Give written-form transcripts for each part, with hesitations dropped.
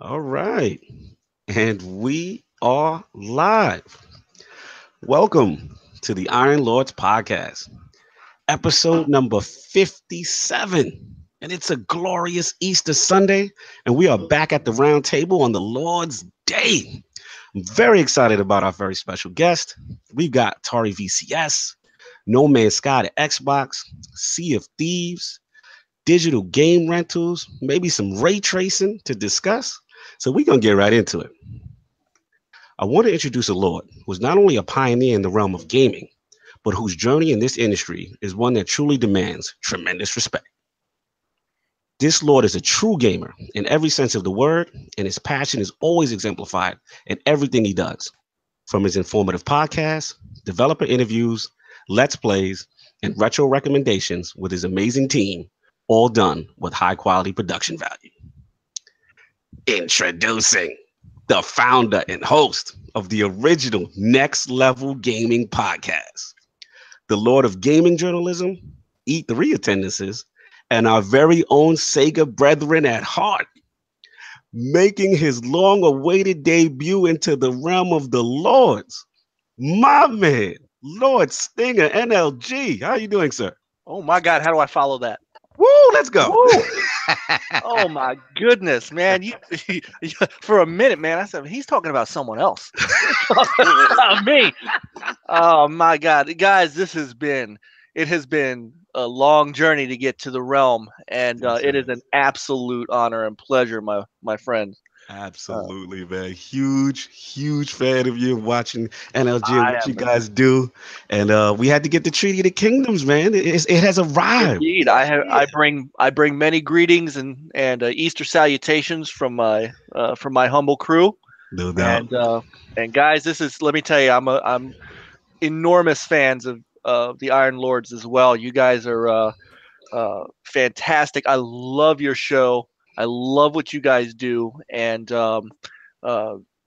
All right. And we are live. Welcome to the Iron Lords podcast, episode number 57. And it's a glorious Easter Sunday, and we are back at the round table on the Lord's Day. I'm very excited about our very special guest. We've got Atari VCS, No Man's Sky to Xbox, Sea of Thieves, digital game rentals, maybe some ray tracing to discuss. So we're going to get right into it. I want to introduce a Lord who's not only a pioneer in the realm of gaming, but whose journey in this industry is one that truly demands tremendous respect. This Lord is a true gamer in every sense of the word, and his passion is always exemplified in everything he does, from his informative podcasts, developer interviews, let's plays, and retro recommendations with his amazing team, all done with high quality production value. Introducing the founder and host of the original Next Level Gaming podcast, the Lord of Gaming Journalism, E3 attendances, and our very own SEGA brethren at heart, making his long-awaited debut into the realm of the Lords, my man, Lord StingerNLG. How are you doing, sir? Oh my God, how do I follow that? Woo, let's go. Woo. Oh my goodness, man. For a minute, man, I said, he's talking about someone else. Not me. Oh my God. Guys, it has been a long journey to get to the realm, and it is an absolute honor and pleasure, my friend. Absolutely, man. Huge fan of you watching NLG and what you guys do. And we had to get the Treaty of the Kingdoms, man. It has arrived. Indeed, I bring many greetings and Easter salutations from my humble crew. No doubt. And guys, let me tell you, I'm enormous fans of the Iron Lords as well. You guys are fantastic. I love your show. I love what you guys do, and I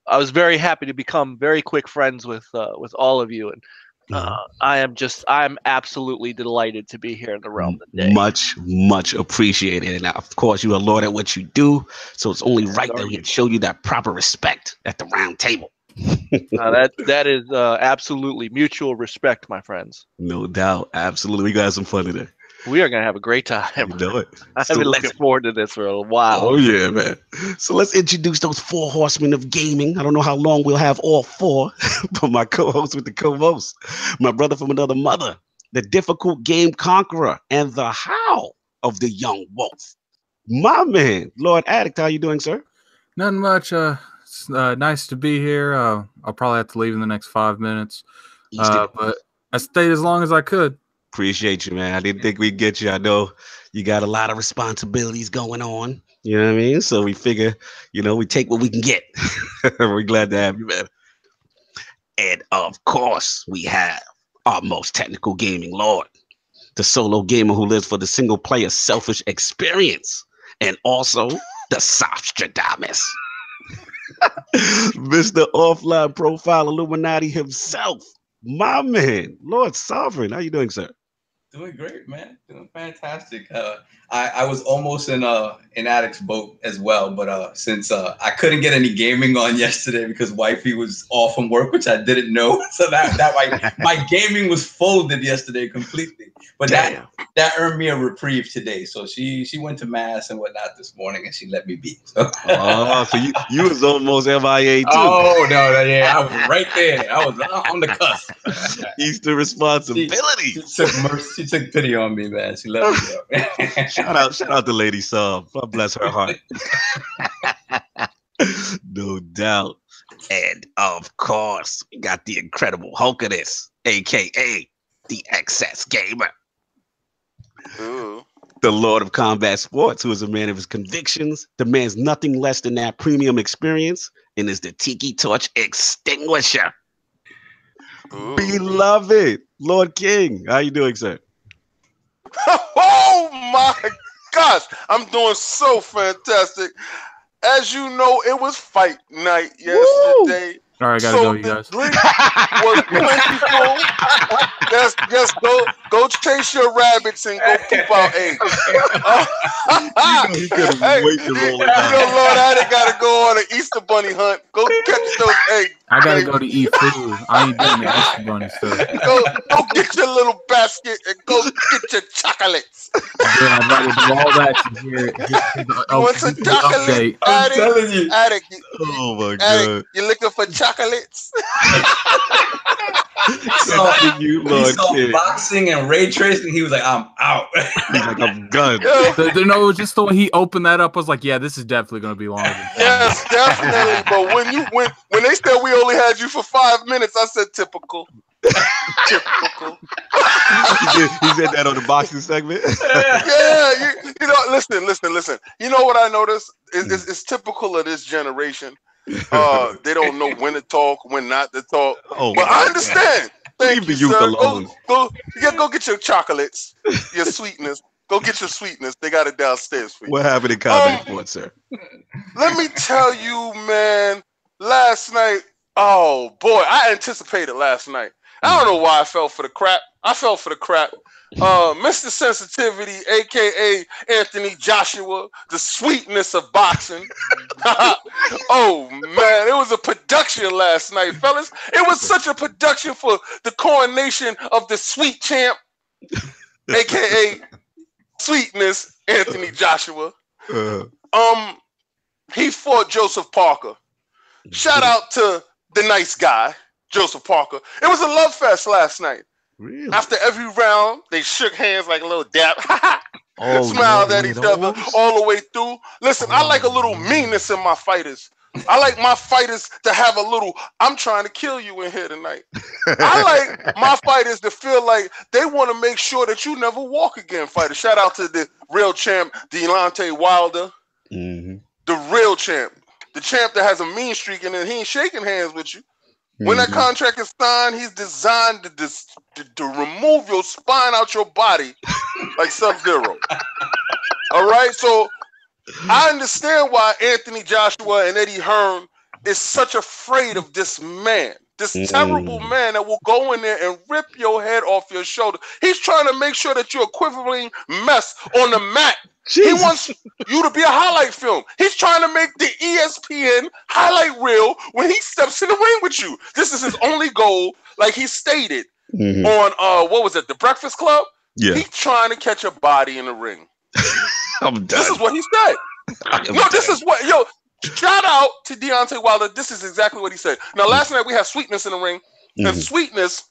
was very happy to become very quick friends with all of you. And I'm absolutely delighted to be here in the realm today. Much appreciated. And of course, you are Lord at what you do, so it's only right that we show you that proper respect at the round table. That is absolutely mutual respect, my friends. No doubt, absolutely. We got some fun today. We are gonna have a great time. You know it. I've been looking forward to this for a while. Oh yeah, man. So let's introduce those four horsemen of gaming. I don't know how long we'll have all four, but my co-host with the co-host, my brother from another mother, the difficult game conqueror, and the howl of the young wolf. My man, Lord Addict, how you doing, sir? Nothing much. It's nice to be here. I'll probably have to leave in the next 5 minutes, but I stayed as long as I could. Appreciate you, man. I didn't think we'd get you. I know you got a lot of responsibilities going on. You know what I mean? So we figure, we take what we can get. We're glad to have you, man. And of course, we have our most technical gaming lord, the solo gamer who lives for the single player selfish experience, and also the Sostradamus. Mr. Offline Profile Illuminati himself. My man, Lord Sovereign. How you doing, sir? Doing great, man. Doing fantastic. I was almost in Addict's boat as well, but since I couldn't get any gaming on yesterday because wifey was off from work, which I didn't know, so that my gaming was folded yesterday completely. But that earned me a reprieve today. So she went to mass and whatnot this morning, and she let me be. So, so you was almost MIA too. Oh no, yeah, I was right there. I was on the cusp. Easter responsibility. She took pity on me, man. She let me go. Shout out to Lady Saw. God bless her heart. No doubt. And of course, we got the incredible Hulk of this, aka the Excess Gamer. Ooh. The Lord of Combat Sports, who is a man of his convictions, demands nothing less than that premium experience, and is the Tiki Torch Extinguisher. Ooh. Beloved Lord King, how you doing, sir? Oh my gosh, I'm doing so fantastic. As you know, it was fight night yesterday. All right, gotta So go, you the guys. drink was plentiful. Just go chase your rabbits and go poop out eggs. He couldn't Hey, wait to roll it you down. know, Lord Addict gotta go on an Easter bunny hunt. Go catch those eggs. I gotta baby. go to eat food. I ain't doing the Easter bunny stuff. Go get your little basket and go get your chocolates. Yeah, I'd rather do all that to hear the, You want some the chocolate? update. I'm telling you. Addict, Oh my god! Addict, you looking for chocolates? You, He Lord saw Kid. boxing and ray tracing. He was like, I'm out. He's like, I'm done. Yeah. You know, just the way he opened that up, I was like, yeah, this is definitely gonna be longer than 5 minutes. Yes, definitely. But when they said we only had you for 5 minutes, I said typical. Typical. He said that on the boxing segment. Yeah, you know, listen. You know what I noticed? It's typical of this generation. They don't know when to talk, when not to talk. Oh, But I understand. Thank Leave the you, youth sir. alone. Go get your chocolates, your sweetness. Go get your sweetness. They got it downstairs for you. What happened in combat sports, sir? Let me tell you, man. Last night, oh boy, I anticipated last night. I don't know why I fell for the crap. I fell for the crap. Mr. Sensitivity, aka Anthony Joshua, the sweetness of boxing. Oh man, it was a production last night, fellas. It was such a production for the coronation of the sweet champ, aka Sweetness Anthony Joshua. He fought Joseph Parker. Shout out to the nice guy, Joseph Parker. It was a love fest last night. Really? After every round, they shook hands like a little dap. Oh, Smiled yeah, at each other all the way through. Listen, I like a little meanness in my fighters. I like my fighters to have a little, I'm trying to kill you in here tonight. I like my fighters to feel like they want to make sure that you never walk again, fighter. Shout out to the real champ, Deontay Wilder. Mm-hmm. The real champ. The champ that has a mean streak and he ain't shaking hands with you. When that contract is signed, he's designed to remove your spine out your body like Sub-Zero. All right? So I understand why Anthony Joshua and Eddie Hearn is such afraid of this man, this terrible man that will go in there and rip your head off your shoulder. He's trying to make sure that you're equivalent mess on the mat. Jesus. He wants you to be a highlight film. He's trying to make the ESPN highlight reel when he steps in the ring with you. This is his only goal, like he stated on what was it, The Breakfast Club? Yeah. He's trying to catch a body in the ring. I'm done. This is what he said. No, this is what shout out to Deontay Wilder. This is exactly what he said. Now, last night we had Sweetness in the ring, and Sweetness,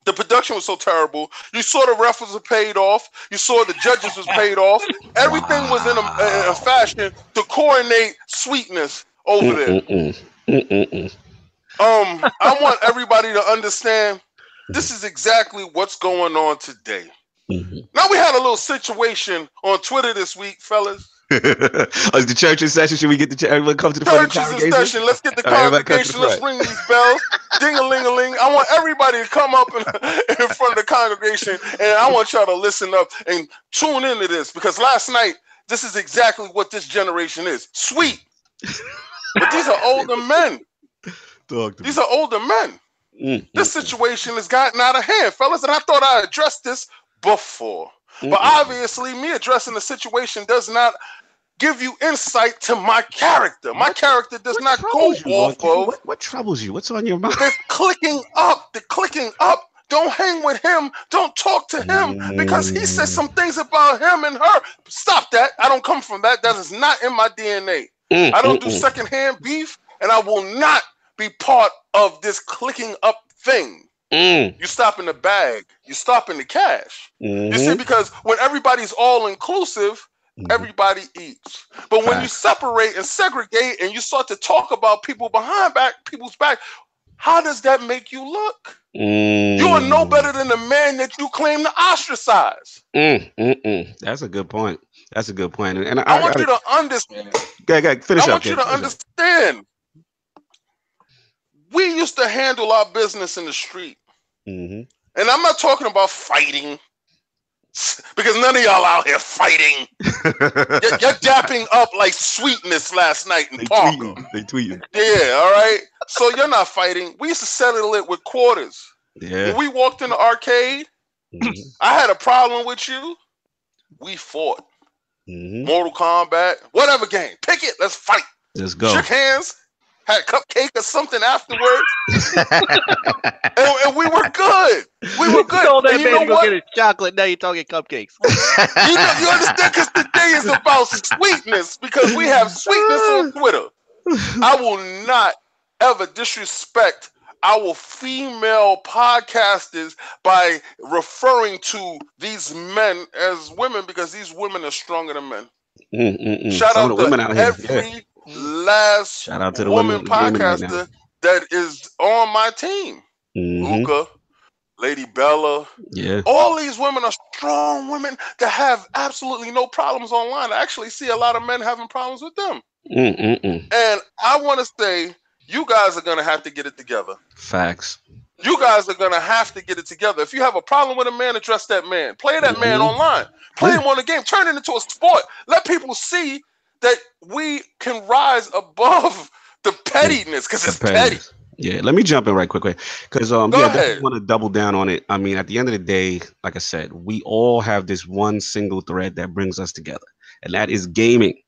the production was so terrible. You saw the ref was paid off. You saw the judges was paid off. Everything was in a fashion to coronate Sweetness over there. I want everybody to understand this is exactly what's going on today. Now we had a little situation on Twitter this week, fellas. Is the church in session? Should we get everyone come to the front of the Church is in congregation? session. Let's get the All right, congregation. Let's ring these bells. Ding-a-ling-a-ling. I want everybody to come up in front of the congregation, and I want y'all to listen up and tune into this, because last night, this is exactly what this generation is. Sweet. But these are older men. These are older men. This situation has gotten out of hand, fellas, and I thought I addressed this before. But obviously, me addressing the situation does not give you insight to my character. My character does not go off of... What troubles you? What's on your mind? The clicking up. Don't hang with him. Don't talk to him because he says some things about him and her. Stop that. I don't come from that. That is not in my DNA. I don't do secondhand beef, and I will not be part of this clicking up thing. You stop in the bag. You stop in the cash. You see, because when everybody's all inclusive, everybody eats. But when you separate and segregate and you start to talk about people behind people's back, how does that make you look? You are no better than the man that you claim to ostracize. That's a good point. That's a good point. And I want you to understand. Finish I want you to understand. We used to handle our business in the street. And I'm not talking about fighting, because none of y'all out here fighting. You're dapping up like Sweetness last night in Parker. They tweeting. Yeah, all right. So you're not fighting. We used to settle it with quarters. Yeah. When we walked in the arcade, I had a problem with you. We fought. Mortal Kombat, whatever game. Pick it. Let's fight. Let's go. Shook hands. Had a cupcake or something afterwards. and we were good. We were good. Told that And you man know to go what? get his chocolate. Now you're talking cupcakes. You understand? Because today is about sweetness. Because we have sweetness on Twitter. I will not ever disrespect our female podcasters by referring to these men as women because these women are stronger than men. Shout Some out of the women out to here. every last Shout out to the woman women gaming right podcaster now. that is on my team. Luca, Lady Bella. Yeah. All these women are strong women that have absolutely no problems online. I actually see a lot of men having problems with them. And I want to say, you guys are going to have to get it together. Facts. You guys are going to have to get it together. If you have a problem with a man, address that man. Play that man online. Play him on the game. Turn it into a sport. Let people see that we can rise above the pettiness because it's petty. Yeah, let me jump in right quick, because Go I ahead. want to double down on it. I mean, at the end of the day, like I said, we all have this one single thread that brings us together, and that is gaming.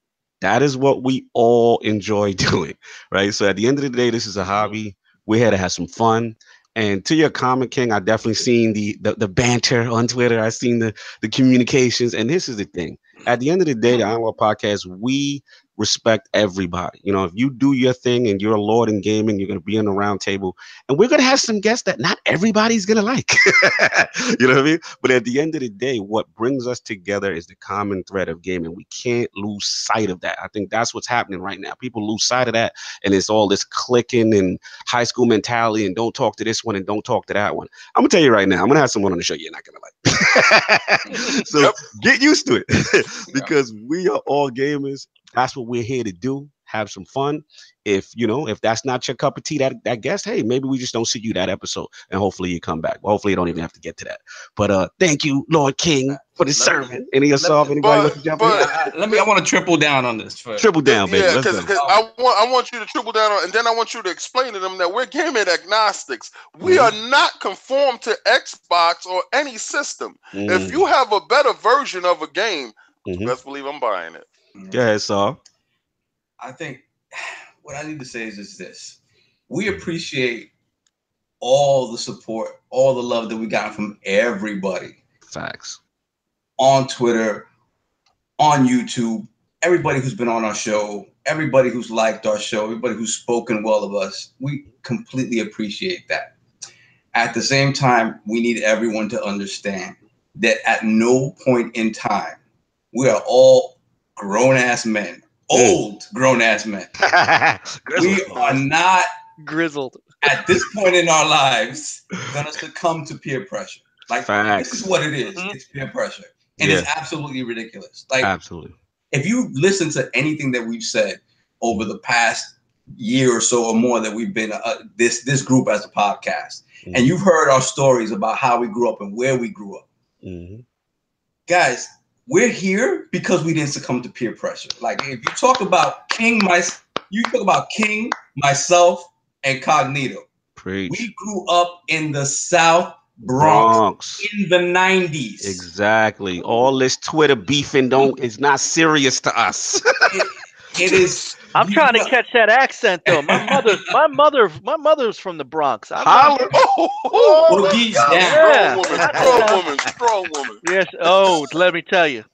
That is what we all enjoy doing, right? So at the end of the day, this is a hobby. We're here to have some fun. And to your comment, King, I definitely seen the banter on Twitter. I seen the communications, and this is the thing. At the end of the day, the Iron Lord Podcast, we respect everybody. You know, if you do your thing and you're a lord in gaming, you're going to be in the round table, and we're going to have some guests that not everybody's going to like. You know what I mean? But at the end of the day, what brings us together is the common thread of gaming. We can't lose sight of that. I think that's what's happening right now. People lose sight of that, and it's all this clicking and high school mentality and don't talk to this one and don't talk to that one. I'm going to tell you right now, I'm going to have someone on the show you're not going to like. So get used to it because we are all gamers. That's what we're here to do. Have some fun. If that's not your cup of tea, that guest, hey, maybe we just don't see you that episode, and hopefully you come back. Well, hopefully you don't even have to get to that. But thank you, Lord King, for the sermon. Any yourself? Anybody want to jump in? I want to triple down on this. Triple down, baby. Yeah, because I want you to triple down on, and then I want you to explain to them that we're gaming agnostics. We are not conformed to Xbox or any system. If you have a better version of a game, best believe I'm buying it. Go ahead, Saul. I think what I need to say is just this. We appreciate all the support, all the love that we got from everybody. Facts. On Twitter, on YouTube, everybody who's been on our show, everybody who's liked our show, everybody who's spoken well of us. We completely appreciate that. At the same time, we need everyone to understand that at no point in time, we are all grown-ass men. Old grown-ass men. We are not grizzled at this point in our lives gonna succumb to peer pressure. Like Facts. This is what it is. It's peer pressure, and it's absolutely ridiculous. Like absolutely. If you listen to anything that we've said over the past year or so or more that we've been this group as a podcast, and you've heard our stories about how we grew up and where we grew up, guys. We're here because we didn't succumb to peer pressure. Like if you talk about King, myself, and Cognito. Preach. We grew up in the South Bronx in the 90s. Exactly. All this Twitter beefing is not serious to us. It is. I'm trying to catch that accent though. My mother's from the Bronx. Strong woman. Yes. Oh, let me tell you.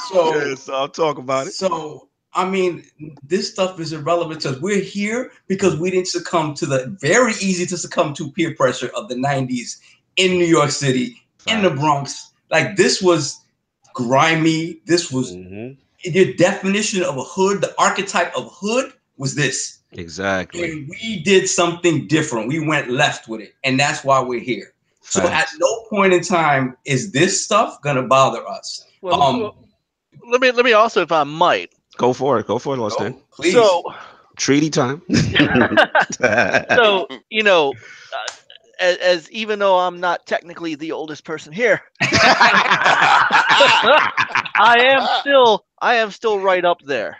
So I'll talk about it. So I mean, this stuff is irrelevant to us. We're here because we didn't succumb to the very easy to succumb to peer pressure of the 90s in New York City, in the Bronx. Like this was grimy. This was the definition of a hood. The archetype of hood was this. Exactly. And we did something different. We went left with it. And that's why we're here. So at no point in time is this stuff gonna bother us. Well, let me also, if I might. Go for it, Austin. Please. So treaty time. So, as even though I'm not technically the oldest person here, I am still right up there.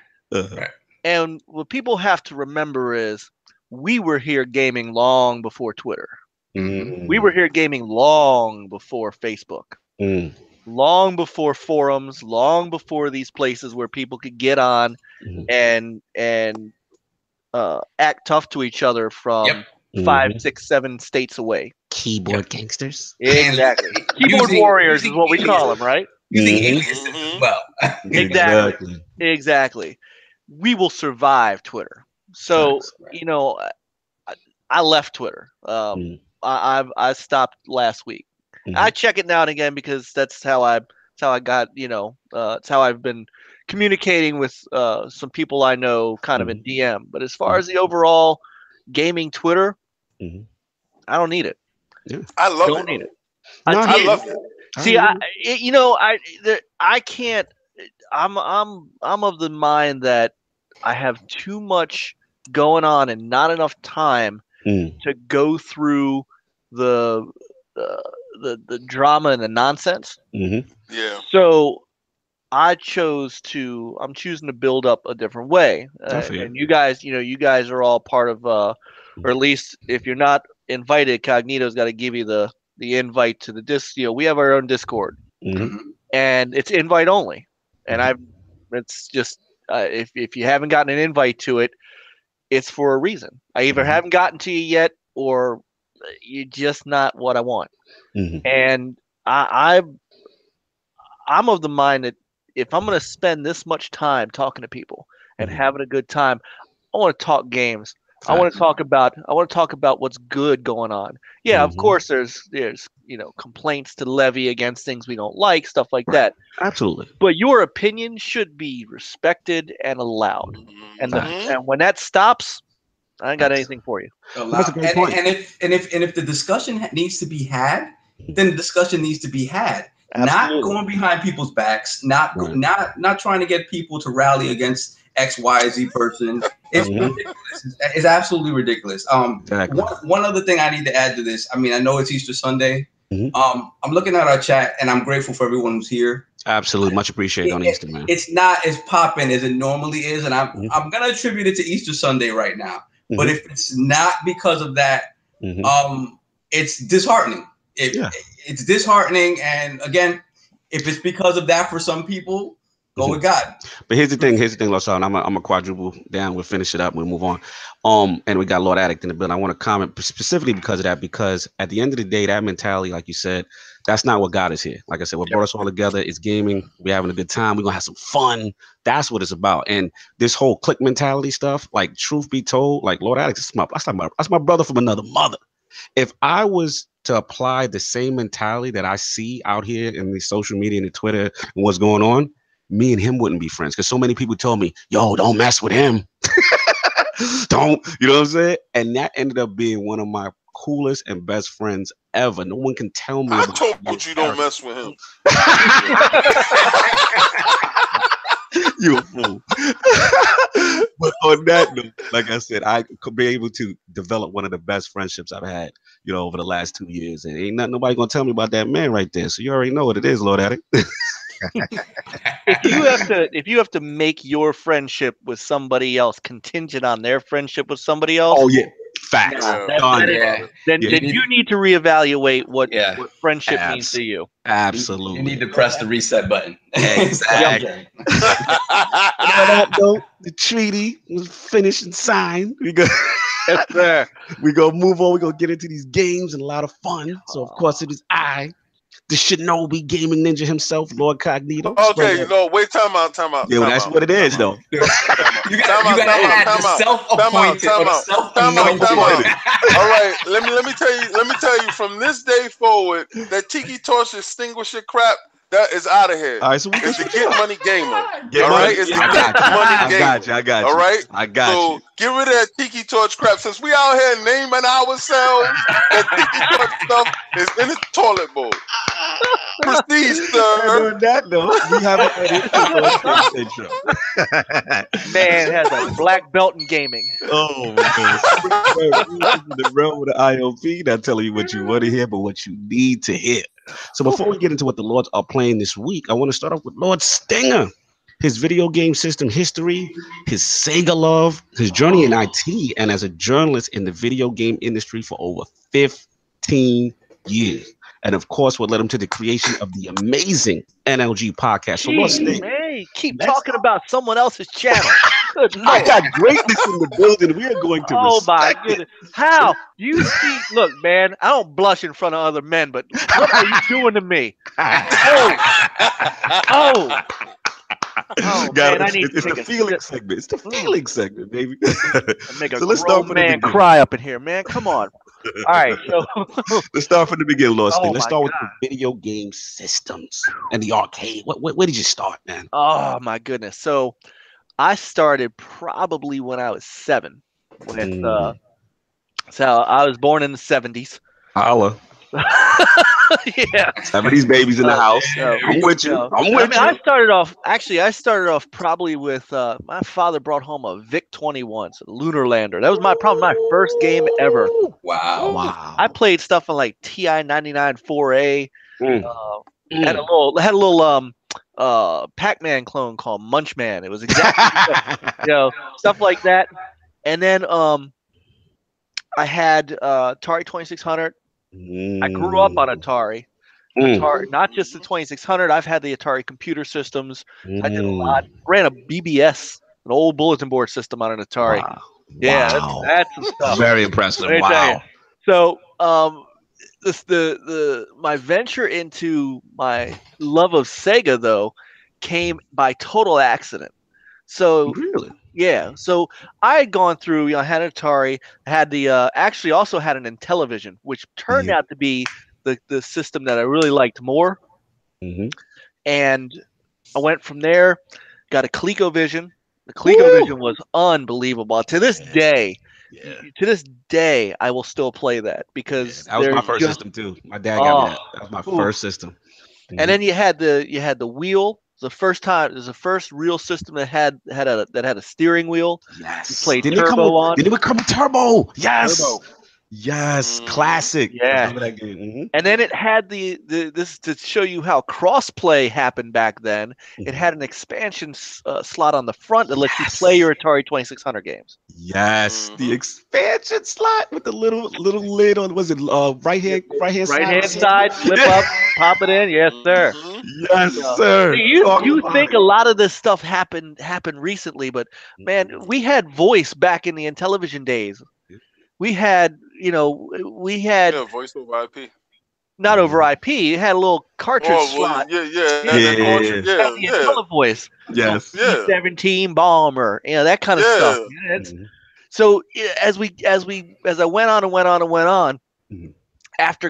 And what people have to remember is we were here gaming long before Twitter. Mm. We were here gaming long before Facebook. Mm. Long before forums, long before these places where people could get on and act tough to each other from 5, 6, 7 states away. Keyboard gangsters. Exactly. Keyboard warriors is what we call them, right? Using aliases as well. Exactly. We will survive Twitter. So, you know, I left Twitter. I stopped last week. I check it now and again because that's how I got, you know, it's how I've been communicating with some people I know kind of in DM. But as far as the overall gaming Twitter, I don't need it. I love don't it. Need it. I love it. See, I can't. I'm of the mind that I have too much going on and not enough time to go through the drama and the nonsense. Yeah. So I'm choosing to build up a different way. And you guys, you guys are all part of, or at least if you're not invited, Cognito's got to give you the invite to the disc. We have our own Discord, and it's invite only. And it's just if you haven't gotten an invite to it, it's for a reason. I either haven't gotten to you yet, or you're just not what I want. And I'm of the mind that if I'm going to spend this much time talking to people and having a good time, I want to talk games. I want to talk about what's good going on. Yeah, of course there's complaints to levy against things we don't like, stuff like that. Absolutely. But your opinion should be respected and allowed. And when that stops, I ain't got anything for you. That's a great point. And if the discussion needs to be had, then the discussion needs to be had. Absolutely. Not going behind people's backs, not trying to get people to rally against X, Y, Z person. It's ridiculous. It's absolutely ridiculous. One other thing I need to add to this. I mean, I know it's Easter Sunday. I'm looking at our chat, and I'm grateful for everyone who's here. Absolutely, much appreciated on Easter, man. It's not as popping as it normally is, and I'm gonna attribute it to Easter Sunday right now. But if it's not because of that, it's disheartening. It's disheartening, and again, if it's because of that for some people, go with God. But here's the thing, LaShawn. I'm a quadruple down. We'll finish it up. We'll move on. And we got Lord Addict in the building. I want to comment specifically because of that, because at the end of the day, that mentality, like you said, that's not what got us here. Like I said, what brought us all together is gaming. We're having a good time. We're gonna have some fun. That's what it's about. And this whole click mentality stuff, like truth be told, like Lord Addict, that's my brother from another mother. If I was to apply the same mentality that I see out here in the social media and the Twitter and what's going on, me and him wouldn't be friends, because so many people told me, yo, don't mess with him. Don't, you know what I'm saying? And that ended up being one of my coolest and best friends ever. No one can tell me. I told you don't mess with him. You a fool. But on that note, like I said, I could be able to develop one of the best friendships I've had, over the last 2 years. And ain't nobody gonna tell me about that man right there. So you already know what it is, Lord Addict. If you have to make your friendship with somebody else contingent on their friendship with somebody else, oh yeah, facts. Then you need to reevaluate what friendship means to you. Absolutely, you need to press the reset button. Exactly. The treaty was finished and signed. We go move on. We gonna get into these games and a lot of fun. So of course it is the Shinobi gaming ninja himself, Lord Cognito. Okay, wait, time out. Yeah, that's what it is, though. You gotta add the self-appointed or the self-anointed. All right, let me tell you, from this day forward, that Tiki Torch extinguisher crap, that is out of here. All right, so it's the Get Money Gamer. All right, it's the Get Money Gamer. I got you. All right, I got you. So get rid of that Tiki Torch crap. Since we out here naming ourselves, that Tiki Torch stuff is in the toilet bowl. Proceed, sir. On that note, we have an intro. Man has a black belt in gaming. Oh man, the realm of the ILP. Not telling you what you want to hear, but what you need to hear. So before we get into what the Lords are playing this week, I want to start off with Lord Stinger. his video game system history, his Sega love, his journey in IT, and as a journalist in the video game industry for over 15 years. And of course, what led him to the creation of the amazing NLG podcast. So, Lord State, man, keep talking about someone else's channel. Good I Lord. got greatness in the building. We are going to Oh my respect goodness! How you see? Look, man, I don't blush in front of other men, but what are you doing to me? Oh, man, I need to it's take the a feeling sip. segment. It's the feeling segment, baby. Make a So let's start grown from the man beginning. cry up in here, man. Come on. All right, so Let's start from the beginning, Lord State. Oh Let's my start with the video game systems and the arcade. Where did you start, man? oh my goodness. So I started probably when I was 7 with so I was born in the 70s. Holla. Yeah. 70s babies in the house. I'm with you. I'm with you. I started off probably with my father brought home a Vic 21, so Lunar Lander. That was probably my first game ever. Wow. Wow. I played stuff on like TI 99 4A. Mm. Had a little Pac-Man clone called Munchman. It was exactly stuff like that. And then I had Atari 2600. I grew up on Atari. Atari, not just the 2600. I've had the Atari computer systems. I did a lot. Ran a BBS, an old bulletin board system on an Atari. Wow. Yeah, Wow. that's some stuff. Very impressive. Let me tell you. Wow. So, my venture into my love of Sega though came by total accident. So Really? yeah, so I had gone through. I had an Atari. I had the actually also had an Intellivision, which turned out to be the system that I really liked more. And I went from there. Got a ColecoVision. The ColecoVision was unbelievable. To this day. Yeah. To this day, I will still play that because that was my first system too. My dad got me that. That was my first system. And then you had the wheel. It was the first real system that had a steering wheel. Yes. You played Didn't turbo on. Didn't it come with turbo? Yes. Turbo. Yes. Classic. Yeah. I remember that game. And then it had this to show you how crossplay happened back then. It had an expansion slot on the front that lets you play your Atari 2600 games. Yes, the expansion slot with the little lid on. Was it right hand side? Flip up, pop it in. Yes, sir. Yes, sir. You think a lot of this stuff happened recently, but man, we had voice back in the Intellivision days. We had voice over IP. Not over IP. It had a little cartridge slot. Yeah. Voice. Yes. 17 Bomber. That kind of stuff. So as I went on, after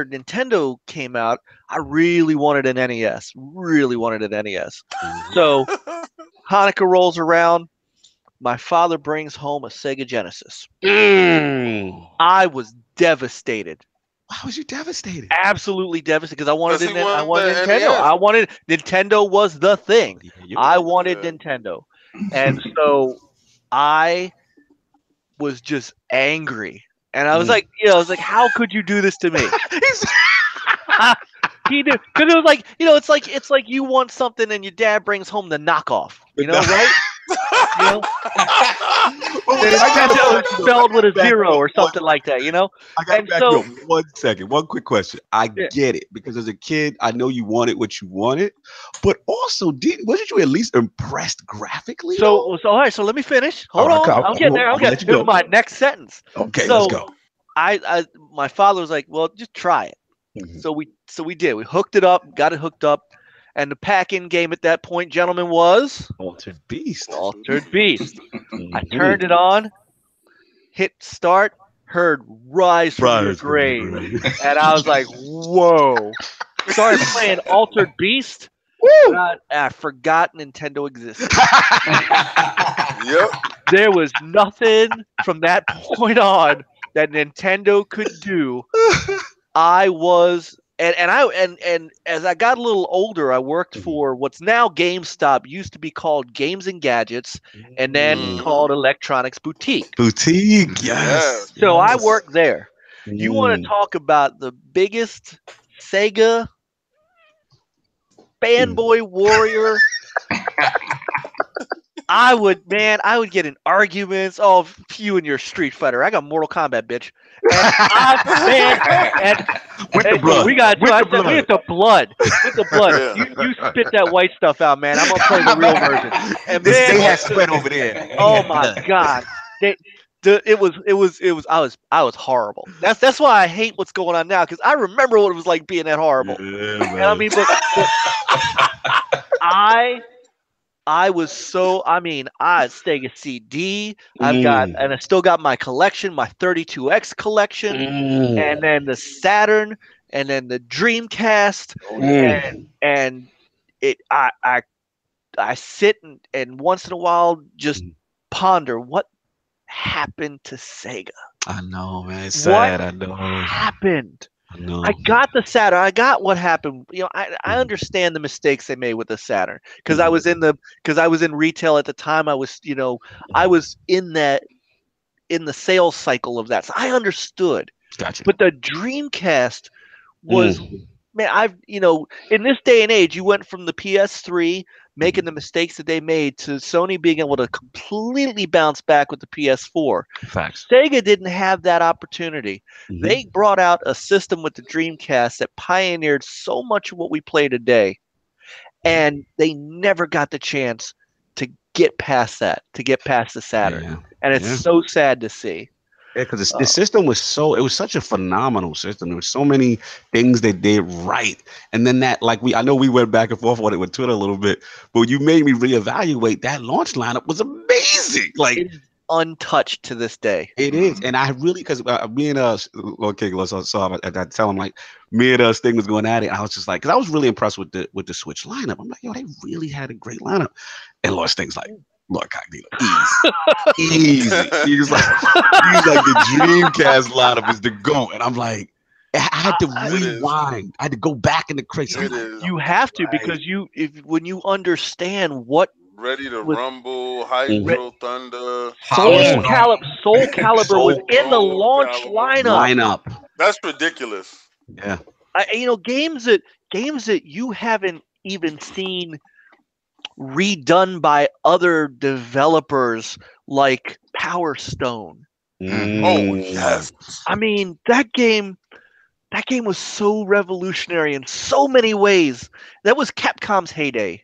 Nintendo came out, I really wanted an NES. So Hanukkah rolls around. My father brings home a Sega Genesis. I was devastated. Why was you devastated? Absolutely devastated because I wanted Nintendo. NES. I wanted Nintendo was the thing. I wanted Nintendo, and so I was just angry, and I was like, how could you do this to me? He did because it was like, it's like you want something and your dad brings home the knockoff, right? I got it spelled with a 0 or something like that, I got back up 1 second. One quick question. I get it because as a kid, I know you wanted what you wanted, but also wasn't you at least impressed graphically? So all right. So let me finish. Hold on. I'm getting there. I'm getting to my next sentence. Okay, let's go. My father was like, "Well, just try it." So we did. We hooked it up, got it hooked up. And the pack-in game at that point, gentlemen, was Altered Beast. I turned it on, hit start, heard Rise from Your Grave. And I was like, whoa. Started playing Altered Beast. I forgot Nintendo existed. There was nothing from that point on that Nintendo could do. I was... And as I got a little older, I worked for what's now GameStop, used to be called Games and Gadgets, and then called Electronics Boutique. Yes. So I worked there. You want to talk about the biggest Sega fanboy warrior I would get in arguments. Oh, you and your Street Fighter. I got Mortal Kombat, bitch. And With the blood. we got With the with the blood. With the blood. Yeah. You spit that white stuff out, man. I'm gonna play the real version. And They man, had sweat over there. oh my god. It was I was horrible. That's why I hate what's going on now, because I remember what it was like being that horrible. Yeah, And I mean, but I was so, I had Sega CD. And I still got my collection, my 32X collection, and then the Saturn, and then the Dreamcast, and I sit and once in a while just ponder what happened to Sega. I know, man. It's sad. I know. Happened. I know. I got the Saturn. I got what happened. I understand the mistakes they made with the Saturn, because I was in retail at the time. I was in the sales cycle of that. So I understood. Gotcha. But the Dreamcast was, man, in this day and age, you went from the PS3 making the mistakes that they made to Sony being able to completely bounce back with the PS4. Facts. Sega didn't have that opportunity. They brought out a system with the Dreamcast that pioneered so much of what we play today, and they never got the chance to get past that, to get past the Saturn. Yeah. And it's so sad to see. Yeah, because the system was such a phenomenal system. There were so many things they did right. And then I know we went back and forth on it with Twitter a little bit, but you made me reevaluate that launch lineup was amazing. Like, it's untouched to this day. It is. And I really, because me and I tell him, like, me and Sting was going at it. I was just like, because I was really impressed with the Switch lineup. I'm like, yo, they really had a great lineup. And Lord Sting's like, Lord Cognito, easy. He was like the Dreamcast lineup is the GOAT. And I'm like, I had to rewind. I had to go back in the crates. You have to, because when you understand what Ready to Rumble, Hydro Thunder, Soul Calibur was in the launch lineup. That's ridiculous. Yeah. Games that you haven't even seen redone by other developers, like Power Stone. Oh yes. I mean, that game was so revolutionary in so many ways. That was Capcom's heyday.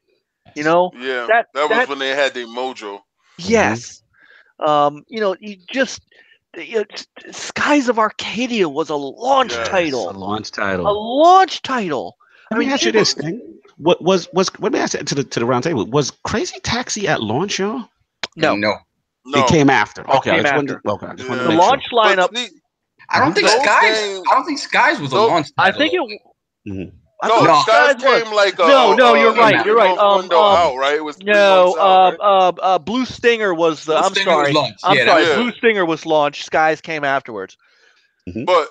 Yeah, that was when they had their mojo. Yes. Skies of Arcadia was a launch title. A launch title. A launch title. Let me ask you this thing. Let me ask it to the round table. Was Crazy Taxi at launch, y'all? No. It came after. Okay. I just wanted to the launch lineup. I don't think Skies was a launch title. I think it Skies came like no, you're right. You're right. Out, right? It was Blue Stinger was the. I'm sorry. Blue Stinger was launched. Skies came afterwards. But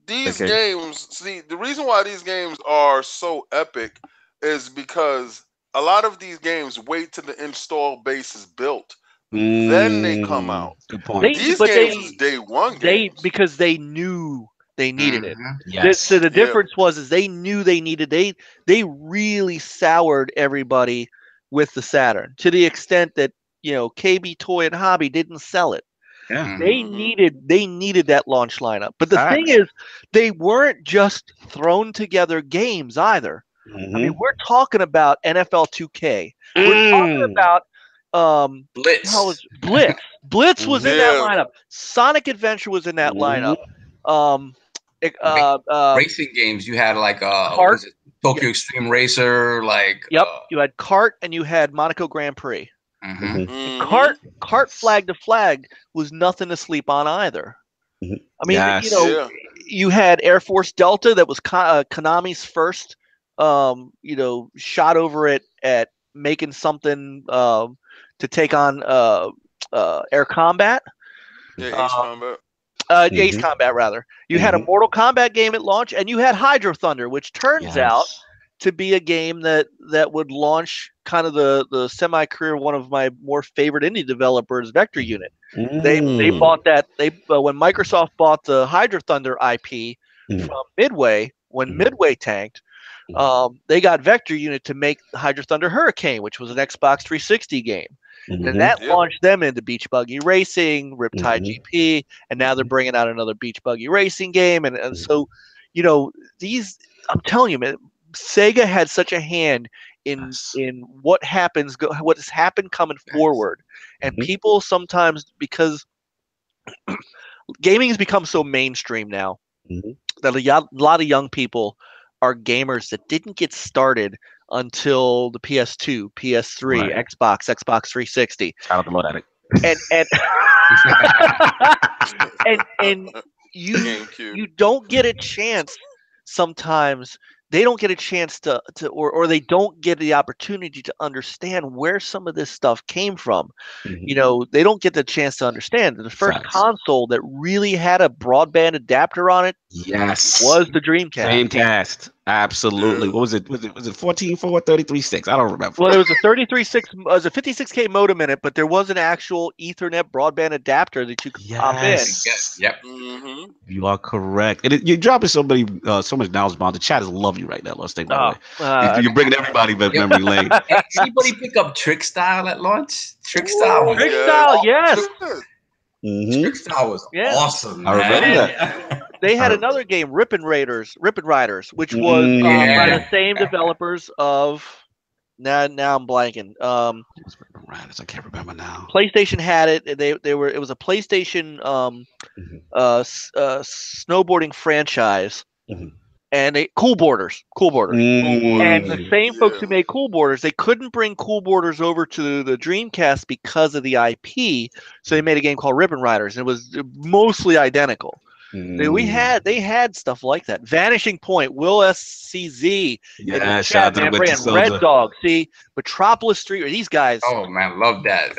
these games, see, the reason why these games are so epic is because a lot of these games wait till the install base is built. Then they come out. Good point. These games was day one games. Because they knew they needed it. Yes. So the difference was they knew they needed. They really soured everybody with the Saturn, to the extent that KB Toy and Hobby didn't sell it. Yeah. They needed that launch lineup. But the thing is, they weren't just thrown together games either. I mean, we're talking about NFL 2K. We're talking about Blitz. Blitz was in that lineup. Sonic Adventure was in that lineup. Racing games, you had like Tokyo Extreme Racer, you had Kart and you had Monaco Grand Prix. Kart Flag to Flag was nothing to sleep on either. I mean, you had Air Force Delta, that was Konami's first shot over at making something to take on Air Combat. Ace Combat. Ace Combat, rather. You had a Mortal Kombat game at launch, and you had Hydro Thunder, which turns out to be a game that would launch kind of the semi-career one of my more favorite indie developers, Vector Unit. They bought that. When Microsoft bought the Hydro Thunder IP from Midway, when Midway tanked, They got Vector Unit to make Hydro Thunder Hurricane, which was an Xbox 360 game. And that launched them into Beach Buggy Racing, Riptide GP, and now they're bringing out another Beach Buggy Racing game. And so, you know, I'm telling you, man, Sega had such a hand in what what has happened coming forward. And people sometimes, because gaming has become so mainstream now, that a lot of young people are gamers that didn't get started until the PS2, PS3, Xbox 360. Shout out to Lord Addict. And you don't get a chance sometimes. They don't get a chance to or they don't get the opportunity to understand where some of this stuff came from. You know, they don't get the chance to understand. The first console that really had a broadband adapter on it was the Dreamcast. Absolutely. What was it? Was it 14.4, 33.6? I don't remember. Well, there was a 33.6, was a 56K modem in it, but there was an actual Ethernet broadband adapter that you could pop in. Yep. You are correct. And you're dropping so much knowledge bomb. The chat is lovely right now. Let's think about it. You're bringing everybody back memory lane. Anybody pick up Trick Style at launch? Trick Style. Trick Style, yes. Trick Style was awesome. I remember that. They had another game, Rippin' Riders, which was by the same developers of. Now I'm blanking. I can't remember now. PlayStation had it. It was a PlayStation snowboarding franchise, and Cool Boarders. And the same folks who made Cool Boarders, they couldn't bring Cool Boarders over to the Dreamcast because of the IP, so they made a game called Rippin' Riders, and it was mostly identical. They had stuff like that. Vanishing Point, Will SCZ, shout out to the Red Dog. See, Metropolis Street, these guys. Oh man, love that.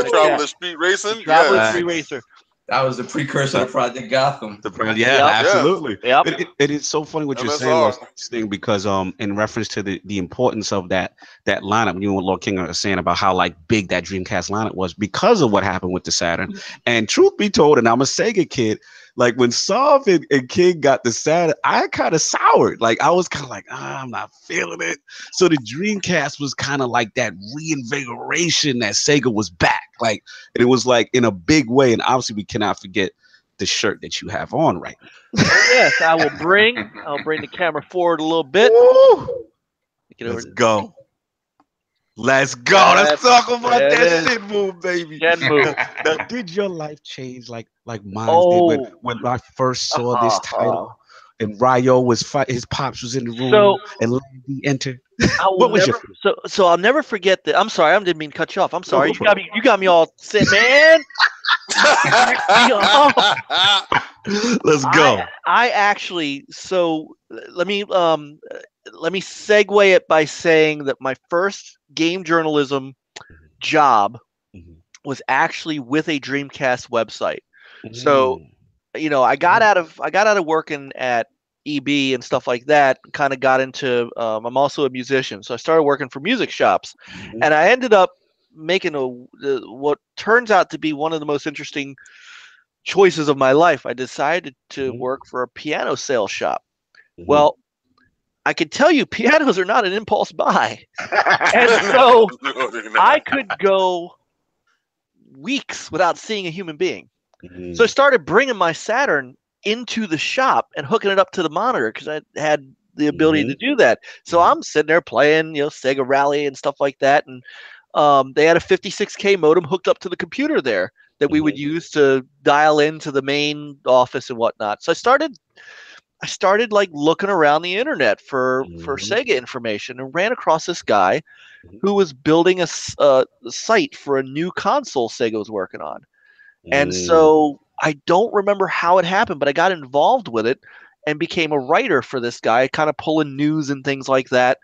Metropolis Street Racing. Metropolis Street Racer. That was the precursor to Project Gotham. Absolutely. Yep. It is so funny what you're saying, because in reference to the importance of that lineup, you and Lord King are saying about how like big that Dreamcast lineup was because of what happened with the Saturn. And truth be told, and I'm a Sega kid, like when Sov and King got the Saturn, I kind of soured. Like I was kind of like, I'm not feeling it. So the Dreamcast was kind of like that reinvigoration that Sega was back. Like, and it was like in a big way. And obviously we cannot forget the shirt that you have on right now. Yes, I'll bring the camera forward a little bit. Let's go. Let's talk about that Shenmue, baby. Now, did your life change like mine did when I first saw this title and Ryo was his pops was in the room and Landy entered? What was your so I'll never forget that. I'm sorry, I didn't mean to cut you off. I'm sorry. You got me all set, man. Let's go. I actually, so let me segue it by saying that my first game journalism job was actually with a Dreamcast website. So, you know, I got out of working at EB and stuff like that, kind of got into I'm also a musician, so I started working for music shops, and I ended up making what turns out to be one of the most interesting choices of my life. I decided to work for a piano sales shop. Well, I can tell you pianos are not an impulse buy. And so I could go weeks without seeing a human being. So I started bringing my Saturn into the shop and hooking it up to the monitor because I had the ability to do that. So I'm sitting there playing, Sega Rally and stuff like that. And they had a 56K modem hooked up to the computer there that we would use to dial into the main office and whatnot. So I started like looking around the internet for Sega information and ran across this guy who was building a site for a new console Sega was working on. And so I don't remember how it happened, but I got involved with it and became a writer for this guy, kind of pulling news and things like that.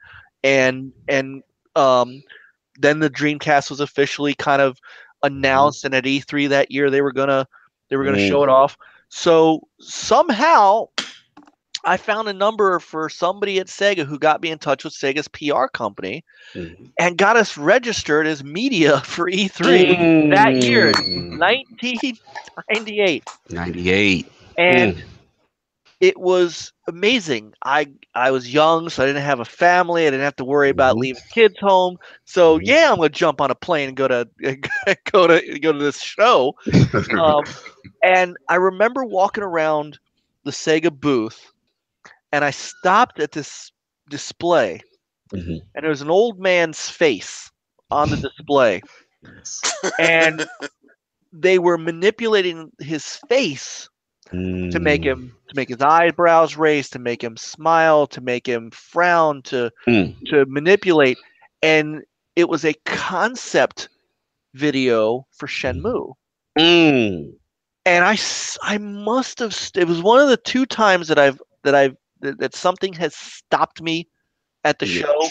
And then the Dreamcast was officially kind of announced, and at E3 that year they were gonna show it off. So somehow I found a number for somebody at Sega who got me in touch with Sega's PR company and got us registered as media for E3 that year, 1998. 98. And it was amazing. I was young, so I didn't have a family. I didn't have to worry about leaving kids home. So yeah, I'm gonna jump on a plane and go to this show. And I remember walking around the Sega booth, and I stopped at this display, and there was an old man's face on the display, and they were manipulating his face to make his eyebrows raise, to make him smile, to make him frown, to manipulate, and it was a concept video for Shenmue. And I must have. It was one of the 2 times that something has stopped me at the show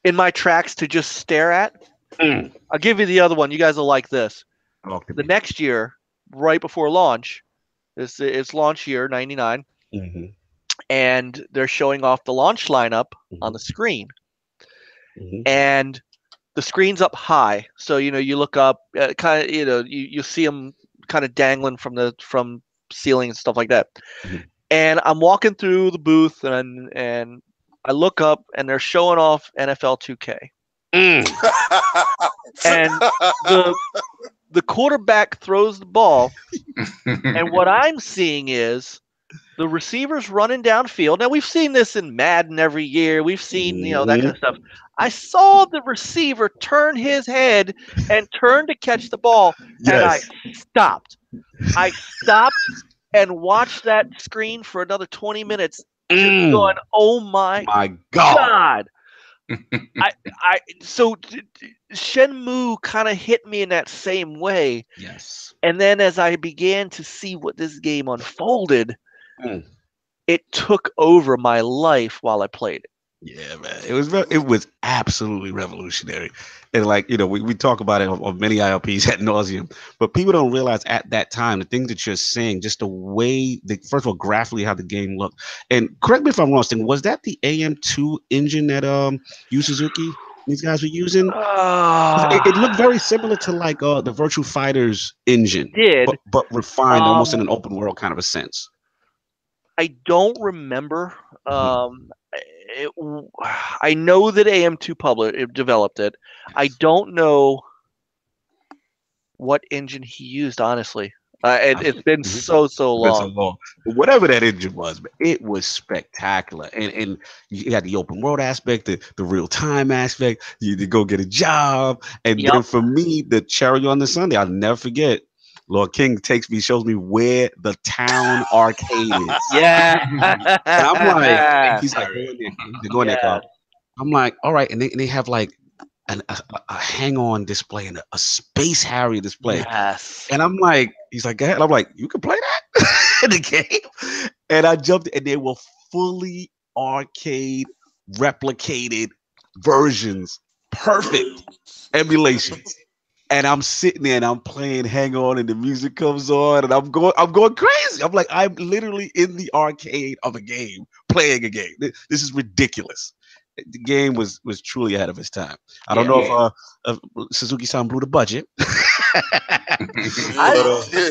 in my tracks to just stare at. I'll give you the other one. You guys will like this. The next year, right before launch, it's launch year '99, and they're showing off the launch lineup on the screen, and the screen's up high, so you look up, kind of you see them kind of dangling from ceiling and stuff like that. And I'm walking through the booth, and I look up, and they're showing off NFL 2K. And the quarterback throws the ball, and what I'm seeing is the receivers running downfield. Now, we've seen this in Madden every year. We've seen, that kind of stuff. I saw the receiver turn his head and turn to catch the ball, and I stopped. I stopped and watched that screen for another 20 minutes, just going, "Oh my God!" So Shenmue kind of hit me in that same way. Yes. And then as I began to see what this game unfolded, it took over my life while I played it. Yeah, man. It was absolutely revolutionary. And we talk about it on many ILPs ad nauseum, but people don't realize at that time, the things that you're saying, just the way first of all, graphically how the game looked. And correct me if I'm wrong, Sting, was that the AM2 engine that Yu Suzuki, these guys were using? It looked very similar to the Virtua Fighters engine. But refined almost in an open world kind of a sense. I don't remember. I know that AM2 developed it. I don't know what engine he used, honestly. It's been so long. Whatever that engine was, but it was spectacular. And you had the open world aspect, the real time aspect. You to go get a job, and then for me, the cherry on the sundae, I'll never forget. Lord King shows me where the town arcade is. Yeah. And I'm like, he's like, go in there, Carl. I'm like, all right. And they have like a hang-on display and a Space Harrier display. Yes. And I'm like, he's like, go ahead. And I'm like, you can play that in the game? And I jumped, and they were fully arcade replicated versions, perfect emulations. And I'm sitting there and I'm playing Hang On, and the music comes on, and I'm going crazy. I'm like, I'm literally in the arcade of a game, playing a game. This is ridiculous. The game was truly ahead of its time. I don't know if Suzuki-san blew the budget. The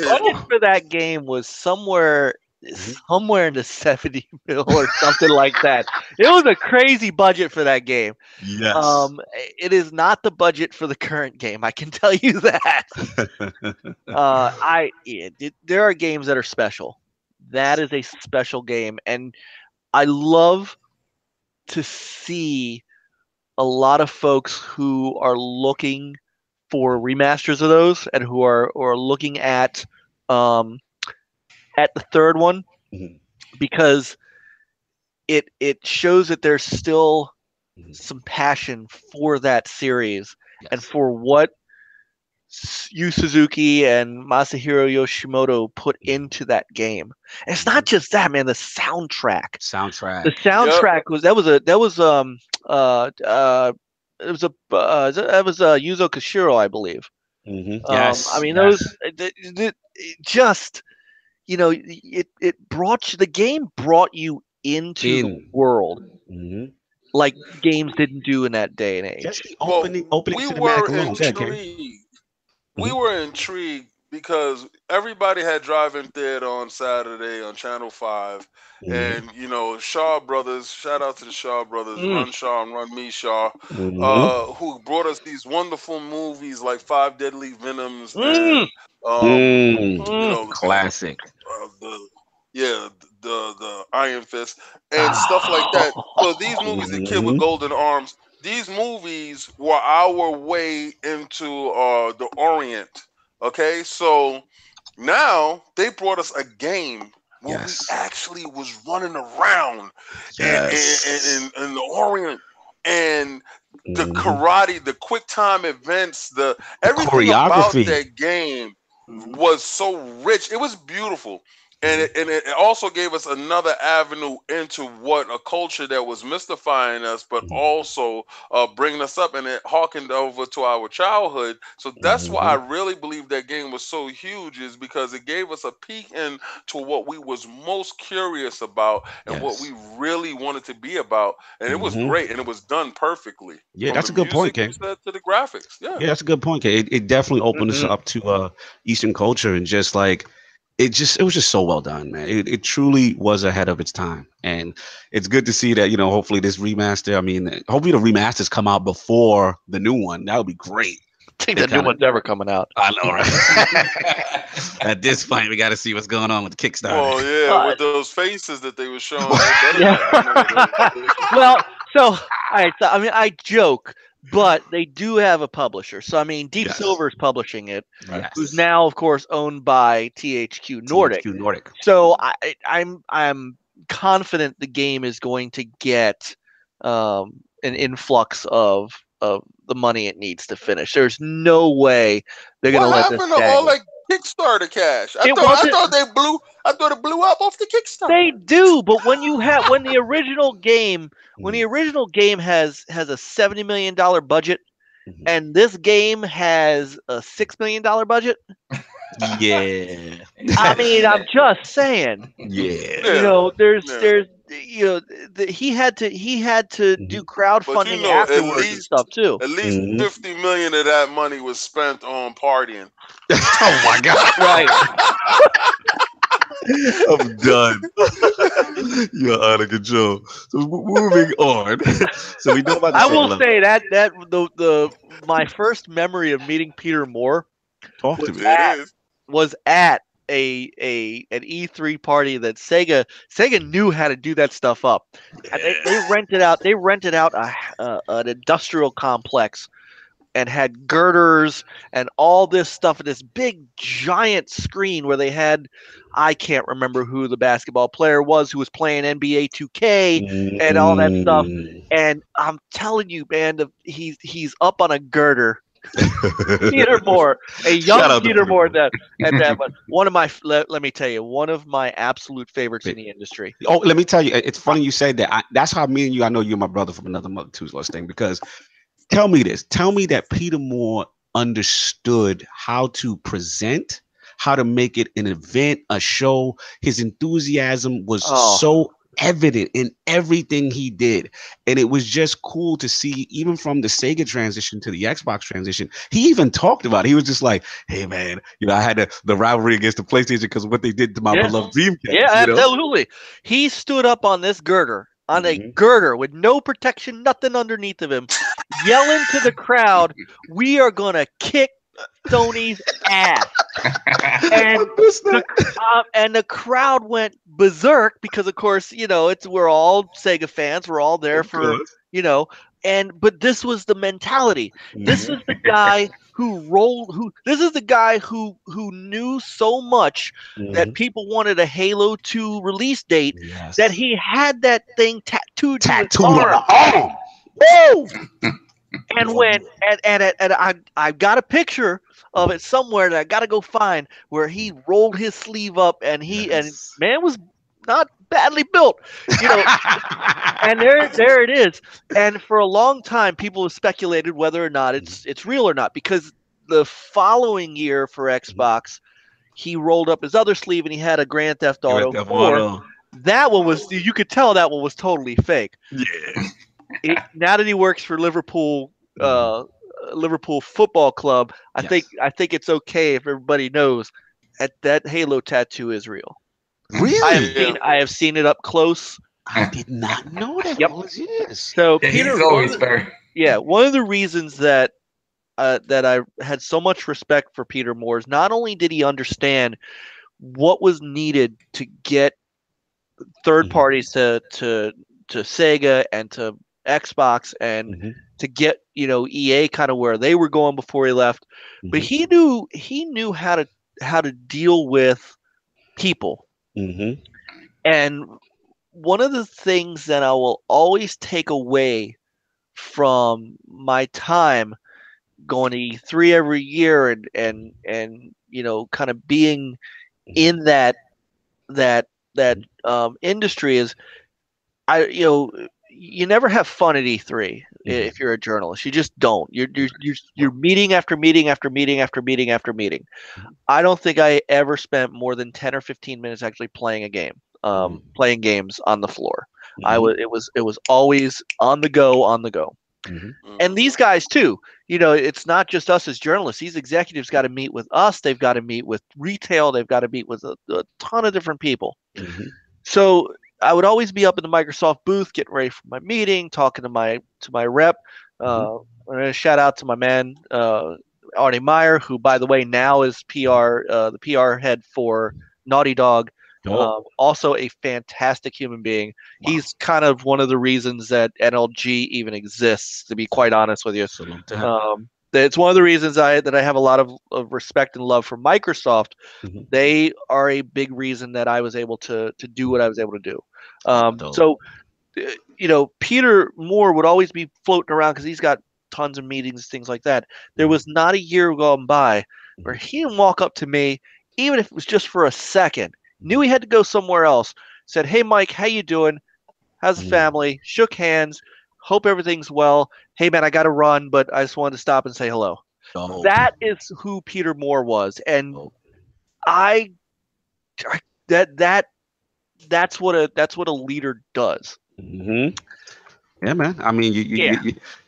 budget for that game was somewhere in the 70 mil or something like that. It was a crazy budget for that game. Yes. It is not the budget for the current game, I can tell you that. There are games that are special. That is a special game, and I love to see a lot of folks who are looking for remasters of those, and who are looking at the third one, because it shows that there's still some passion for that series, and for what Yu Suzuki and Masahiro Yoshimoto put into that game. And it's not just that, man. The soundtrack. The soundtrack was Yuzo Koshiro, I believe. Yes. I mean, those just. The game brought you into the world, like games didn't do in that day and age. Just the opening we were intrigued because everybody had drive-in theater on Saturday on Channel 5. And, Shaw Brothers, shout out to the Shaw Brothers, Run Shaw and Run Me Shaw, who brought us these wonderful movies like Five Deadly Venoms and, classic. The Iron Fist and stuff like that. So these movies, The Kid with Golden Arms, these movies were our way into the Orient. Okay, so now they brought us a game where we actually was running around in the Orient, and the karate, the quick time events, everything about that game was so rich. It was beautiful. And it also gave us another avenue into what a culture that was mystifying us, but also bringing us up, and it harkened over to our childhood. So that's why I really believe that game was so huge, is because it gave us a peek into what we was most curious about and what we really wanted to be about. And it was great, and it was done perfectly. Yeah, that's a good point, King. To the graphics. Yeah, that's a good point, King. It definitely opened us up to Eastern culture, and just like it was just so well done, man. It truly was ahead of its time, and it's good to see that, hopefully this remaster, hopefully the remasters come out before the new one. That would be great. I think the new one's ever coming out. I know, right? At this point, we got to see what's going on with the Kickstarter. Oh yeah, with those faces that they were showing. Well, so all right, so I joke, but they do have a publisher. So Deep Silver's publishing it, who's now, of course, owned by THQ Nordic. So I'm confident the game is going to get an influx of the money it needs to finish. There's no way they're going to let this happened to all that Kickstarter cash? I thought it blew up off the Kickstarter. They do, but when the original game has a $70 million budget, and this game has a $6 million budget. Yeah. I'm just saying. Yeah. He had to do crowdfunding afterwards and stuff too. At least $50 million of that money was spent on partying. Oh my God! Right. I'm done. You're out of control. So moving on. So we know about. I will say that my first memory of meeting Peter Moore. Talk to me. Was at an E3 party that Sega knew how to do that stuff up. They rented out an industrial complex and had girders and all this stuff in this big giant screen where they had, I can't remember who the basketball player was who was playing NBA 2K and all that stuff. And I'm telling you, man, he's up on a girder. Peter Moore, a young Peter Moore, but one of my, let me tell you, one of my absolute favorites in the industry. Oh, let me tell you, it's funny you said that. That's how me and you, I know you're my brother from another mother too, thing, because tell me that Peter Moore understood how to present, how to make it an event, a show. His enthusiasm was so evident in everything he did, and it was just cool to see. Even from the Sega transition to the Xbox transition, he even talked about it. He was just like, hey man, I had the rivalry against the PlayStation because of what they did to my beloved Dreamcast. Yeah, absolutely. He stood up on this girder, on a girder with no protection, nothing underneath of him, yelling to the crowd, we are gonna kick Sony's ass. And the crowd went berserk because, of course, we're all Sega fans. We're all there for, but this was the mentality. This is the guy this is the guy who knew so much that people wanted a Halo 2 release date that he had that thing tattooed on his arm. Woo! And I got a picture of it somewhere that I got to go find, where he rolled his sleeve up and man was not badly built, and there it is. And for a long time, people have speculated whether or not it's real or not, because the following year for Xbox, he rolled up his other sleeve and he had a Grand Theft Auto 4. That one was, you could tell that one was totally fake. Yeah. Now that he works for Liverpool Liverpool Football Club, I Yes. think it's okay if everybody knows that Halo tattoo is real. Really? I have seen it up close. I did not know that. Yep. All these years. So Yeah, Peter, he's always very. one of the reasons that I had so much respect for Peter Moore is not only did he understand what was needed to get third parties to Sega and to Xbox and to get EA kind of where they were going before he left, but he knew how to deal with people. And one of the things that I will always take away from my time going to E3 every year and kind of being in that industry is you never have fun at E3 if you're a journalist. You just don't. You're meeting after meeting after meeting after meeting after meeting. I don't think I ever spent more than 10 or 15 minutes actually playing a game, playing games on the floor. It was always on the go. And these guys too, it's not just us as journalists. These executives got to meet with us. They've got to meet with retail. They've got to meet with a ton of different people. So I would always be up in the Microsoft booth, getting ready for my meeting, talking to my rep. Shout out to my man, Arnie Meyer, who, by the way, now is the PR head for Naughty Dog. Also a fantastic human being. Wow. He's kind of one of the reasons that NLG even exists, to be quite honest with you. It's one of the reasons that I have a lot of respect and love for Microsoft. They are a big reason that I was able to do what I was able to do. So, Peter Moore would always be floating around because he's got tons of meetings, things like that. There was not a year gone by where he didn't walk up to me, even if it was just for a second, knew he had to go somewhere else, said, "Hey, Mike, how you doing? How's the family?" Shook hands. Hope everything's well. Hey, man, I got to run, but I just wanted to stop and say hello. That is who Peter Moore was. And that's what a leader does. Yeah, man. I mean,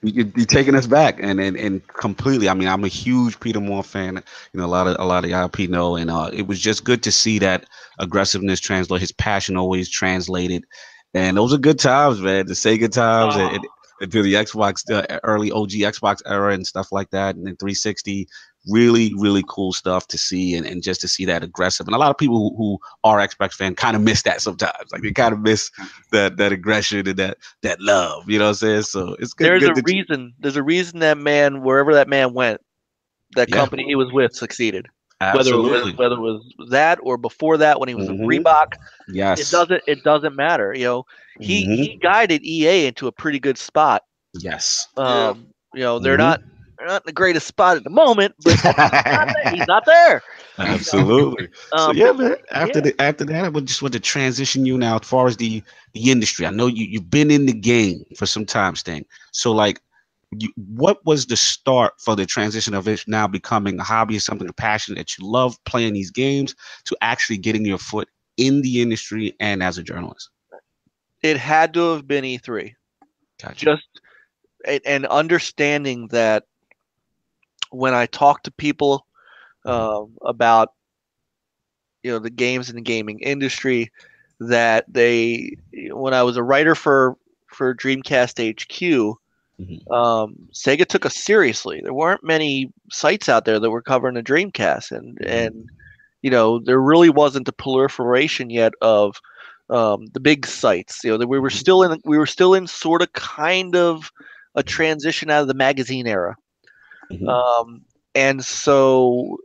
you're taking us back and completely. I mean, I'm a huge Peter Moore fan. A lot of ILP know, and it was just good to see that aggressiveness translate. His passion always translated, and those are good times, man. The Sega times and to the Xbox, early OG Xbox era and stuff like that, and then 360. Really, really cool stuff to see, and just to see that aggressive. And a lot of people who are Xbox fans kind of miss that sometimes. Like they kind of miss that aggression and that love. You know what I'm saying? So it's good. There's a reason that man, wherever that man went, that company he was with succeeded. Absolutely. Whether it was that or before that when he was with Reebok. Yes. It doesn't matter. He guided EA into a pretty good spot. Yes. They're not in the greatest spot at the moment, but he's not there. Absolutely. So yeah, man. After that, I would just want to transition you now as far as the industry. I know you've been in the game for some time, Sting. So like, what was the start for the transition of it now becoming a hobby, something, a passion that you love playing these games, to actually getting your foot in the industry and as a journalist? It had to have been E3. Gotcha. And understanding that when I talk to people about the games in the gaming industry, that when I was a writer for Dreamcast HQ, Sega took us seriously. There weren't many sites out there that were covering the Dreamcast, and there really wasn't the proliferation yet of the big sites. We were still in sort of kind of a transition out of the magazine era. And so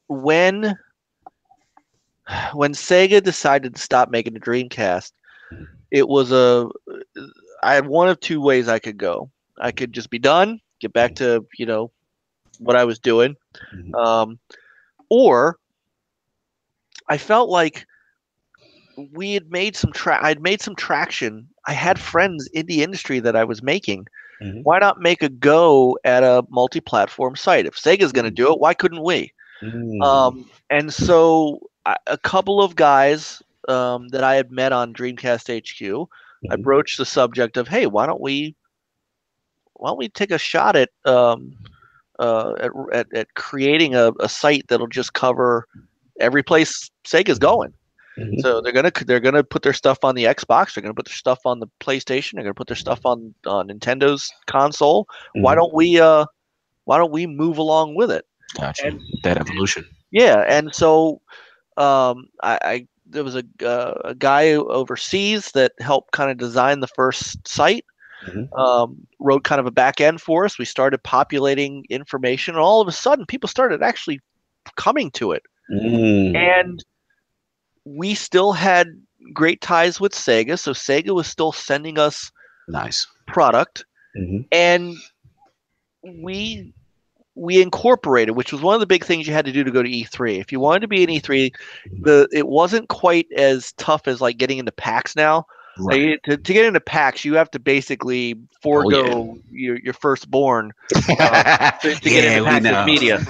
when Sega decided to stop making the Dreamcast, I had one of two ways I could go. I could just be done, get back to what I was doing, or I felt like we had made I'd made some traction. I had friends in the industry that I was making. Why not make a go at a multi-platform site? If Sega's going to do it, why couldn't we? And so a couple of guys that I had met on Dreamcast HQ, I broached the subject of, hey, why don't we why don't we take a shot at creating a site that'll just cover every place Sega's going. Mhm. So they're gonna put their stuff on the Xbox. They're gonna put their stuff on the PlayStation. They're gonna put their stuff on Nintendo's console. Why don't we move along with it? Gotcha. And That evolution. yeah, and so there was a guy overseas that helped kind of design the first site. Wrote kind of a back end for us. We started populating information, and all of a sudden, people started actually coming to it. And we still had great ties with Sega, so Sega was still sending us nice product, and we incorporated, which was one of the big things you had to do to go to E3. If you wanted to be in E3, it wasn't quite as tough as like getting into PAX now. Right. Like, to get into PAX, you have to basically forego your firstborn to get into PAX Media.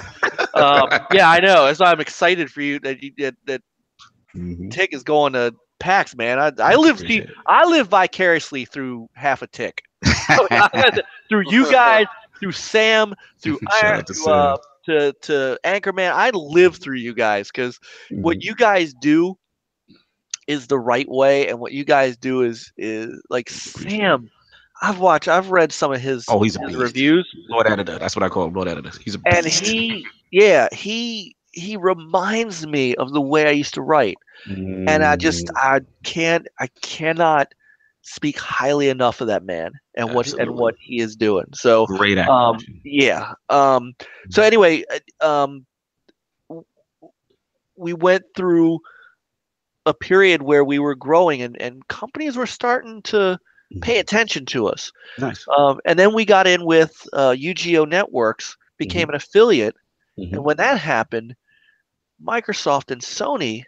Yeah, I know. So I'm excited for you that Tick is going to PAX, man. I live vicariously through half a Tick. Through you guys, through Sam, through Iron, to Anchorman. I live through you guys because what you guys do is the right way, and what you guys do is like Sam. I've read some of his he's a reviews. Lord Editor. That's what I call him, Lord Editor. He's a beast. And he reminds me of the way I used to write. And I cannot speak highly enough of that man and what he is doing. So great yeah. So anyway, we went through a period where we were growing and companies were starting to pay attention to us. Nice. And then we got in with UGO Networks, became an affiliate. And when that happened, Microsoft and Sony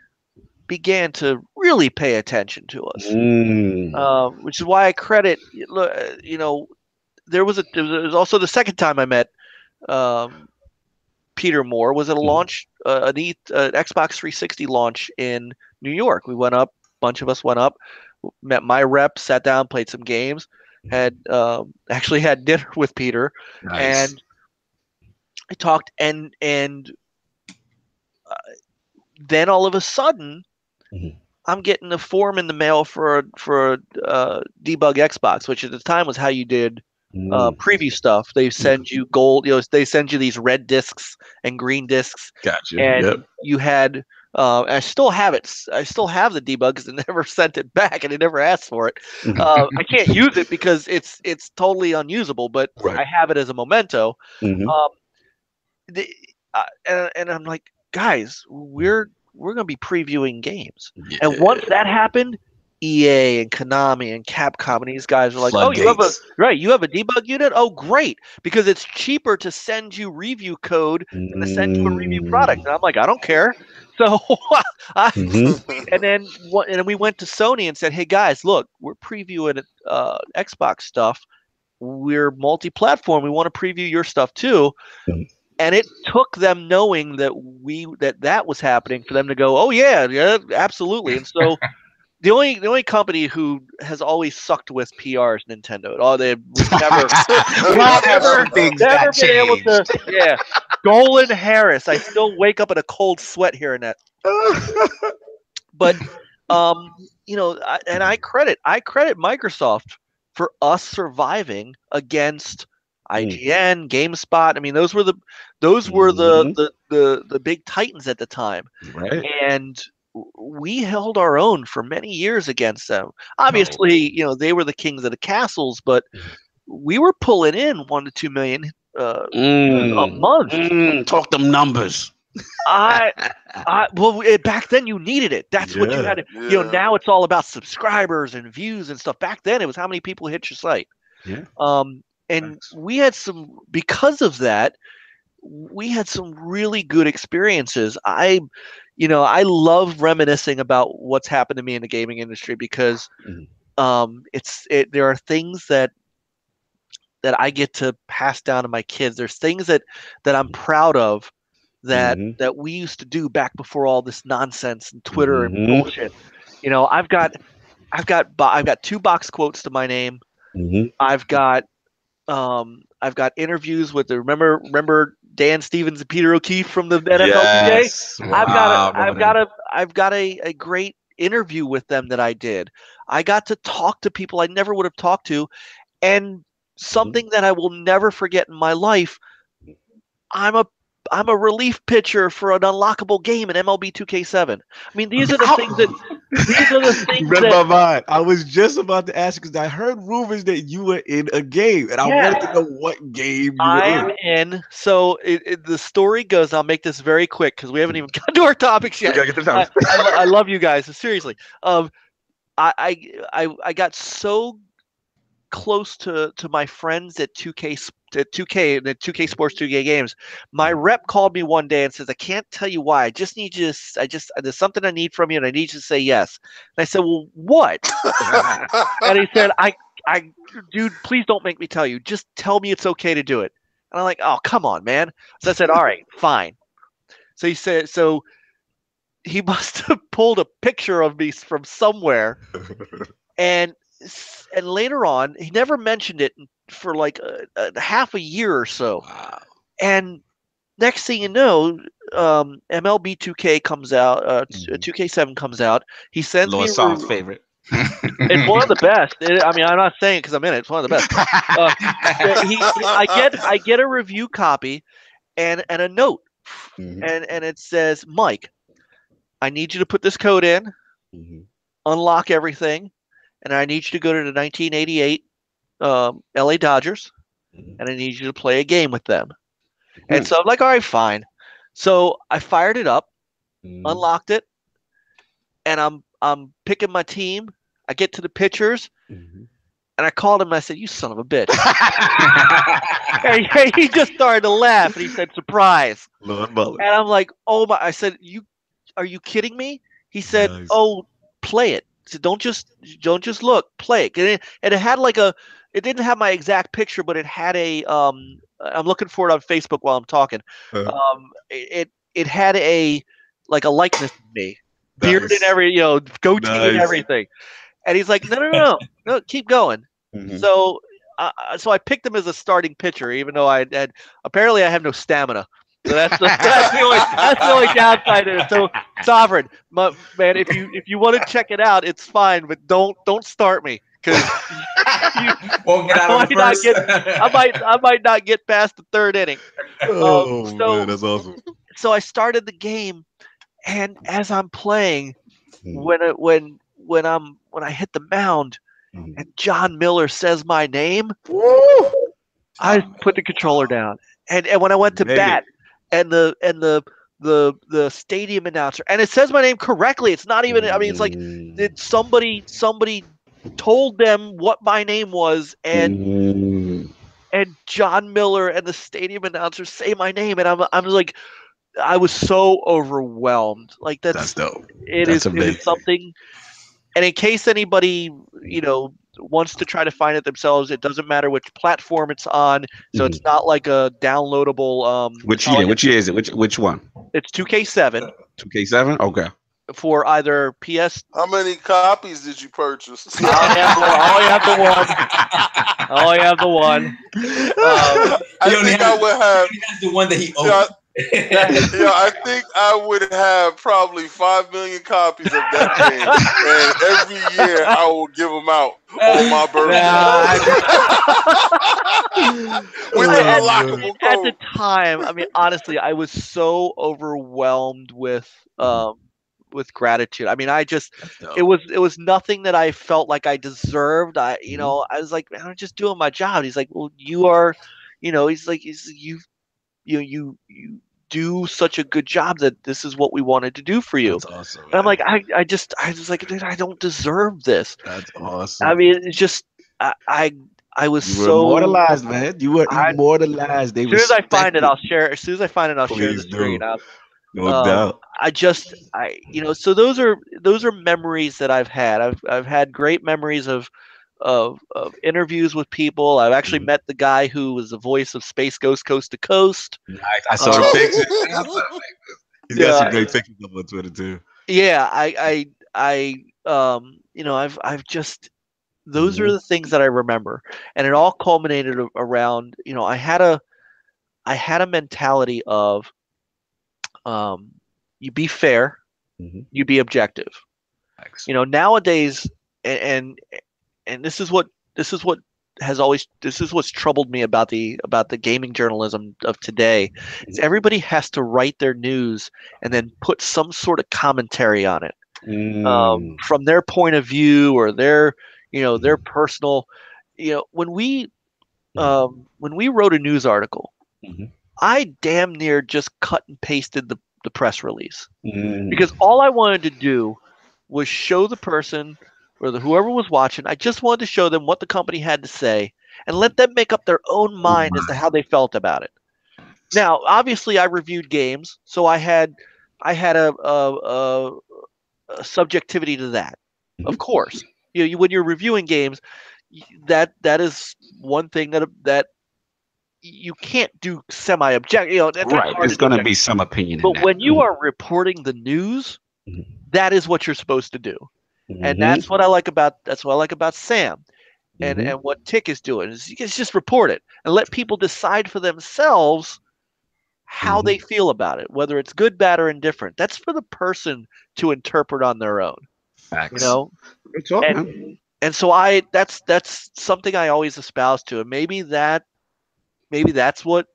began to really pay attention to us, which is why I credit. There was also the second time I met Peter Moore was at a launch, an Xbox 360 launch in New York. We went up, a bunch of us went up, met my rep, sat down, played some games, actually had dinner with Peter, and I talked, and then all of a sudden, I'm getting a form in the mail for a debug Xbox, which at the time was how you did preview stuff. They send you gold, they send you these red discs and green discs. Gotcha. And you had, I still have it. I still have the debug because I never sent it back and I never asked for it. I can't use it because it's totally unusable, but I have it as a memento. And I'm like, guys, we're going to be previewing games. Yeah. And once that happened, EA and Konami and Capcom and these guys were like, you have a debug unit? Oh, great. Because it's cheaper to send you review code than to send you a review product. And I'm like, I don't care. So, and then we went to Sony and said, hey guys, look, we're previewing Xbox stuff. We're multi-platform. We want to preview your stuff too. And it took them knowing that was happening for them to go, oh yeah, absolutely. And so the only company who has always sucked with PR is Nintendo. Oh, they've never been able to. Yeah, Dolan Harris. I still wake up in a cold sweat hearing that. But I credit Microsoft for us surviving against IGN, GameSpot. I mean, those were the big titans at the time, right? And we held our own for many years against them. Obviously, they were the kings of the castles, but we were pulling in 1 to 2 million a month. Talk them numbers. Well, back then you needed it. That's what you had to. Now it's all about subscribers and views and stuff. Back then it was how many people hit your site. Yeah. And we had because of that, we had some really good experiences. I love reminiscing about what's happened to me in the gaming industry because there are things that I get to pass down to my kids. There's things that I'm proud of that we used to do back before all this nonsense and Twitter and bullshit. I've got 2 box quotes to my name. I've got I've got interviews with the remember Dan Stevens and Peter O'Keefe from the NFL Yes. today. Wow, I've got a great interview with them that I did. I got to talk to people I never would have talked to, and something that I will never forget in my life. I'm a relief pitcher for an unlockable game in MLB 2K7. I mean, these are the things that you read my mind. I was just about to ask because I heard rumors that you were in a game, and I wanted to know what game you were I'm in. So the story goes. I'll make this very quick because we haven't even gotten to our topics yet. We gotta get the topics. I love you guys. Seriously. I got so close to my friends at 2K the 2K Sports 2K Games. My rep called me one day and says, "I can't tell you why. I just need you to, there's something I need from you, and I need you to say yes." And I said, "Well, what?" And he said, "Dude, please don't make me tell you. Just tell me it's okay to do it." And I'm like, "Oh, come on, man." So I said, "All right, fine." So he said, so he must have pulled a picture of me from somewhere, and later on, he never mentioned it for like a half a year or so. Wow. And next thing you know, MLB 2K comes out, 2K7 comes out. He sends me a Soft's favorite. It's one of the best. I mean, I'm not saying because I'm in it. It's one of the best. I get a review copy and a note, and it says, "Mike, I need you to put this code in, unlock everything, and I need you to go to the 1988 LA Dodgers, and I need you to play a game with them." And so I'm like, "All right, fine." So I fired it up, unlocked it, and I'm picking my team. I get to the pitchers, and I called him and I said, "You son of a bitch." And he just started to laugh, and he said, "Surprise." Lord Muller. And I'm like, "Oh my," I said, "Are you kidding me?" He said, "Oh, play it. So don't just look, play it." And it had like it didn't have my exact picture, but it had a I'm looking for it on Facebook while I'm talking. It had a likeness of me, beard and every goatee and everything. And he's like, no, keep going. So I picked him as a starting pitcher, even though I have no stamina. So that's the only downside of it. So Sovereign, man, if you want to check it out, it's fine, but don't start me because won't get out of the first. I might not get past the third inning. Man, that's awesome. So I started the game, and as I'm playing, when I hit the mound, and John Miller says my name, I put the controller down, and when I went to bat. And the stadium announcer, and it says my name correctly. It's not even. I mean, it's like somebody told them what my name was, and John Miller and the stadium announcer say my name, and I'm like, I was so overwhelmed. Like that's dope. It is something. And in case anybody wants to try to find it themselves, it doesn't matter which platform it's on. So it's not like a downloadable. Which year is it? Which one? It's 2K7. 2K7. Okay. For either PS. How many copies did you purchase? I only have the one. I only have the one. I think I would have the one that he owns. I think I would have probably 5 million copies of that game, and every year I will give them out on my birthday. With an unlockable code. At the time, I mean, honestly, I was so overwhelmed with gratitude. I mean, it was nothing that I felt like I deserved. I was like, "Man, I'm just doing my job." He's like, "Well, you are," he's like, you do such a good job that this is what we wanted to do for you. That's awesome. And I'm like, I was like, dude, I don't deserve this. That's awesome. I mean, it's just, I was so immortalized, man. You were immortalized. As soon as I find it, I'll share. As soon as I find it, I'll share the screen. No doubt. So those are memories that I've had. I've had great memories of interviews with people. I've actually met the guy who was the voice of Space Ghost Coast to Coast. I saw the pictures. He's got some great pictures up on Twitter too. Yeah, I've those are the things that I remember, and it all culminated around. I had a mentality of, you be fair, you be objective. Nowadays, and this is what's troubled me about the gaming journalism of today, is everybody has to write their news and then put some sort of commentary on it, from their point of view or their personal. When we wrote a news article, I damn near just cut and pasted the press release, because all I wanted to do was show the person or whoever was watching. I just wanted to show them what the company had to say and let them make up their own mind as to how they felt about it. Now, obviously, I reviewed games, so I had a subjectivity to that. Of course, when you're reviewing games, that is one thing that you can't do semi-objective. Right, there's going to be some opinion. But when you are reporting the news, that is what you're supposed to do, and that's what I like about Sam, and what Tick is doing is just report it and let people decide for themselves how they feel about it, whether it's good, bad, or indifferent. That's for the person to interpret on their own. Facts. It's all, and so that's something I always espouse to, and maybe that's what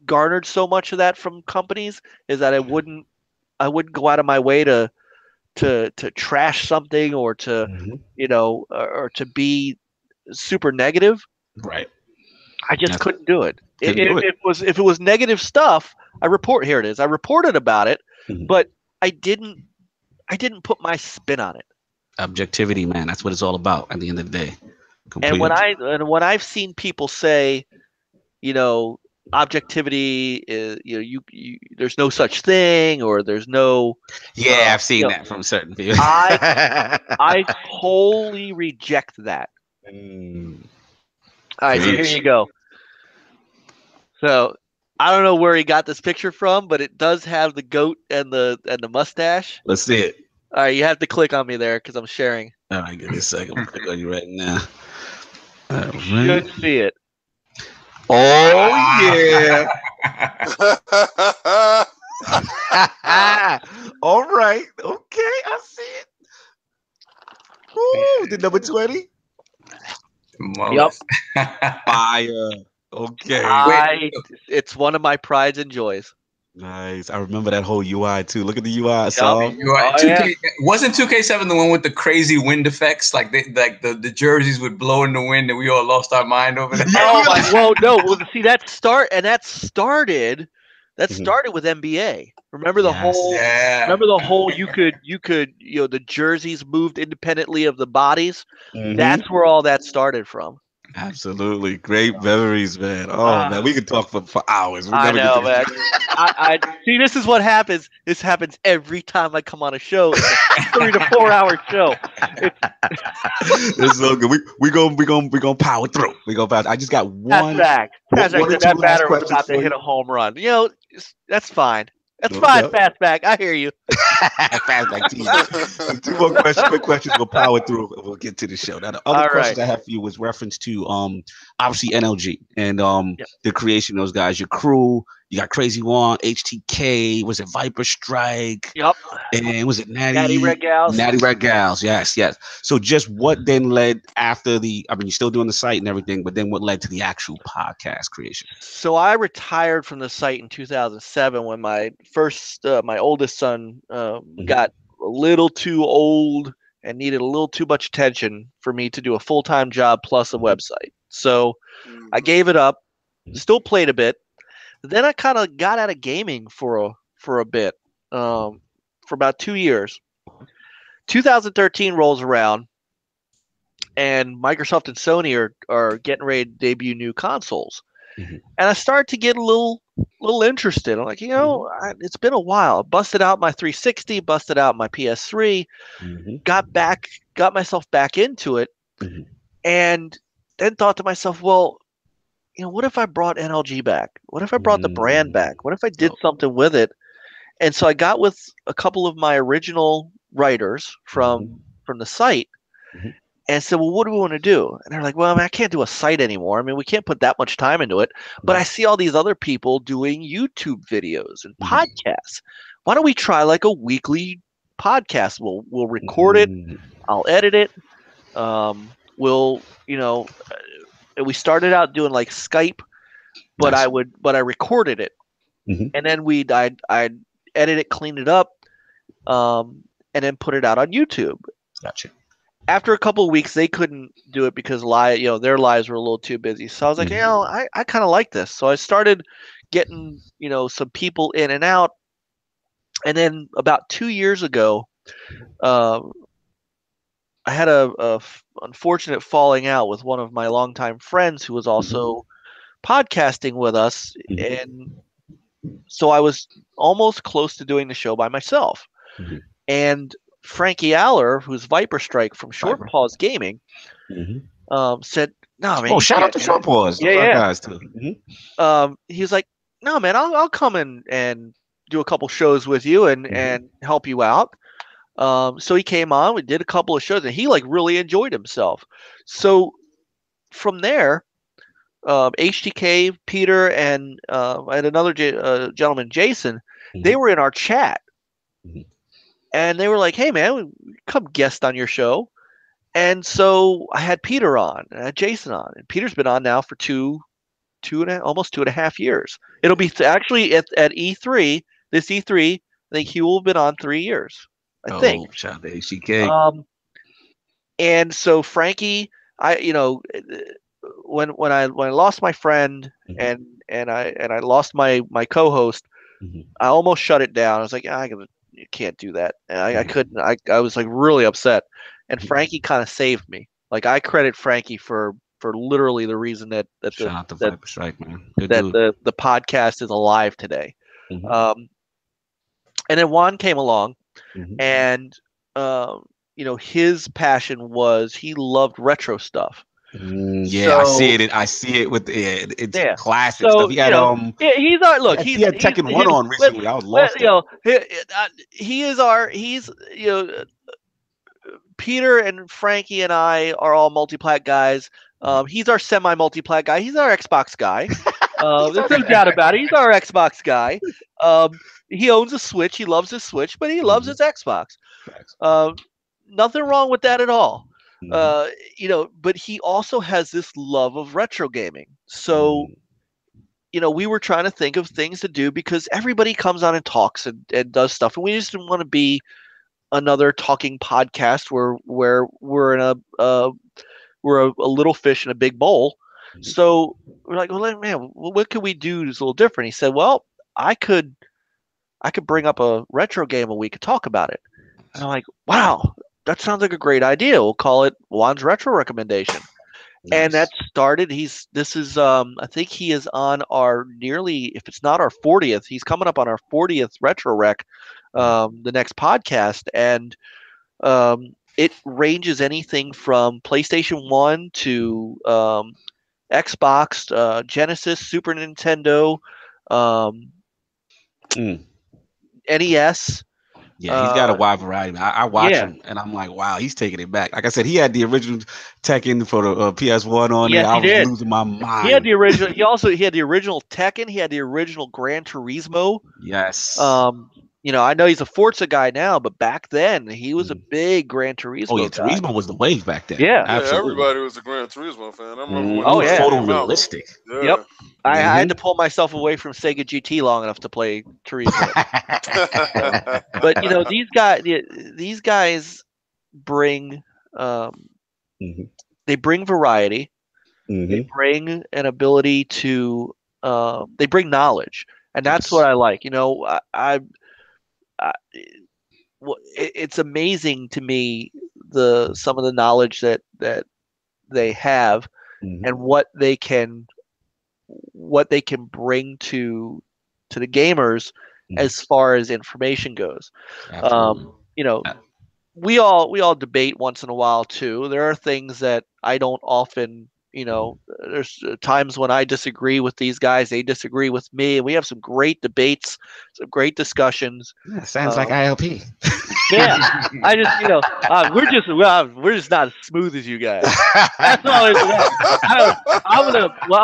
garnered so much of that from companies, is that I wouldn't go out of my way to trash something or to or to be super negative. Right. I just couldn't do it. If it was negative stuff, I reported about it, but I didn't put my spin on it. Objectivity, man. That's what it's all about at the end of the day. Completely. And when I've seen people say, objectivity is, there's no such thing, or there's no. Yeah, I've seen that from certain people. I wholly reject that. All right, so here you go. So I don't know where he got this picture from, but it does have the goat and the mustache. Let's see it. All right, you have to click on me there because I'm sharing. All right, give me a second. I'm clicking on you right now. You should see it. Oh yeah. All right. Okay, I see it. Ooh, the number 20. Yep. Fire. Okay. It's one of my prides and joys. Nice. I remember that whole UI too. Look at the UI I saw. Wasn't 2K7 the one with the crazy wind effects? Like the jerseys would blow in the wind and we all lost our mind over that. See, that started with NBA. Remember the whole you could the jerseys moved independently of the bodies. That's where all that started from. Absolutely. Great memories, man. Oh, man, we could talk for hours. I know, man. I see, this is what happens. This happens every time I come on a show. It's a 3 to 4 hour show. It's so good. We gonna power through. I just got one. That batter was about to hit a home run. That's fine. That's fine, Fastback. I hear you. Fastback TV. 2 more quick questions. We'll power through. We'll get to the show. Now, the other questions I have for you was reference to obviously NLG and the creation of those guys, your crew. You got Crazy One, HTK. Was it Viper Strike? Yep. And was it Natty Red Gals? Natty Red Gals. Yes. So just what then led after you're still doing the site and everything, but then what led to the actual podcast creation? So I retired from the site in 2007 when my oldest son got a little too old and needed a little too much attention for me to do a full-time job plus a website. So I gave it up, still played a bit. Then I kind of got out of gaming for a bit, for about 2 years. 2013 rolls around, and Microsoft and Sony are getting ready to debut new consoles. And I started to get a little interested. I'm like, it's been a while. I busted out my 360, busted out my PS3, got myself back into it, and then thought to myself, well, what if I brought NLG back? What if I brought the brand back? What if I did something with it? And so I got with a couple of my original writers from the site, and said, well, what do we want to do? And they're like, well, I mean, I can't do a site anymore. I mean, we can't put that much time into it. But I see all these other people doing YouTube videos and podcasts. Why don't we try like a weekly podcast? We'll record it. I'll edit it. We'll, we started out doing like Skype, but I recorded it, and then I'd edit it, clean it up, and then put it out on YouTube. Gotcha. After a couple of weeks, they couldn't do it because their lives were a little too busy. So I was like, I kind of like this. So I started getting, some people in and out. And then about 2 years ago, I had a unfortunate falling out with one of my longtime friends who was also podcasting with us. And so I was almost close to doing the show by myself. And Frankie Aller, who's Viper Strike from Short Paws Gaming, said, "No, man." Oh, shout out to Short Paws. Yeah. Guys too. He was like, "No, man, I'll come and do a couple shows with you and help you out." So he came on. We did a couple of shows, and he like really enjoyed himself. So from there, HTK, Peter, and I had another gentleman, Jason. They were in our chat. And they were like, "Hey, man, come guest on your show." And so I had Peter on, and I had Jason on, and Peter's been on now for almost 2.5 years. It'll be actually at E3, this E3. I think he will have been on 3 years. I think. Shout out to HCK. And so Frankie, when I lost my friend and I lost my co-host, I almost shut it down. I was like, you can't do that. And I couldn't. I was like really upset. And Frankie kind of saved me. Like I credit Frankie for literally the reason that the podcast is alive today. And then Juan came along, and his passion was he loved retro stuff. I see it with it's classic stuff. He had he's our look. He had Tekken 1 on recently. I was lost. Peter and Frankie and I are all multi-plat guys. He's our semi-multi-plat guy. He's our Xbox guy. There's no doubt about it. He's our Xbox guy. He owns a Switch. He loves his Switch, but he loves his Xbox. Nothing wrong with that at all. But he also has this love of retro gaming. So, we were trying to think of things to do because everybody comes on and talks and does stuff, and we just didn't want to be another talking podcast where we're in we're a little fish in a big bowl. So we're like, well, man, what could we do that's a little different? He said, well, I could bring up a retro game and we could talk about it. And I'm like, wow, that sounds like a great idea. We'll call it Juan's Retro Recommendation. Nice. And that started. I think he is on our if it's not our 40th, he's coming up on our 40th Retro Rec, the next podcast. And it ranges anything from PlayStation 1 to Xbox, Genesis, Super Nintendo, NES. Yeah, he's got a wide variety. I watch him, and I'm like, wow, he's taking it back. Like I said, he had the original Tekken for the PS1 on there. I was losing my mind. He had the original. He had the original Tekken. He had the original Gran Turismo. Yes. I know he's a Forza guy now, but back then he was a big Gran Turismo. Oh yeah, guy. Turismo was the wave back then. Yeah, absolutely. Everybody was a Gran Turismo fan. I remember when photorealistic. Yeah. Yep. I had to pull myself away from Sega GT long enough to play Turismo. But these guys bring they bring variety. They bring an ability to they bring knowledge, and that's what I like. It's amazing to me some of the knowledge that they have and what they can bring to the gamers as far as information goes. We all debate once in a while too. There are things that I don't often, there's times when I disagree with these guys, they disagree with me, and we have some great debates, some great discussions. Yeah, sounds like ILP. Yeah, I just we're just not as smooth as you guys. That's all it is. I'm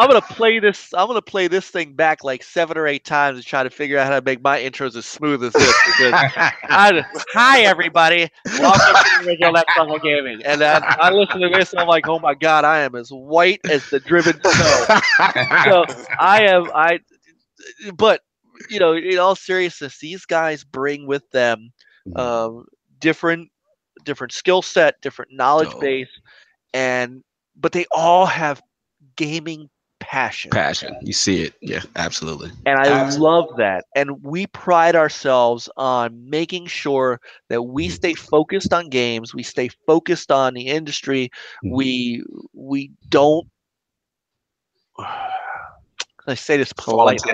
gonna play this. I'm gonna play this thing back like 7 or 8 times and try to figure out how to make my intros as smooth as this. Because hi everybody, welcome to the original Let's Talk Gaming. And I listen to this and I'm like, oh my god, I am as white as the driven snow. So but in all seriousness, these guys bring with them different skill set, different knowledge base, but they all have gaming passion. You see it. Yeah, absolutely. And I love that. And we pride ourselves on making sure that we stay focused on games, we stay focused on the industry. We don't I say this politely.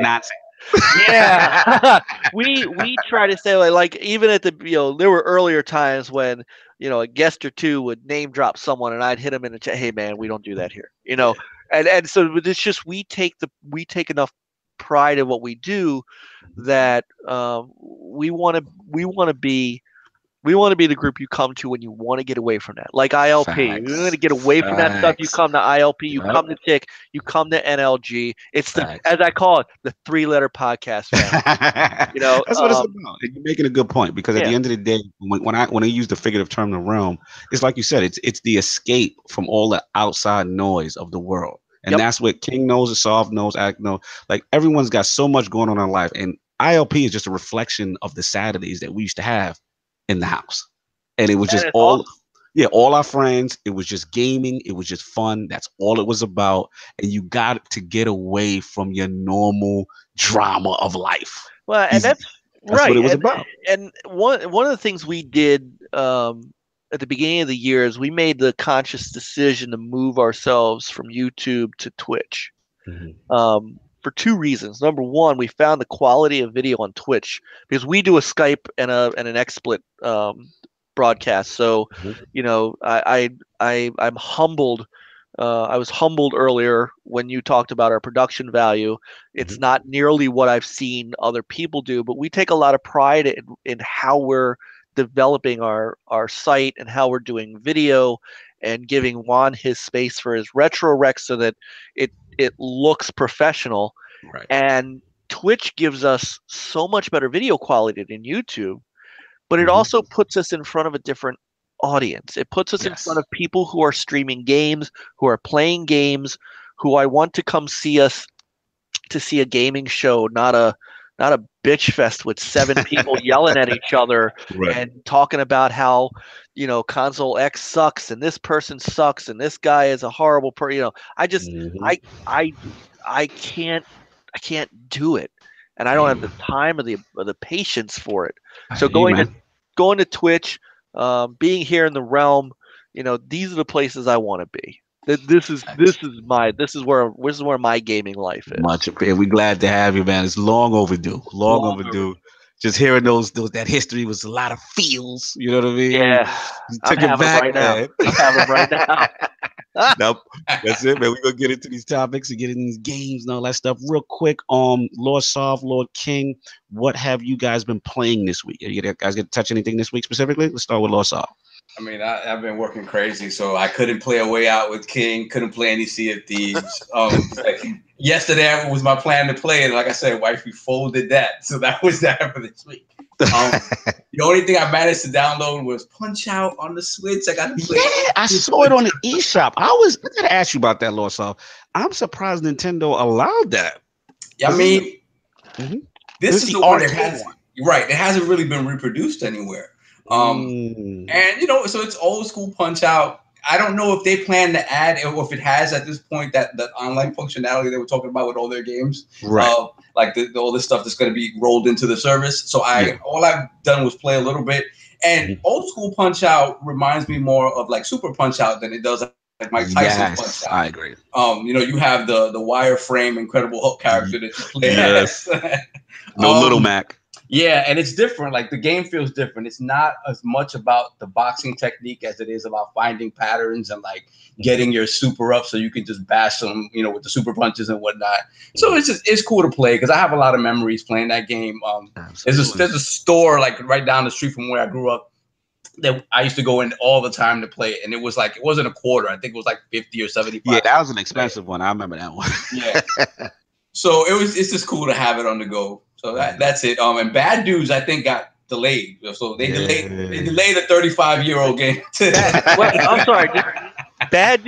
Yeah. we try to say like even at the there were earlier times when a guest or two would name drop someone and I'd hit them in the chat, hey man, we don't do that here. And so it's just we take enough pride in what we do that we want to be the group you come to when you want to get away from that. Like ILP. Facts. You're going to get away from that stuff. You come to ILP, you come to TIC, you come to NLG. It's as I call it, the 3-letter podcast family. That's what it's about. You're making a good point because at the end of the day, when I use the figurative term, the realm, it's like you said, it's the escape from all the outside noise of the world. And that's what King knows, Soft knows, Act knows. Like everyone's got so much going on in life. And ILP is just a reflection of the Saturdays that we used to have in the house, and it was just all our friends. It was just gaming. It was just fun. That's all it was about. And you got to get away from your normal drama of life. Well, and that's right. What it was about. And one of the things we did at the beginning of the year is we made the conscious decision to move ourselves from YouTube to Twitch. For 2 reasons. Number one, we found the quality of video on Twitch because we do a Skype and an XSplit broadcast. So, I'm humbled. I was humbled earlier when you talked about our production value. It's not nearly what I've seen other people do, but we take a lot of pride in how we're developing our site and how we're doing video and giving Juan his space for his retro rec so that it looks professional. Right. And Twitch gives us so much better video quality than YouTube, but it also puts us in front of a different audience. It puts us in front of people who are streaming games, who are playing games, who I want to come see us to see a gaming show, not a bitch fest with 7 people yelling at each other and talking about how console X sucks and this person sucks and this guy is a horrible person. I can't do it, and I don't have the time or the patience for it. So going to Twitch, being here in the realm, these are the places I want to be. This is where my gaming life is. Much appreciated. We're glad to have you, man. It's long overdue. Long overdue. Just hearing that history was a lot of feels. You know what I mean? Yeah, took it back, right man. I'm having right now. Nope. That's it, man. We're gonna get into these topics and get into these games and all that stuff real quick. Lord Soft, Lord King, what have you guys been playing this week? You guys get to touch anything this week specifically? Let's start with Lord Soft. I mean, I've been working crazy, so I couldn't play A Way Out with King, couldn't play any Sea of Thieves. Yesterday was my plan to play it. Like I said, wifey folded that, so that was that for this week. The only thing I managed to download was Punch Out on the Switch. I got to play. Yeah, I saw it on the eShop. I gotta ask you about that, Lord Soft. I'm surprised Nintendo allowed that. I mean, this is the one that has right. It hasn't really been reproduced anywhere. And so it's old school Punch Out. I don't know if they plan to add, or if it has at this point, that online functionality they were talking about with all their games, right? Like all this stuff that's going to be rolled into the service. So all I've done was play a little bit. And old school Punch Out reminds me more of like Super Punch Out than it does like Mike Tyson Punch Out. I agree. You have the wireframe Incredible Hulk character that you play. Yes. No Little Mac. Yeah, and it's different. Like the game feels different. It's not as much about the boxing technique as it is about finding patterns and like getting your super up so you can just bash them, with the super punches and whatnot. So it's cool to play because I have a lot of memories playing that game. There's a store like right down the street from where I grew up that I used to go in all the time to play it, and it was like it wasn't a quarter. I think it was like 50 or 75. Yeah, that was an expensive one. I remember that one. Yeah. So it's just cool to have it on the go. So that's it. And Bad Dudes I think got delayed. So they delayed a 35-year-old game. I'm sorry. Bad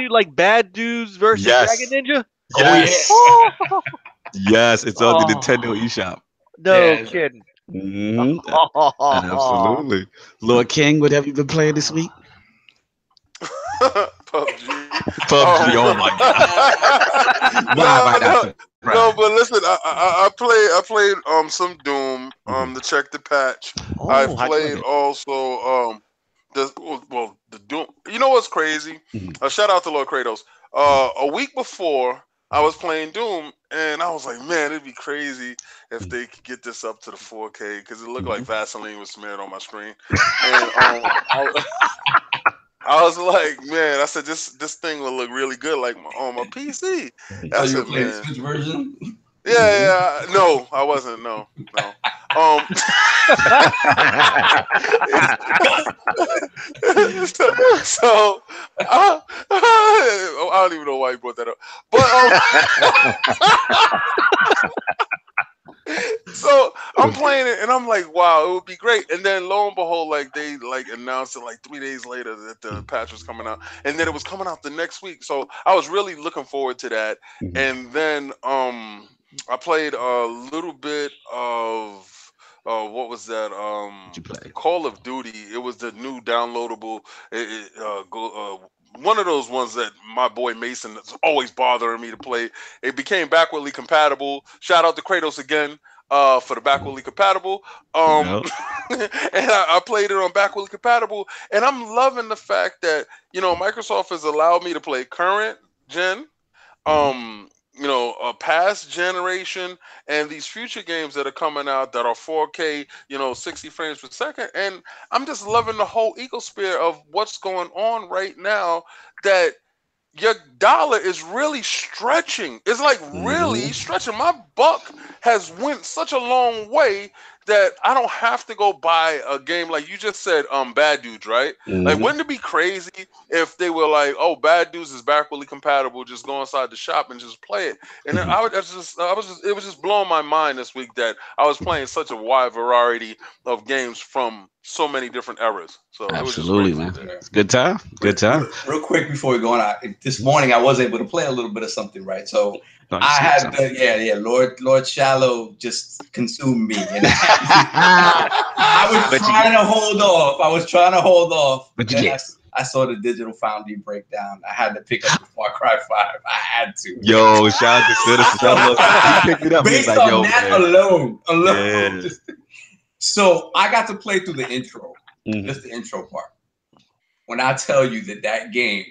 Dudes versus Dragon Ninja? Yes. Oh, yeah. Yes, it's on the Nintendo eShop. No kidding. Mm-hmm. Absolutely. Lord King, what have you been playing this week? PUBG. Oh my god. No, but listen, I played some Doom to check the patch. I played also the Doom. You know what's crazy? Shout out to Lord Kratos. A week before I was playing Doom, and I was like, man, it'd be crazy if they could get this up to the 4K because it looked like Vaseline was smeared on my screen. And I was like, man, I said this thing will look really good like on my PC. So you played the Switch version? Yeah. No, I wasn't. No. So I don't even know why you brought that up. But so I'm playing it and I'm like, wow, it would be great. And then lo and behold, like they announced it like 3 days later that the patch was coming out, and then it was coming out the next week. So I was really looking forward to that. And then I played a little bit of what was that? Call of Duty. It was the new downloadable. One of those ones that my boy Mason is always bothering me to play. It became backwardly compatible. Shout out to Kratos again for the backwardly compatible. And I played it on backwardly compatible, and I'm loving the fact that Microsoft has allowed me to play current gen. A past generation and these future games that are coming out that are 4K, 60 frames per second. And I'm just loving the whole ecosphere of what's going on right now, that your dollar is really stretching. It's like really stretching. My buck has went such a long way that I don't have to go buy a game like you just said, Bad Dudes, right? Like, wouldn't it be crazy if they were like, oh, Bad Dudes is backwardly compatible, just go inside the shop and just play it. And then it was just blowing my mind this week that I was playing such a wide variety of games from so many different eras. So absolutely, it was just man. It's good time. Good time. Real quick before we go on, this morning I was able to play a little bit of something, right? So I had Lord Shallow just consumed me, and I was trying to hold off. But you I saw the Digital Foundry breakdown. I had to pick up the Far Cry 5. I had to. Yo, shout out to Citizen. He picked it up. Based on that alone. Yeah. So I got to play through the intro, just the intro part. When I tell you that game,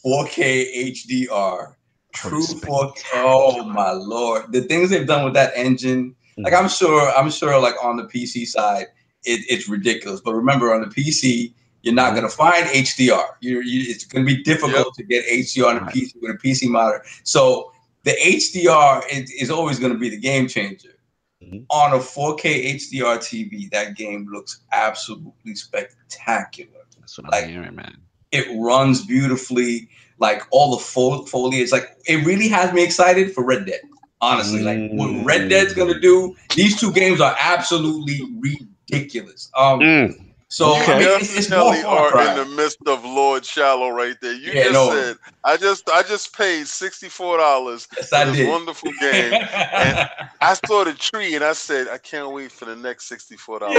4K HDR, true 4K, oh my Lord, the things they've done with that engine, like I'm sure like on the PC side, it's ridiculous. But remember, on the PC, you're not going to find HDR. It's going to be difficult to get HDR on a PC with a PC monitor. So the HDR is always going to be the game changer. On a 4K HDR TV, that game looks absolutely spectacular. That's what I'm hearing, man. It runs beautifully, like all the foliage. Like, it really has me excited for Red Dead. Honestly, like what Red Dead's gonna do. These two games are absolutely ridiculous. So you it's more Far Cry. in the midst of Lord Shallow right there. You said I just paid $64 for this wonderful game, and I saw the tree and I said I can't wait for the next $64. What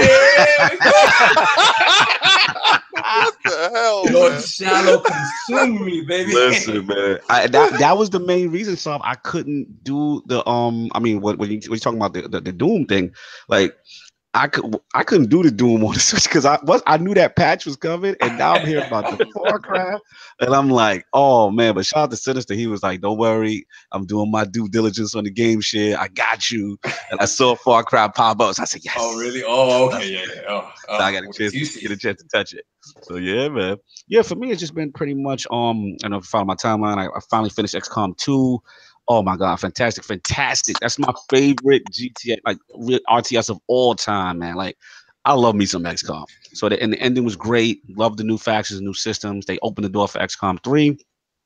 the hell, Lord Shallow consumed me, baby. Listen, man, that was the main reason. So I couldn't do the I mean, when you're talking about the Doom thing, like. I couldn't do the Doom on the Switch because I knew that patch was coming, and now I'm hearing about the Far Cry, and I'm like, oh man! But shout out to Sinister, he was like, don't worry, I'm doing my due diligence on the game share. I got you. And I saw Far Cry pop up, so I said, yes. Oh really? Oh okay, yeah. So I got get a chance to touch it. So yeah, man. Yeah, for me it's just been pretty much I don't know if you follow my timeline. I finally finished XCOM 2. Oh my God, fantastic. That's my favorite GTA, like RTS of all time, man. Like, I love me some XCOM. So the ending was great. Love the new factions, new systems. They opened the door for XCOM 3.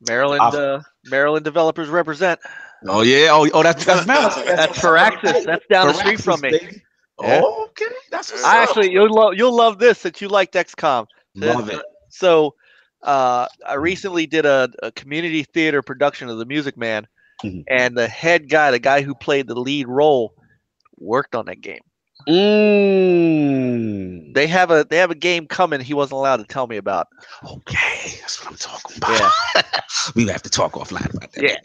Maryland developers represent. Oh yeah. Oh, that's Maryland. That's Firaxis. That's down the street from me. Yeah. Okay, that's what's I up. actually you'll love this since you liked XCOM. Love it. So I recently did a community theater production of The Music Man, and the head guy, the guy who played the lead role, worked on that game. They have a game coming he wasn't allowed to tell me about. Okay, that's what I'm talking about. Yeah. We have to talk offline about that. Yeah.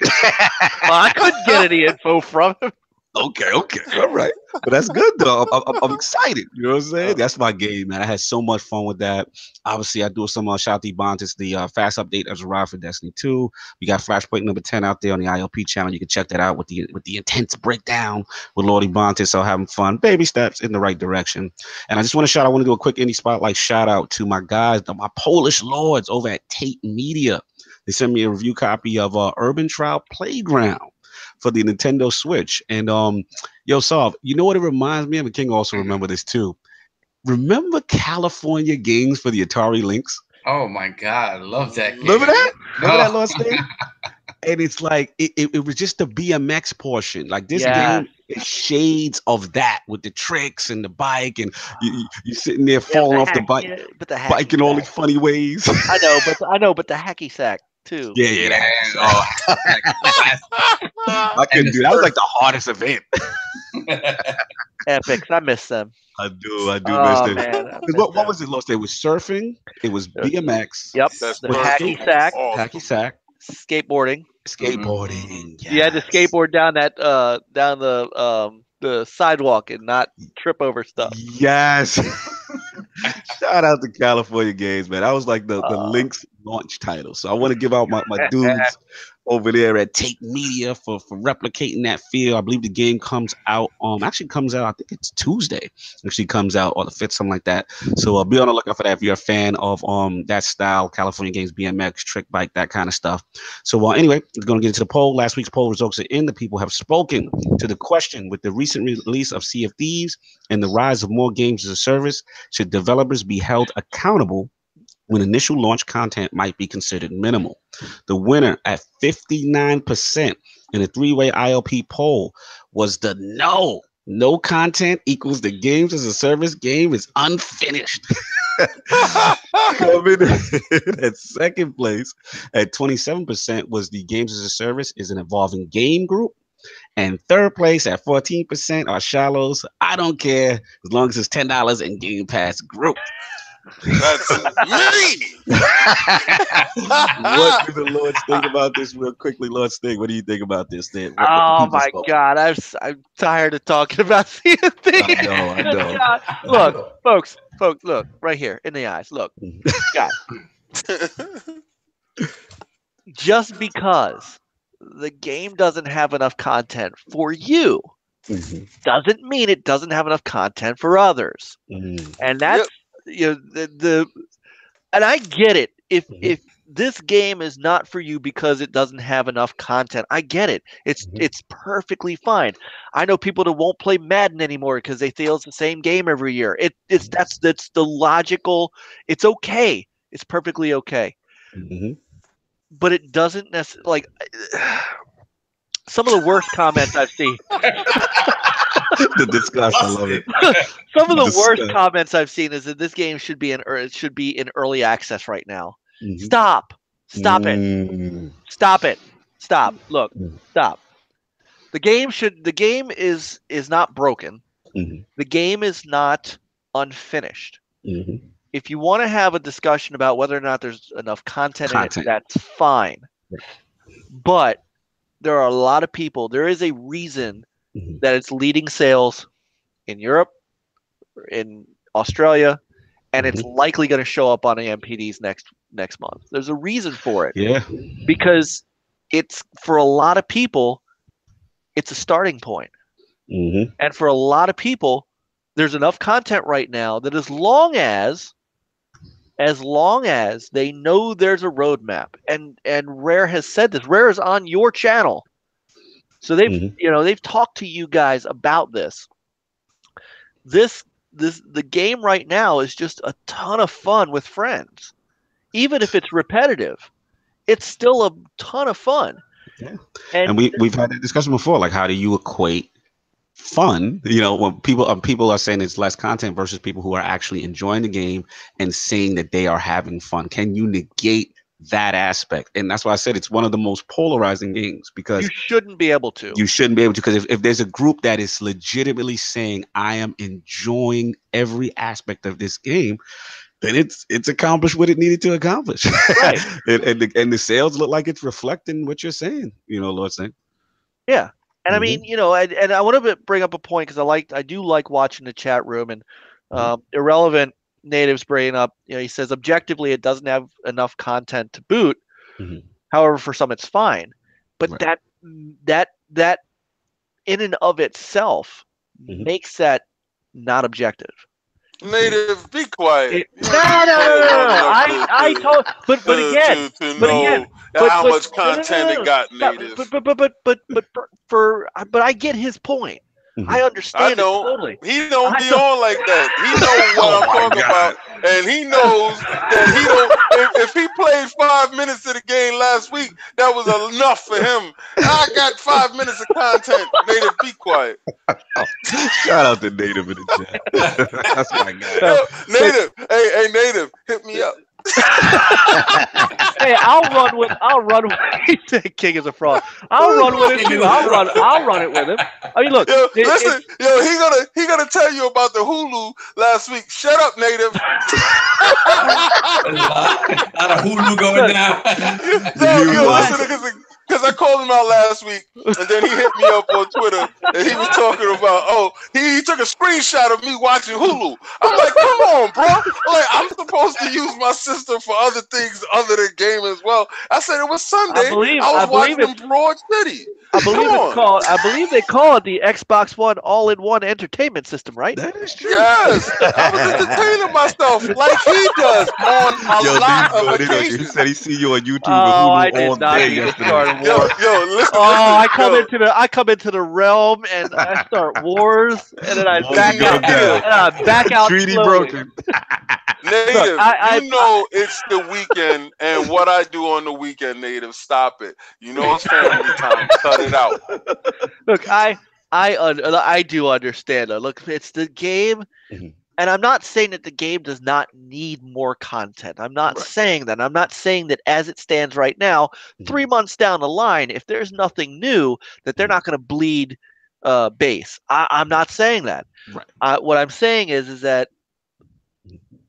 Well, I couldn't get any info from him. Okay, all right. But that's good though. I'm excited. You know what I'm saying? That's my game, man. I had so much fun with that. Obviously, I do some shout out to Bontis. The fast update has arrived for Destiny 2. We got Flashpoint number 10 out there on the ILP channel. You can check that out with the intense breakdown with Lordy Bontis. So having fun, baby steps in the right direction. And I just want to do a quick indie spotlight shout out to my guys, my Polish lords over at Tate Media. They sent me a review copy of Urban Trial Playground for the NintendoSwitch. And yo, Solve, you know what it reminds me of? And King also remember this too. Remember California games for the Atari Lynx? Oh my God, I love that game. Remember that? Remember that, Lord Sting? And it's like it was just the BMX portion. Like this game is shades of that with the tricks and the bike, and you sitting there falling off the bike, bike in all these funny ways. I know, but the hacky sack too. Yeah. I couldn't do that. That was like the hardest event. Epics, I miss them. I do miss them. Man, what was it, Lost? It was surfing. It was BMX. Yep. The hacky sack. Hacky sack. Skateboarding. Yes. You had to skateboard down that down the sidewalk and not trip over stuff. Yes. Shout out to California Games, man. That was like the Lynx launch title. So I want to give out my dudes over there at Tate Media for replicating that feel. I believe the game comes out actually comes out, I think it's Tuesday. Actually comes out or the 5th, something like that. So be on the lookout for that if you're a fan of that style, California Games, BMX, trick bike, that kind of stuff. So anyway, we're going to get into the poll. Last week's poll results are in. The people have spoken to the question: with the recent release of Sea of Thieves and the rise of more games as a service, should developers be held accountable when initial launch content might be considered minimal? The winner at 59% in a 3-way ILP poll was the no. No content equals the games as a service game is unfinished. Coming in at second place at 27% was the games as a service is an evolving game group. And third place at 14% are Shallows. I don't care as long as it's $10 in Game Pass group. That's me. What do the Lords think about this real quickly? Lord Sting, what do you think about this then? Oh my God, I'm tired of talking about Sea of Thieves. I know. Look, folks, look right here in the eyes. Look, guys. Just because the game doesn't have enough content for you doesn't mean it doesn't have enough content for others. And that's and I get it. If this game is not for you because it doesn't have enough content, I get it. It's perfectly fine. I know people that won't play Madden anymore because they feel it's the same game every year. That's the logical. It's okay. It's perfectly okay. But it doesn't necessarily, like, some of the worst comments I've seen. The disgust, I love it. Some of the worst comments I've seen is that this game should be in early access right now. Stop it. Stop. Look, stop. The game is not broken. The game is not unfinished. If you want to have a discussion about whether or not there's enough content in it, that's fine. But there are a lot of people. There is a reason that it's leading sales in Europe, in Australia, and it's likely going to show up on AMPDs next month. There's a reason for it. Yeah. Because it's, for a lot of people, it's a starting point. And for a lot of people, there's enough content right now that as long as they know there's a roadmap, and Rare has said this. Rare is on your channel. So they've talked to you guys about this. This the game right now is just a ton of fun with friends. Even if it's repetitive, it's still a ton of fun. Yeah. And we've had that discussion before. Like, how do you equate fun? You know, when people are saying it's less content versus people who are actually enjoying the game and seeing that they are having fun. Can you negate that aspect? And that's why I said it's one of the most polarizing games, because you shouldn't be able to. You shouldn't be able to, because if there's a group that is legitimately saying, I am enjoying every aspect of this game, then it's accomplished what it needed to accomplish. Right. and the sales look like it's reflecting what you're saying, Lord saying. Yeah. And I mean, and I want to bring up a point, because I do like watching the chat room, and Irrelevant Natives bringing up, he says objectively it doesn't have enough content to boot. However, for some it's fine. But that in and of itself makes that not objective. Native, be quiet. No. I told, but again, how much content it got, Native. But I get his point. I understand. I know. It totally. He don't be on like that. He knows what I'm talking about, and he knows that he don't. If he played 5 minutes of the game last week, that was enough for him. I got 5 minutes of content. Native, be quiet. Shout out to Native in the chat. That's my guy. Yo, Native, hey, Native, hit me up. Hey, I'll run with. He said King is a fraud. I'll run with it too. I'll run it with him. I mean, look. Yo, listen, he gonna tell you about the Hulu last week. Shut up, Native. A lot of Hulu going down. Listen, because I called him out last week, and then he hit me up on Twitter, and he was talking about, he took a screenshot of me watching Hulu. I'm like, come on, bro. I'm supposed to use my system for other things other than game as well. I said it was Sunday. I was watching Broad City. I believe they call it the Xbox One all-in-one entertainment system, right? That is true. Yes, I was entertaining myself like he does on a lot of occasions. He said he see you on YouTube. I did not see you start a war. Listen. I come into the realm and I start wars, and then I back out. Treaty slowly. broken. Native, it's the weekend, and what I do on the weekend, Native, stop it. It's family time. Cut it out. Look, I do understand. Look, it's the game, and I'm not saying that the game does not need more content. I'm not saying that. I'm not saying that as it stands right now, 3 months down the line, if there's nothing new, that they're not going to bleed base. I'm not saying that. Right. What I'm saying is that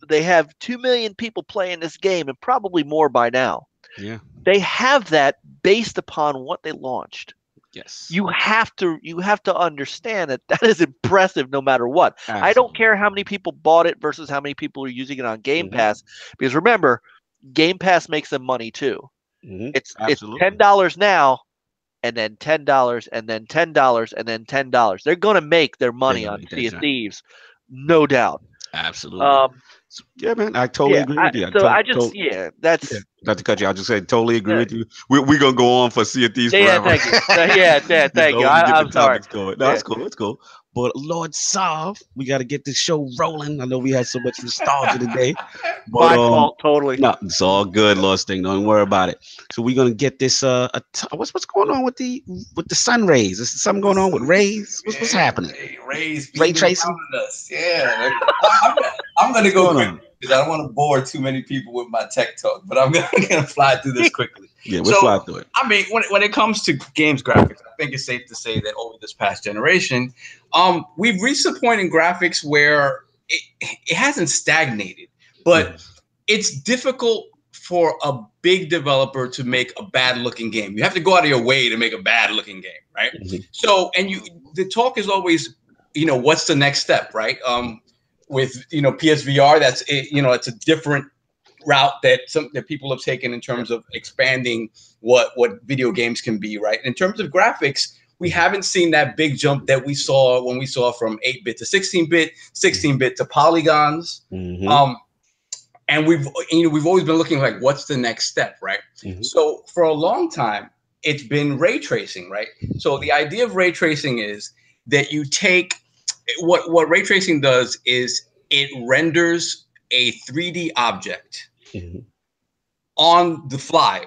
they have 2 million people playing this game, and probably more by now. Yeah. They have that based upon what they launched. Yes. You have to understand that is impressive no matter what. Absolutely. I don't care how many people bought it versus how many people are using it on Game Pass, because remember, Game Pass makes them money too. It's $10 now, and then $10, and then $10, and then $10. They're going to make their money on Sea of Thieves, no doubt. Absolutely. Yeah, man, I totally agree with you. Not to cut you, I just said totally agree with you. We're gonna go on for Sea of Thieves forever. Thank you. I'm sorry. No, it's cool. It's cool. But Lord Sav, we got to get this show rolling. I know we had so much nostalgia today. But, my fault, totally. No, it's all good, Lord Sting. Don't worry about it. So we're gonna get this. What's going on with the sun rays? Is something going on with rays? What's happening? Raytracing. Yeah, I'm gonna go quick because I don't want to bore too many people with my tech talk. But I'm gonna fly through this quickly. Yeah, we'll fly through it. I mean, when it comes to games graphics, I think it's safe to say that over this past generation, we've reached a point in graphics where it hasn't stagnated, but it's difficult for a big developer to make a bad-looking game. You have to go out of your way to make a bad-looking game, right? So, the talk is always, what's the next step, right? With PSVR, it's a different route that people have taken in terms of expanding what video games can be, right? In terms of graphics, we haven't seen that big jump that we saw when we saw from 8-bit to 16-bit, 16-bit to polygons. And we've always been looking like, what's the next step, right? So for a long time, it's been ray tracing, right? So the idea of ray tracing is that you take what ray tracing does is it renders a 3D object on the fly,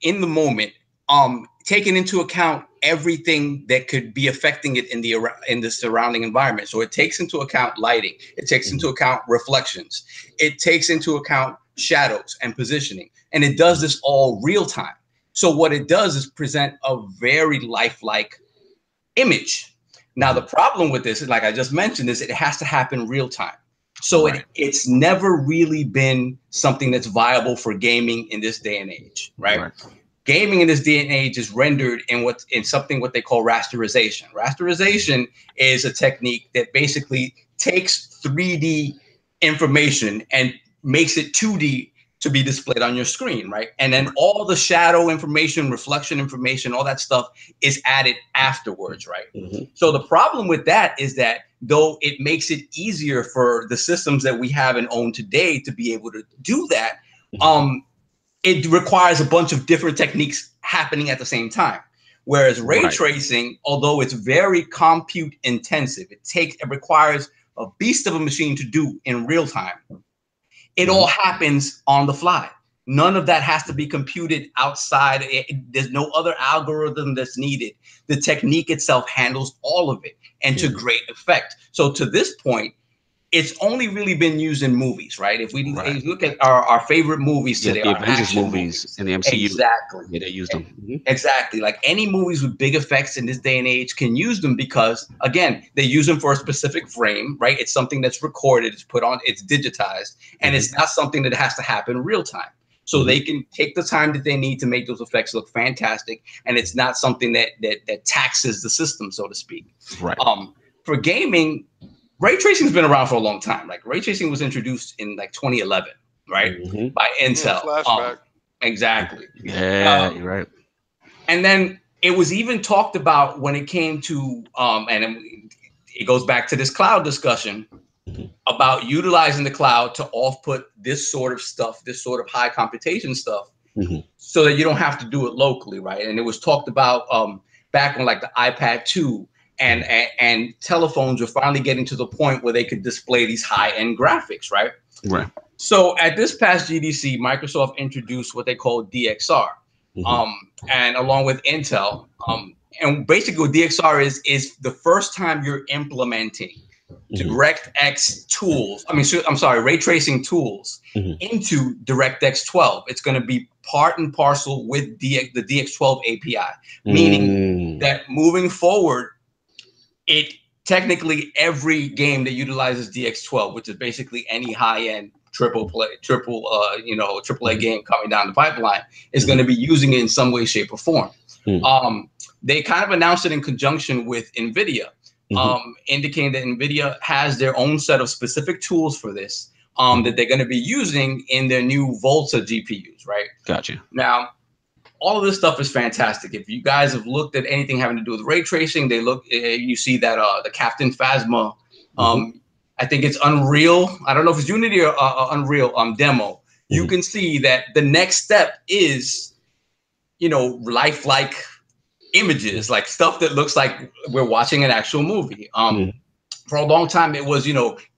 in the moment, taking into account everything that could be affecting it in the surrounding environment. So it takes into account lighting, it takes into account reflections, it takes into account shadows and positioning, and it does this all real time. So what it does is present a very lifelike image. Now the problem with this is, like I just mentioned, is it has to happen real time. So it's never really been something that's viable for gaming in this day and age, right? Gaming in this day and age is rendered in something what they call rasterization. Rasterization is a technique that basically takes 3D information and makes it 2D to be displayed on your screen, right? And then all the shadow information, reflection information, all that stuff is added afterwards, right? So the problem with that is that though it makes it easier for the systems that we have and own today to be able to do that, it requires a bunch of different techniques happening at the same time. Whereas ray tracing, although it's very compute intensive, it requires a beast of a machine to do in real time. It all happens on the fly. None of that has to be computed outside. There's no other algorithm that's needed. The technique itself handles all of it, and to great effect. So to this point, it's only really been used in movies, right? If we look at our favorite movies today, the Avengers movies and the MCU, exactly, they use them. Exactly, like any movies with big effects in this day and age can use them because, again, they use them for a specific frame, right? It's something that's recorded, it's put on, it's digitized, and it's not something that has to happen real time. So they can take the time that they need to make those effects look fantastic, and it's not something that taxes the system, so to speak. Right. For gaming, ray tracing has been around for a long time. Like ray tracing was introduced in like 2011, right, by Intel. Flashback. Exactly. Yeah, you're right. And then it was even talked about when it came to, and it goes back to this cloud discussion about utilizing the cloud to off-put this sort of stuff, this sort of high computation stuff, so that you don't have to do it locally, right? And it was talked about back on like the iPad 2. And telephones were finally getting to the point where they could display these high-end graphics, right? Right. So at this past GDC, Microsoft introduced what they call DXR, and along with Intel, and basically what DXR is the first time you're implementing DirectX tools. Ray tracing tools into DirectX 12. It's going to be part and parcel with the DX12 API, meaning that moving forward, it technically every game that utilizes DX12, which is basically any high-end AAA game coming down the pipeline, is going to be using it in some way, shape, or form. They kind of announced it in conjunction with NVIDIA, indicating that NVIDIA has their own set of specific tools for this that they're going to be using in their new Volta GPUs, right? Gotcha. Now, all of this stuff is fantastic. If you guys have looked at anything having to do with ray tracing, you see that the Captain Phasma, I think it's Unreal. I don't know if it's Unity or Unreal demo. You can see that the next step is, lifelike images, like stuff that looks like we're watching an actual movie. For a long time, it was,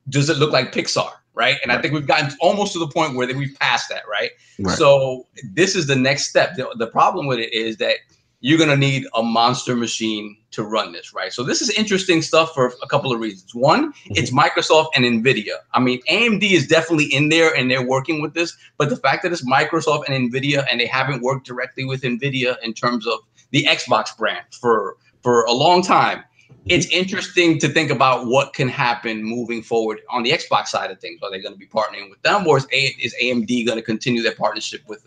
does it look like Pixar? Right. And I think we've gotten almost to the point where we've passed that. Right. So this is the next step. The problem with it is that you're going to need a monster machine to run this. Right. So this is interesting stuff for a couple of reasons. One, it's Microsoft and NVIDIA. I mean, AMD is definitely in there and they're working with this. But the fact that it's Microsoft and NVIDIA and they haven't worked directly with NVIDIA in terms of the Xbox brand for a long time. It's interesting to think about what can happen moving forward on the Xbox side of things. Are they going to be partnering with them, or is AMD going to continue their partnership with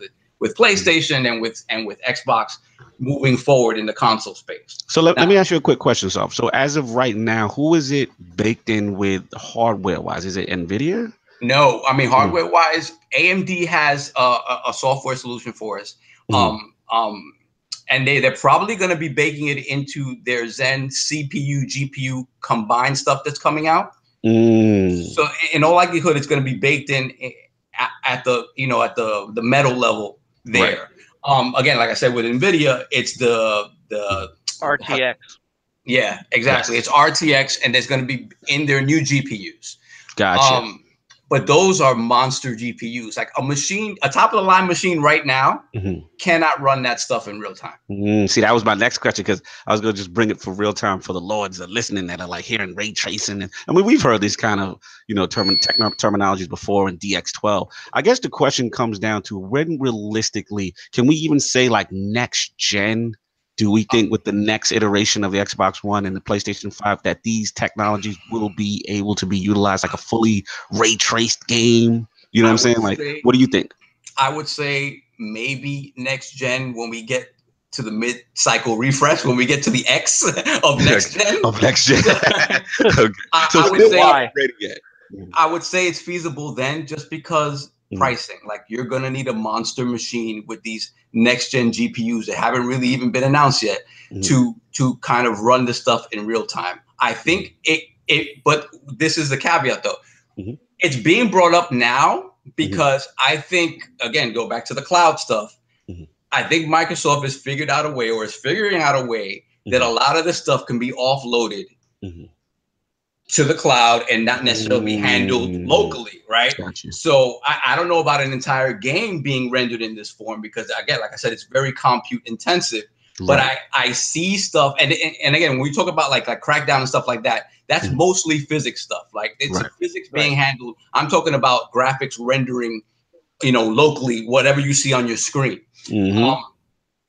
PlayStation and with Xbox moving forward in the console space? So let me ask you a quick question, Sof. So as of right now, who is it baked in with hardware wise? Is it NVIDIA? No, I mean hardware wise, AMD has a software solution for us. And they're probably going to be baking it into their Zen CPU, GPU combined stuff that's coming out. So in all likelihood, it's going to be baked in at the metal level there. Again, like I said, with NVIDIA, it's the RTX. Yeah, exactly. Yes. It's RTX, and there's going to be in their new GPUs. Gotcha. But those are monster GPUs. Like a top of the line machine right now cannot run that stuff in real time. See, that was my next question, because I was going to just bring it for real time for the lords that are listening that are like hearing ray tracing. And I mean, we've heard these kind of, terminologies before in DX12. I guess the question comes down to, when realistically can we even say like next gen? Do we think with the next iteration of the Xbox One and the PlayStation 5 that these technologies will be able to be utilized like a fully ray traced game? You know what I'm saying? Like, what do you think? I would say maybe next gen, when we get to the mid-cycle refresh, when we get to the X of next gen. Of next gen. Okay. I would say it's feasible then, just because pricing. Like, you're gonna need a monster machine with these next gen GPUs that haven't really even been announced yet to kind of run the stuff in real time. I think but this is the caveat though. It's being brought up now because I think, again, go back to the cloud stuff. I think Microsoft has figured out a way, or is figuring out a way, that a lot of this stuff can be offloaded to the cloud and not necessarily be handled locally, right? Gotcha. So I don't know about an entire game being rendered in this form, because, again, like I said, it's very compute intensive. But I see stuff, and again, when we talk about like Crackdown and stuff like that, that's mostly physics stuff. Like, it's physics being handled. I'm talking about graphics rendering, locally, whatever you see on your screen.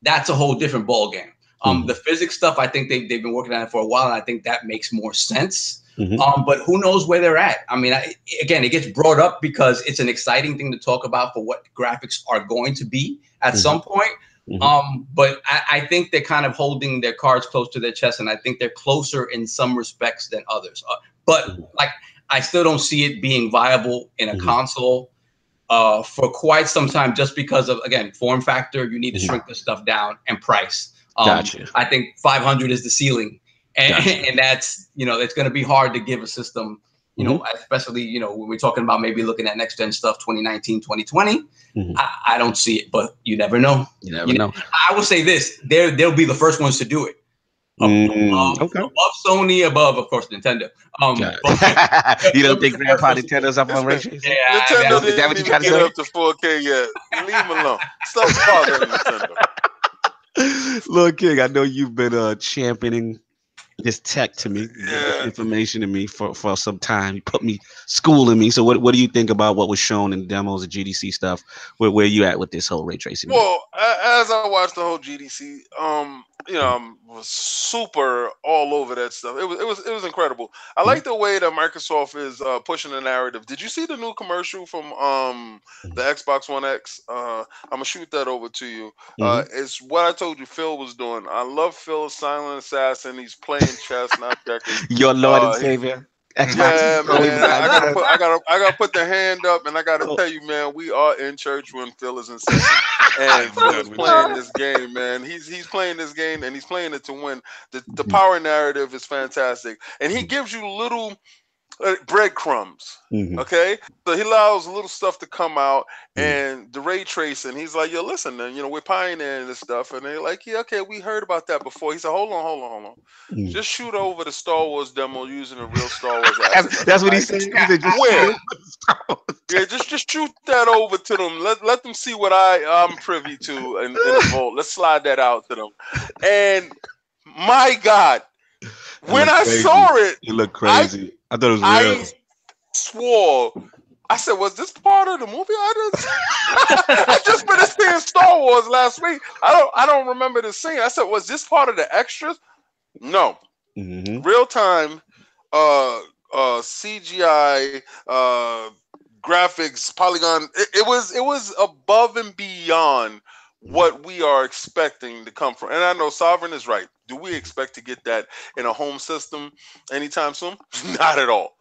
That's a whole different ball game. The physics stuff, I think they've been working on it for a while, and I think that makes more sense. But who knows where they're at? I mean, again, it gets brought up because it's an exciting thing to talk about for what graphics are going to be at some point. But I think they're kind of holding their cards close to their chest, and I think they're closer in some respects than others. But like, I still don't see it being viable in a console for quite some time, just because of, again, form factor. You need to shrink this stuff down, and price. Gotcha. I think 500 is the ceiling, and that's, it's going to be hard to give a system, especially, when we're talking about maybe looking at next gen stuff, 2019, 2020. I don't see it, but you never know. You never know. I will say this: they'll be the first ones to do it. Above Sony, above, of course, Nintendo. You don't think Grandpa Nintendo's up on ray tracing? Yeah, Nintendo didn't even get up to 4K yet. Leave them alone. Stop bothering Nintendo. Lord King, I know you've been championing this tech to me, this information to me for some time. You put me schooling me. So what do you think about what was shown in demos of GDC stuff? Where you at with this whole ray tracing? Well, as I watched the whole GDC, I was super all over that stuff. It was incredible. I like the way that Microsoft is pushing the narrative. Did you see the new commercial from the Xbox One X? I'm gonna shoot that over to you. It's what I told you Phil was doing. I love Phil's silent assassin. He's playing chess, not checkers. Your Lord and Savior. Yeah, man. I gotta put the hand up, and I gotta tell you, man, we are in church when Phil is in session, and Phil is playing this game, man. He's playing this game, and he's playing it to win. The power narrative is fantastic, and he gives you little breadcrumbs. Okay, so he allows little stuff to come out, and the ray tracing. He's like, yo, listen, man, we're pioneering this stuff, and they're like, yeah, okay, we heard about that before. He said, hold on. Just shoot over the Star Wars demo using a real Star Wars asset. That's what he said. Where? Yeah, just shoot that over to them. Let them see what I'm privy to in the vault. Let's slide that out to them. And my God, when I saw it, you look crazy. I thought it was real. I swore. I said, was this part of the movie? I just finished seeing Star Wars last week. I don't remember the scene. I said, was this part of the extras? No. Real time CGI graphics, polygon. It was above and beyond what we are expecting to come from. And I know Sovereign is right. Do we expect to get that in a home system anytime soon? Not at all.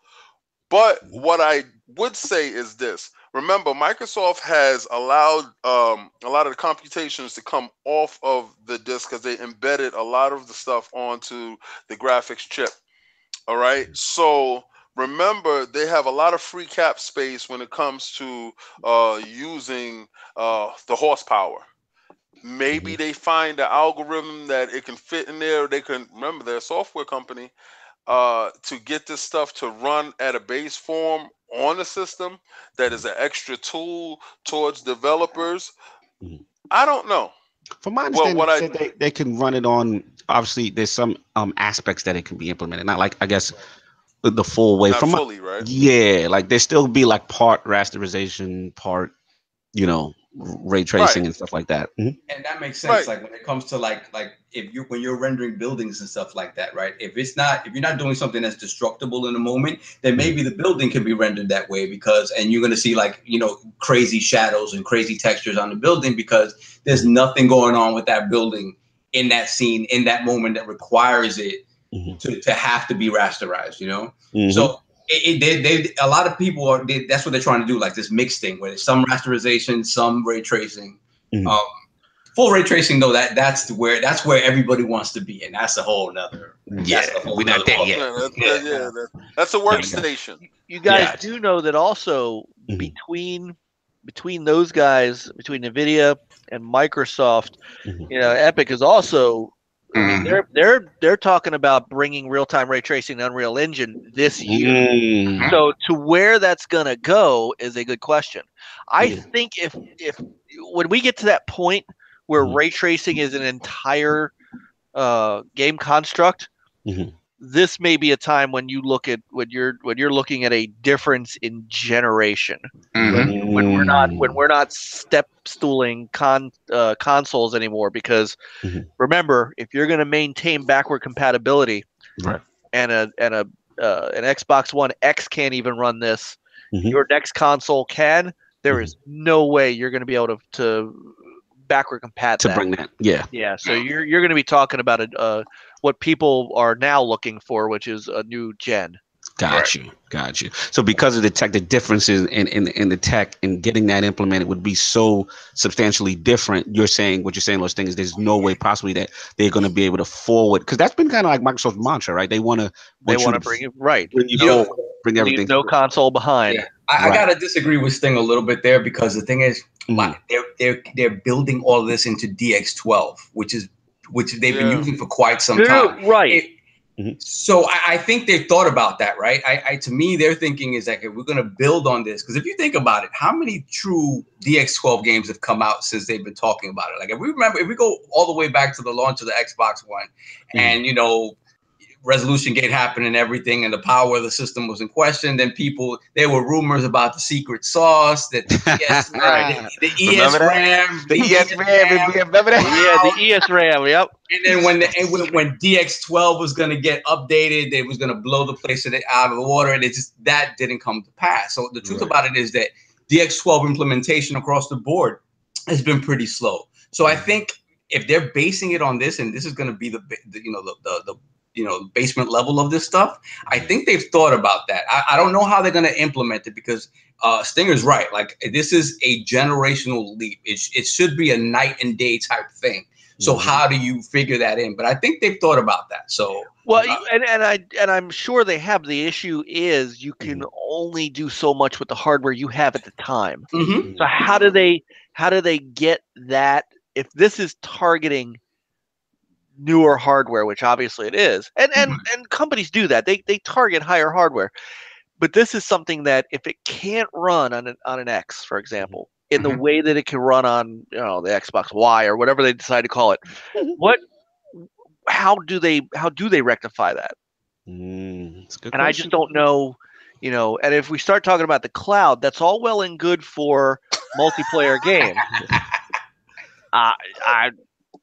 But what I would say is this. Remember, Microsoft has allowed a lot of the computations to come off of the disk because they embedded a lot of the stuff onto the graphics chip. All right. So remember, they have a lot of free cap space when it comes to using the horsepower. Maybe they find the algorithm that it can fit in there. They can remember they're a software company to get this stuff to run at a base form on the system. That is an extra tool towards developers. I don't know. From my understanding, they said they can run it on. Obviously, there's some aspects that it can be implemented. Not like, I guess, the full way. Not From fully, right? Yeah, like there still be like part rasterization, part, ray tracing and stuff like that. And that makes sense. Like when it comes to like if when you're rendering buildings and stuff like that, right? If you're not doing something that's destructible in the moment, then maybe the building can be rendered that way and you're gonna see like, crazy shadows and crazy textures on the building because there's nothing going on with that building in that scene in that moment that requires it to have to be rasterized, So a lot of people that's what they're trying to do, like this mixed thing where there's some rasterization, some ray tracing. Full ray tracing though, that's where everybody wants to be, and that's a whole nother. We're not there yet. That's a workstation. You guys do know that also between those guys, between NVIDIA and Microsoft, Epic is also. They're talking about bringing real-time ray tracing to Unreal Engine this year. So to where that's gonna go is a good question. I think if when we get to that point where ray tracing is an entire game construct, this may be a time when you look at when you're looking at a difference in generation. When we're not step stooling consoles anymore, because remember, if you're going to maintain backward compatibility, and an Xbox One X can't even run this, your next console can. There is no way you're going to be able to backward compat to bring that. Yeah. So you're going to be talking about what people are now looking for, which is a new gen. Got you. So because of the tech, the differences in the tech and getting that implemented would be so substantially different. What you're saying, those things, there's no way possibly that they're going to be able to forward, because that's been kind of like Microsoft's mantra, right? They want to bring it bring everything. Leave no console behind. Yeah. I gotta disagree with Sting a little bit there, because the thing is, they're building all of this into DX12, which they've been using for quite some time. Right. So I think they've thought about that, right? To me, their thinking is like, we're going to build on this, because if you think about it, how many true DX12 games have come out since they've been talking about it? Like if we go all the way back to the launch of the Xbox One, and resolution gate happened and everything, and the power of the system was in question, then there were rumors about the secret sauce, that the ESRAM, remember that? Yeah, the ESRAM, yep. And then when DX12 was going to get updated, they was going to blow the place out of the water, and that didn't come to pass. So the truth about it is that DX12 implementation across the board has been pretty slow. So I think if they're basing it on this, and this is going to be the basement level of this stuff, I think they've thought about that. I don't know how they're going to implement it, because Stinger's right. Like, this is a generational leap. It should be a night and day type thing. So how do you figure that in? But I think they've thought about that. So and I'm sure they have. The issue is you can only do so much with the hardware you have at the time. So how do they get that? If this is targeting newer hardware, which obviously it is, and companies do that, they target higher hardware, but this is something that if it can't run on an X, for example, in the way that it can run on the Xbox Y or whatever they decide to call it, how do they rectify that? And question. I just don't know, and if we start talking about the cloud, that's all well and good for multiplayer games.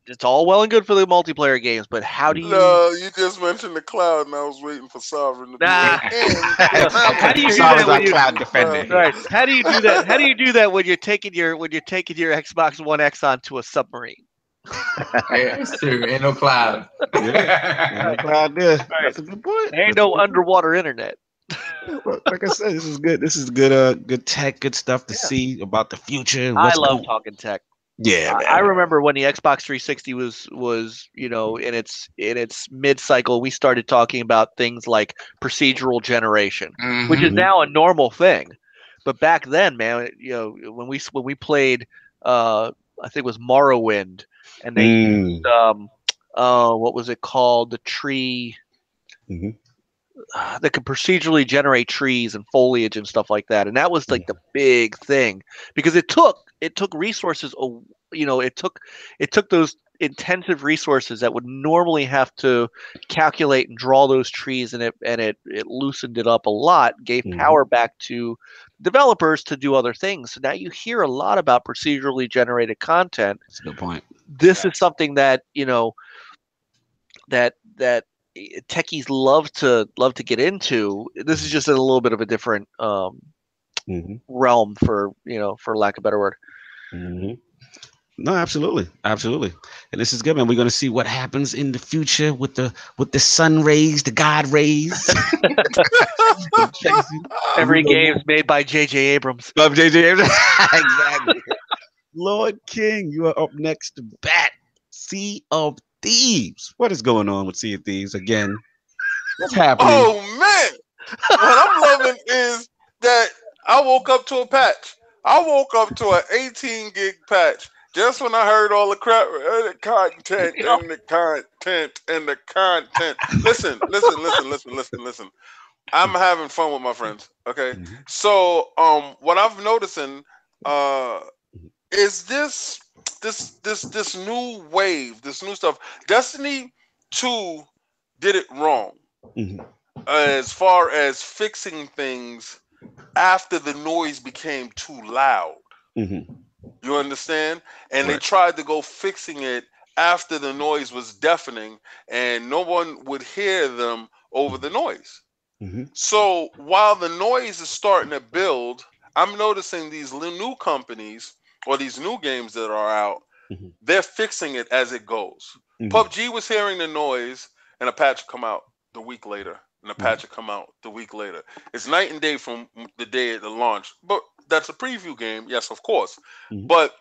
It's all well and good for the multiplayer games, but how do you? No, you just mentioned the cloud, and I was waiting for Sovereign to be How do you do that when cloud defender? Right. How do you do that? How do you do that when you're taking your Xbox One X onto a submarine? Yeah, it's true. Ain't no cloud. Ain't no cloud there. Right. That's a good point. Ain't no underwater internet. Like I said, this is good. This is good. Good tech. Good stuff to see about the future. I love talking tech. Yeah, man. I remember when the Xbox 360 was in its mid-cycle, we started talking about things like procedural generation, which is now a normal thing. But back then, man, when we played I think it was Morrowind, and they used, what was it called? The tree. That could procedurally generate trees and foliage and stuff like that, and that was like the big thing because it took resources. It took those intensive resources that would normally have to calculate and draw those trees, and it loosened it up a lot, gave power back to developers to do other things. So now you hear a lot about procedurally generated content. That's a good point. This is something that that techies love to get into. This is just in a little bit of a different realm, for lack of a better word. No, absolutely, and this is good, man. We're going to see what happens in the future with the sun rays, the God rays. Every game is made by J.J. Abrams. Exactly. Lord King, you are up next to bat. Sea of Thieves. What is going on with Sea of Thieves again? What's happening? Oh man, what I'm loving is that I woke up to a patch. I woke up to an 18 gig patch just when I heard all the crap, the content and the content and the content. Listen. I'm having fun with my friends. Okay, so what I'm noticing is this new wave, this new stuff. Destiny 2 did it wrong as far as fixing things after the noise became too loud. You understand? And they tried to go fixing it after the noise was deafening and no one would hear them over the noise. So while the noise is starting to build, I'm noticing these new companies or these new games that are out, they're fixing it as it goes. PUBG was hearing the noise and a patch will come out the week later. And a patch will come out the week later. It's night and day from the day of the launch. But that's a preview game. Yes, of course. But,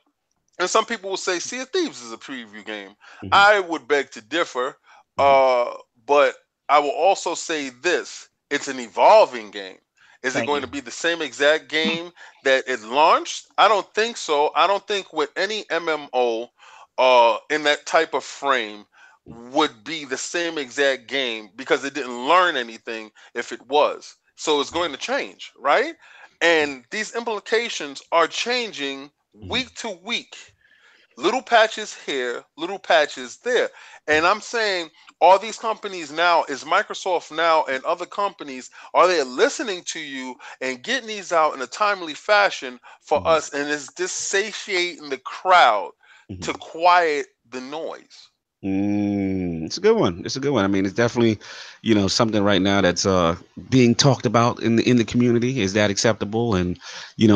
and some people will say Sea of Thieves is a preview game. I would beg to differ. But I will also say this. It's an evolving game. Is it going to be the same exact game that it launched? I don't think so. I don't think with any MMO in that type of frame would be the same exact game because it didn't learn anything if it was. So it's going to change, right? And these implications are changing week to week. Little patches here, little patches there. And I'm saying, all these companies now, is Microsoft now and other companies, are they listening to you and getting these out in a timely fashion for us? And is this satiating the crowd to quiet the noise? It's a good one. I mean, it's definitely, something right now that's being talked about in the community. Is that acceptable? And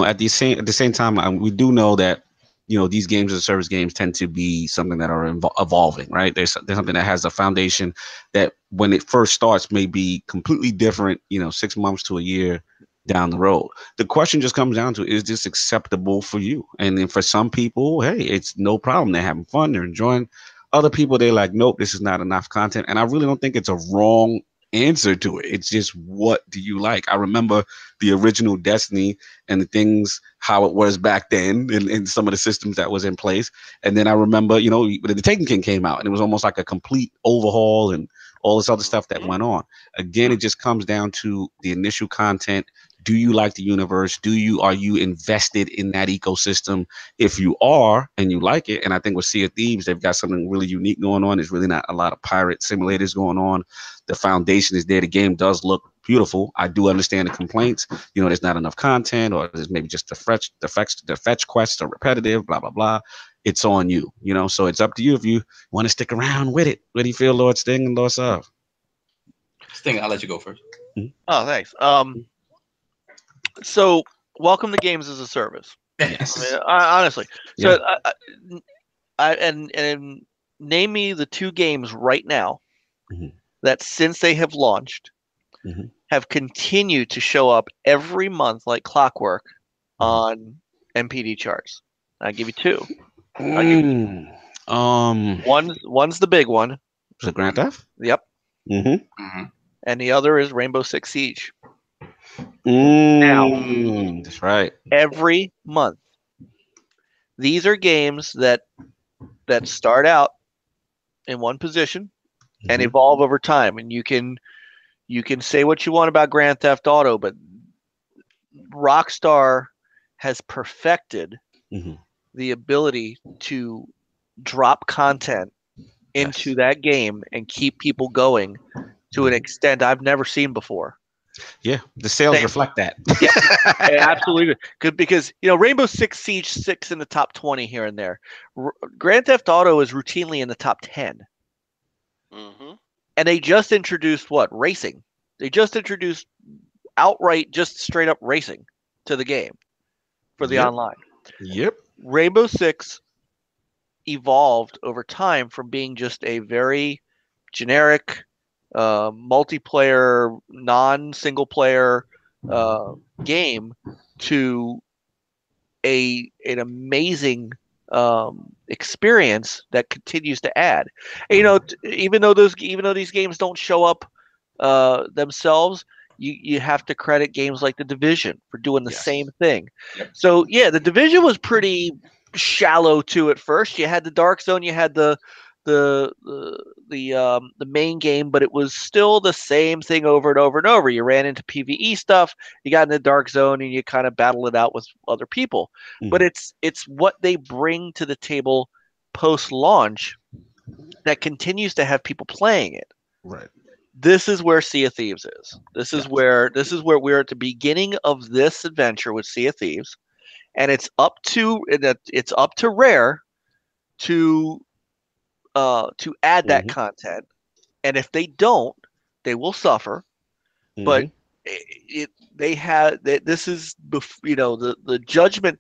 at the same time, we do know that these games as a service games tend to be something that are evolving, right? There's something that has a foundation that when it first starts may be completely different, 6 months to a year down the road. The question just comes down to, is this acceptable for you? And then for some people, hey, it's no problem. They're having fun. They're enjoying. Other people, they're like, nope, this is not enough content. And I really don't think it's a wrong answer to it. It's just, what do you like? I remember the original Destiny and the things, how it was back then, and some of the systems that was in place. And then I remember, the Taken King came out and it was almost like a complete overhaul and all this other stuff that went on. Again, it just comes down to the initial content. Do you like the universe? Are you invested in that ecosystem? If you are and you like it, and I think with Sea of Thieves, they've got something really unique going on. There's really not a lot of pirate simulators going on. The foundation is there. The game does look beautiful. I do understand the complaints. There's not enough content, or there's maybe just the fetch quests are repetitive, blah, blah, blah. It's on you, so it's up to you if you want to stick around with it. What do you feel, Lord Sting and Lord Sav? Sting, I'll let you go first. Oh, thanks. So, welcome to Games as a Service. Yes. I mean, honestly. So, and name me the 2 games right now that since they have launched have continued to show up every month like clockwork on MPD charts. I'll give you 2. One's the big one. Is it Grand Theft? Yep. And the other is Rainbow Six Siege. Now, that's right. Every month, these are games that start out in one position and evolve over time. And you can say what you want about Grand Theft Auto, but Rockstar has perfected the ability to drop content into that game and keep people going to an extent I've never seen before. Yeah, the sales reflect that. Yeah, absolutely. Good, because Rainbow Six Siege 6 in the top 20 here and there. Grand Theft Auto is routinely in the top 10. And they just introduced racing. They just introduced outright, just straight up racing to the game for the online. Yep. Rainbow Six evolved over time from being just a very generic multiplayer, non-single player game to an amazing experience that continues to add. And, even though these games don't show up themselves, you have to credit games like The Division for doing the same thing. So yeah, The Division was pretty shallow too at first. You had the Dark Zone, you had the main game, but it was still the same thing over and over and over. You ran into PvE stuff, you got in the Dark Zone, and you kind of battle it out with other people. But it's what they bring to the table post-launch that continues to have people playing it. Right. This is where Sea of Thieves is. This is where we're at the beginning of this adventure with Sea of Thieves, and it's up to Rare to add that content, and if they don't, they will suffer. But this is the judgment.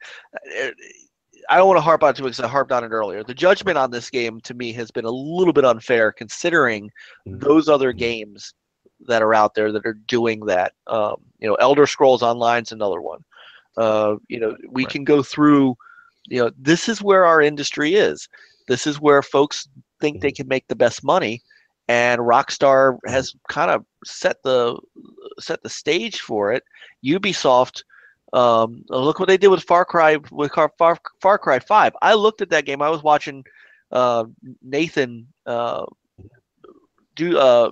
I don't want to harp on it too much because I harped on it earlier. The judgment on this game to me has been a little bit unfair, considering those other games that are out there that are doing that. Elder Scrolls Online is another one. We can go through. This is where our industry is. This is where folks think they can make the best money, and Rockstar has kind of set the stage for it. Ubisoft. Look what they did with Far Cry 5. I looked at that game. I was watching Nathan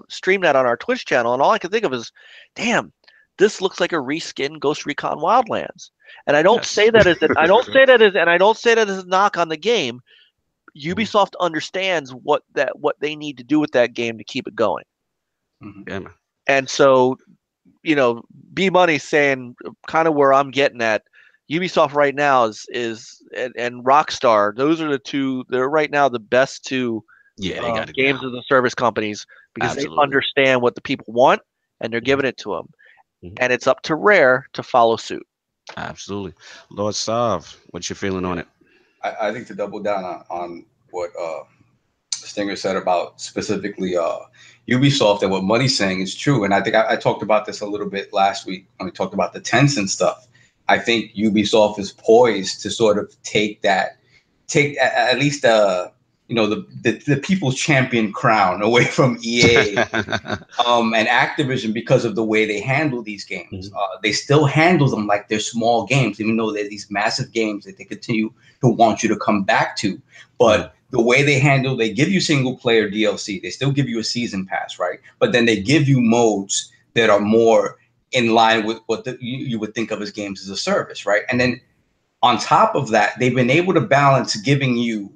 stream that on our Twitch channel, and all I could think of is, damn, this looks like a reskin Ghost Recon Wildlands. And I don't say that as a knock on the game. Ubisoft understands what they need to do with that game to keep it going. Yeah, man. And so, B Money saying kind of where I'm getting at. Ubisoft right now is and Rockstar. Those are the two. They're right now the best two games as a service companies, because they understand what the people want and they're giving it to them. And it's up to Rare to follow suit. Absolutely. Lord Sav, what's your feeling on it? I think to double down on what Stinger said about specifically Ubisoft and what Money's saying is true. And I think I talked about this a little bit last week when we talked about the Tencent stuff. I think Ubisoft is poised to sort of take at least the people's champion crown away from EA and Activision because of the way they handle these games. They still handle them like they're small games, even though they're these massive games that they continue to want you to come back to. But the way they give you single player DLC. They still give you a season pass, right? But then they give you modes that are more in line with what you would think of as games as a service, right? And then on top of that, they've been able to balance giving you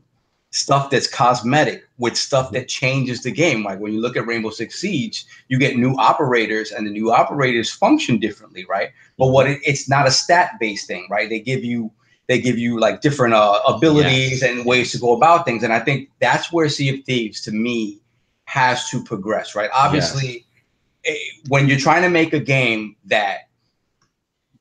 stuff that's cosmetic with stuff that changes the game. Like when you look at Rainbow Six Siege, you get new operators, and the new operators function differently, right? But it's not a stat-based thing, right? They give you like different abilities and ways to go about things. And I think that's where Sea of Thieves, to me, has to progress, right? Obviously, when you're trying to make a game that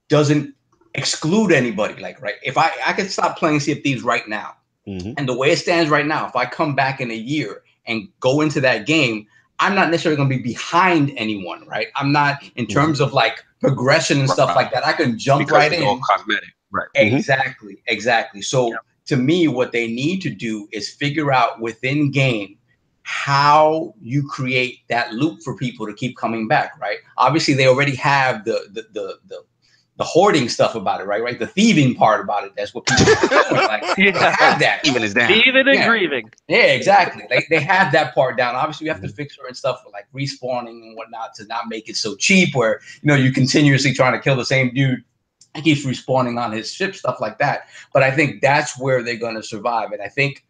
doesn't exclude anybody, like, right? If I could stop playing Sea of Thieves right now, and the way it stands right now, if I come back in a year and go into that game, I'm not necessarily going to be behind anyone, right? I'm not, in terms of like progression and stuff like that, I can jump right in. All cosmetic. Right. Exactly. So to me, what they need to do is figure out within game how you create that loop for people to keep coming back, right? Obviously, they already have the hoarding stuff about it, right? The thieving part about it. That's what people like. They have that. Even is down. Thieving and grieving. Yeah, exactly. They have that part down. Obviously, you have to fix certain stuff for like respawning and whatnot to not make it so cheap where, you're continuously trying to kill the same dude. He keeps respawning on his ship, stuff like that. But I think that's where they're going to survive. And I think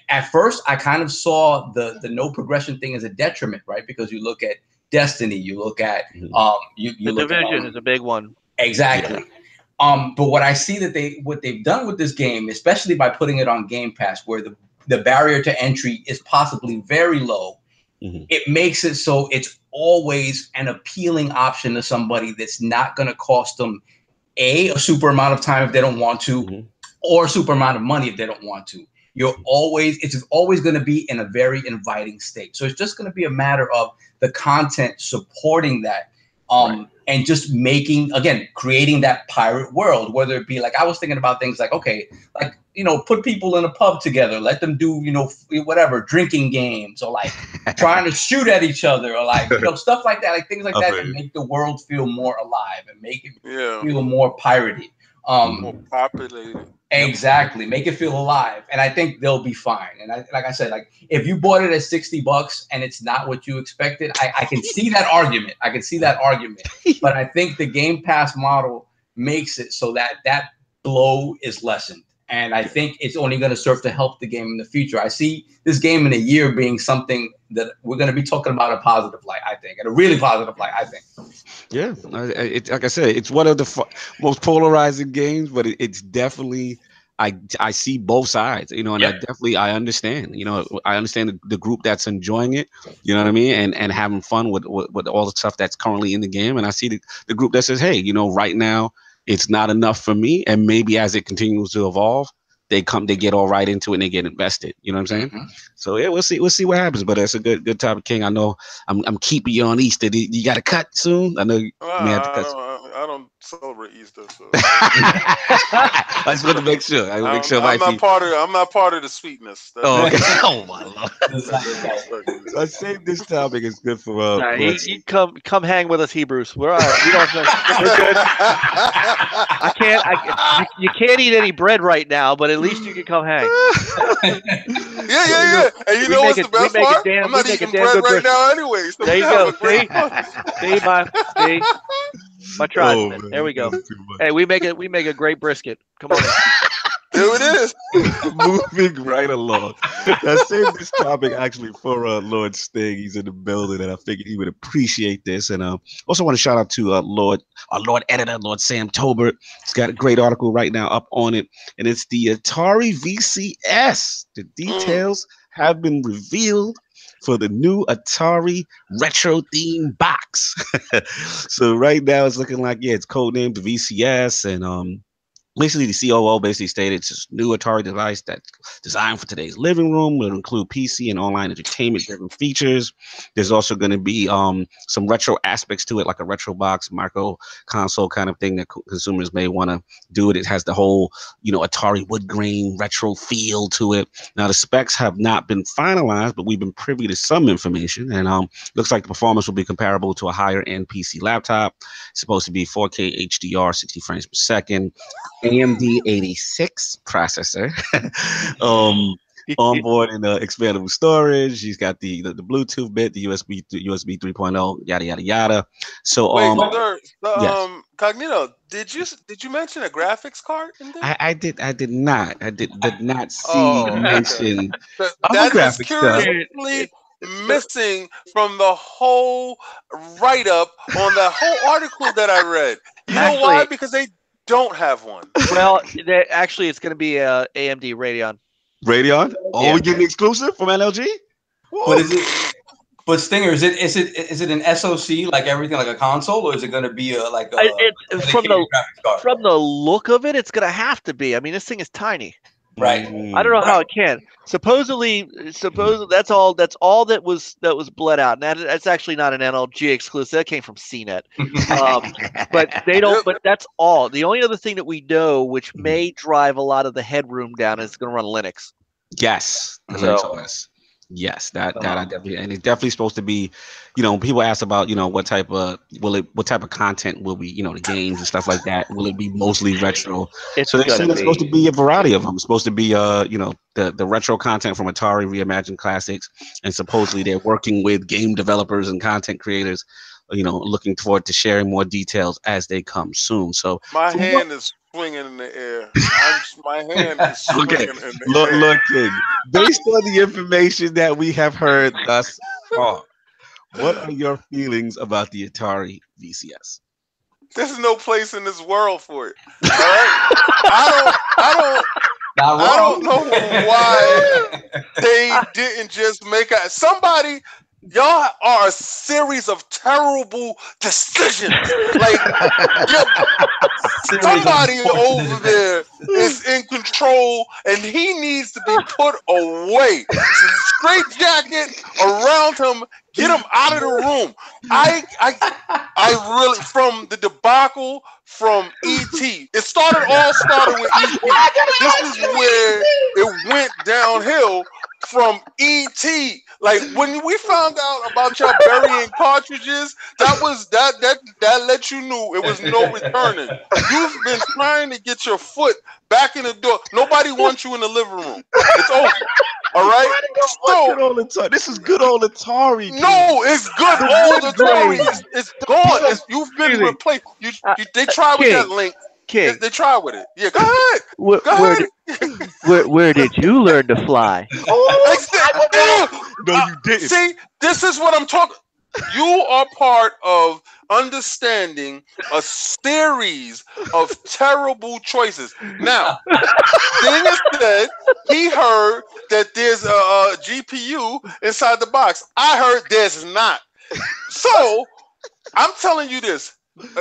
at first I kind of saw the no progression thing as a detriment, right? Because you look at Destiny, you look at the look Division at, is a big one. Exactly. Yeah. But what I see that what they've done with this game, especially by putting it on Game Pass, where the barrier to entry is possibly very low, it makes it so it's always an appealing option to somebody that's not going to cost them a super amount of time if they don't want to, or a super amount of money if they don't want to. It's always going to be in a very inviting state. So it's just going to be a matter of the content supporting that. And just creating that pirate world, whether it be like, I was thinking about things like, okay, like, put people in a pub together, let them do, whatever, drinking games, or like trying to shoot at each other, or like, stuff like that, like things like that make the world feel more alive and make it feel more piratey. More populated. Exactly. Make it feel alive. And I think they'll be fine. And like I said, like if you bought it at $60 and it's not what you expected, I can see that argument. But I think the Game Pass model makes it so that blow is lessened. And I think it's only going to serve to help the game in the future. I see this game in a year being something that we're going to be talking about in a positive light, I think, in a really positive light, I think. Yeah, like I said, it's one of the most polarizing games, but it's definitely, I see both sides, and I understand, I understand the group that's enjoying it, you know what I mean, and having fun with all the stuff that's currently in the game, and I see the group that says, hey, right now it's not enough for me, and maybe as it continues to evolve, they get all right into it and they get invested. You know what I'm saying? So yeah, we'll see what happens. But that's a good topic, King. I know I'm keeping you on Easter. You got to cut soon. I know you may have to cut. I don't celebrate Easter, so I just want to make sure. I'm not part of the sweetness. Okay. Oh my Lord. I saved this topic. It's good for. You come hang with us, Hebrews. We're all right. We're good. You can't eat any bread right now, but at least you can come hang. Yeah. And you know what's the best part? I'm not eating bread right now anyway. So there you go. See, my tribesman. There we go. Hey, we make a great brisket. Come on. There it is. Moving right along. I saved this topic actually for Lord Sting. He's in the building, and I figured he would appreciate this. And also want to shout out to our Lord Editor, Lord Sam Tolbert. He's got a great article right now up on it, and it's the Atari VCS. The details have been revealed for the new Atari retro theme box. So right now it's looking like, it's codenamed the VCS, and basically, the COO basically stated it's a new Atari device that's designed for today's living room. It'll include PC and online entertainment-driven features. There's also going to be some retro aspects to it, like a retro box, micro console kind of thing that consumers may want to do it. It has the whole, Atari wood grain retro feel to it. Now, the specs have not been finalized, but we've been privy to some information, and looks like the performance will be comparable to a higher-end PC laptop. It's supposed to be 4K HDR, 60 frames per second. AMD 86 processor, onboard and expandable storage. He's got the Bluetooth bit, the USB 3.0, yada yada yada. So sir, Cognito, did you mention a graphics card in there? I did not see mention that is curiously missing from the whole write-up on the whole article that I read. You know why? Because they don't have one. Well, actually, it's going to be AMD Radeon. Radeon? Oh, yeah. We getting exclusive from NLG? Whoa. But Stinger, is it an SoC like everything, like a console, or is it going to be from the look of it, it's going to have to be. I mean, this thing is tiny. Right. I don't know how it can. Supposedly that's all that was bled out. And that's actually not an NLG exclusive. That came from CNET. But they don't. But that's all. The only other thing that we know, which may drive a lot of the headroom down, is it's going to run Linux. Yes. Yes, that I definitely, and it's definitely supposed to be, people ask about, what type of content will be, the games and stuff like that. Will it be mostly retro? So they said it's supposed to be a variety of them. It's supposed to be, the retro content from Atari reimagined classics, and supposedly they're working with game developers and content creators, looking forward to sharing more details as they come soon. So my hand is swinging in the air. My hand is swinging in the air. Look, King, based on the information that we have heard thus far, what are your feelings about the Atari VCS? There's no place in this world for it. All right? I don't know why they didn't just make somebody. Y'all are a series of terrible decisions. Like somebody over there is in control, and he needs to be put away. Straight jacket around him. Get him out of the room. I really, from the debacle from E.T. It all started with E.T. This is where it went downhill from E.T. Like when we found out about y'all burying cartridges, that let you know it was no returning. You've been trying to get your foot back in the door. Nobody wants you in the living room. It's over. All right. So this is good old Atari. Kid. No, it's good old Atari. It's gone. You've been replaced. They tried with that link. King. They tried with it. Yeah, go ahead. Go ahead. Where did you learn to fly? No, you didn't. See, this is what I'm talking. You are part of understanding a series of terrible choices. Now, Stinger said he heard that there's a GPU inside the box. I heard there's not. So, I'm telling you this.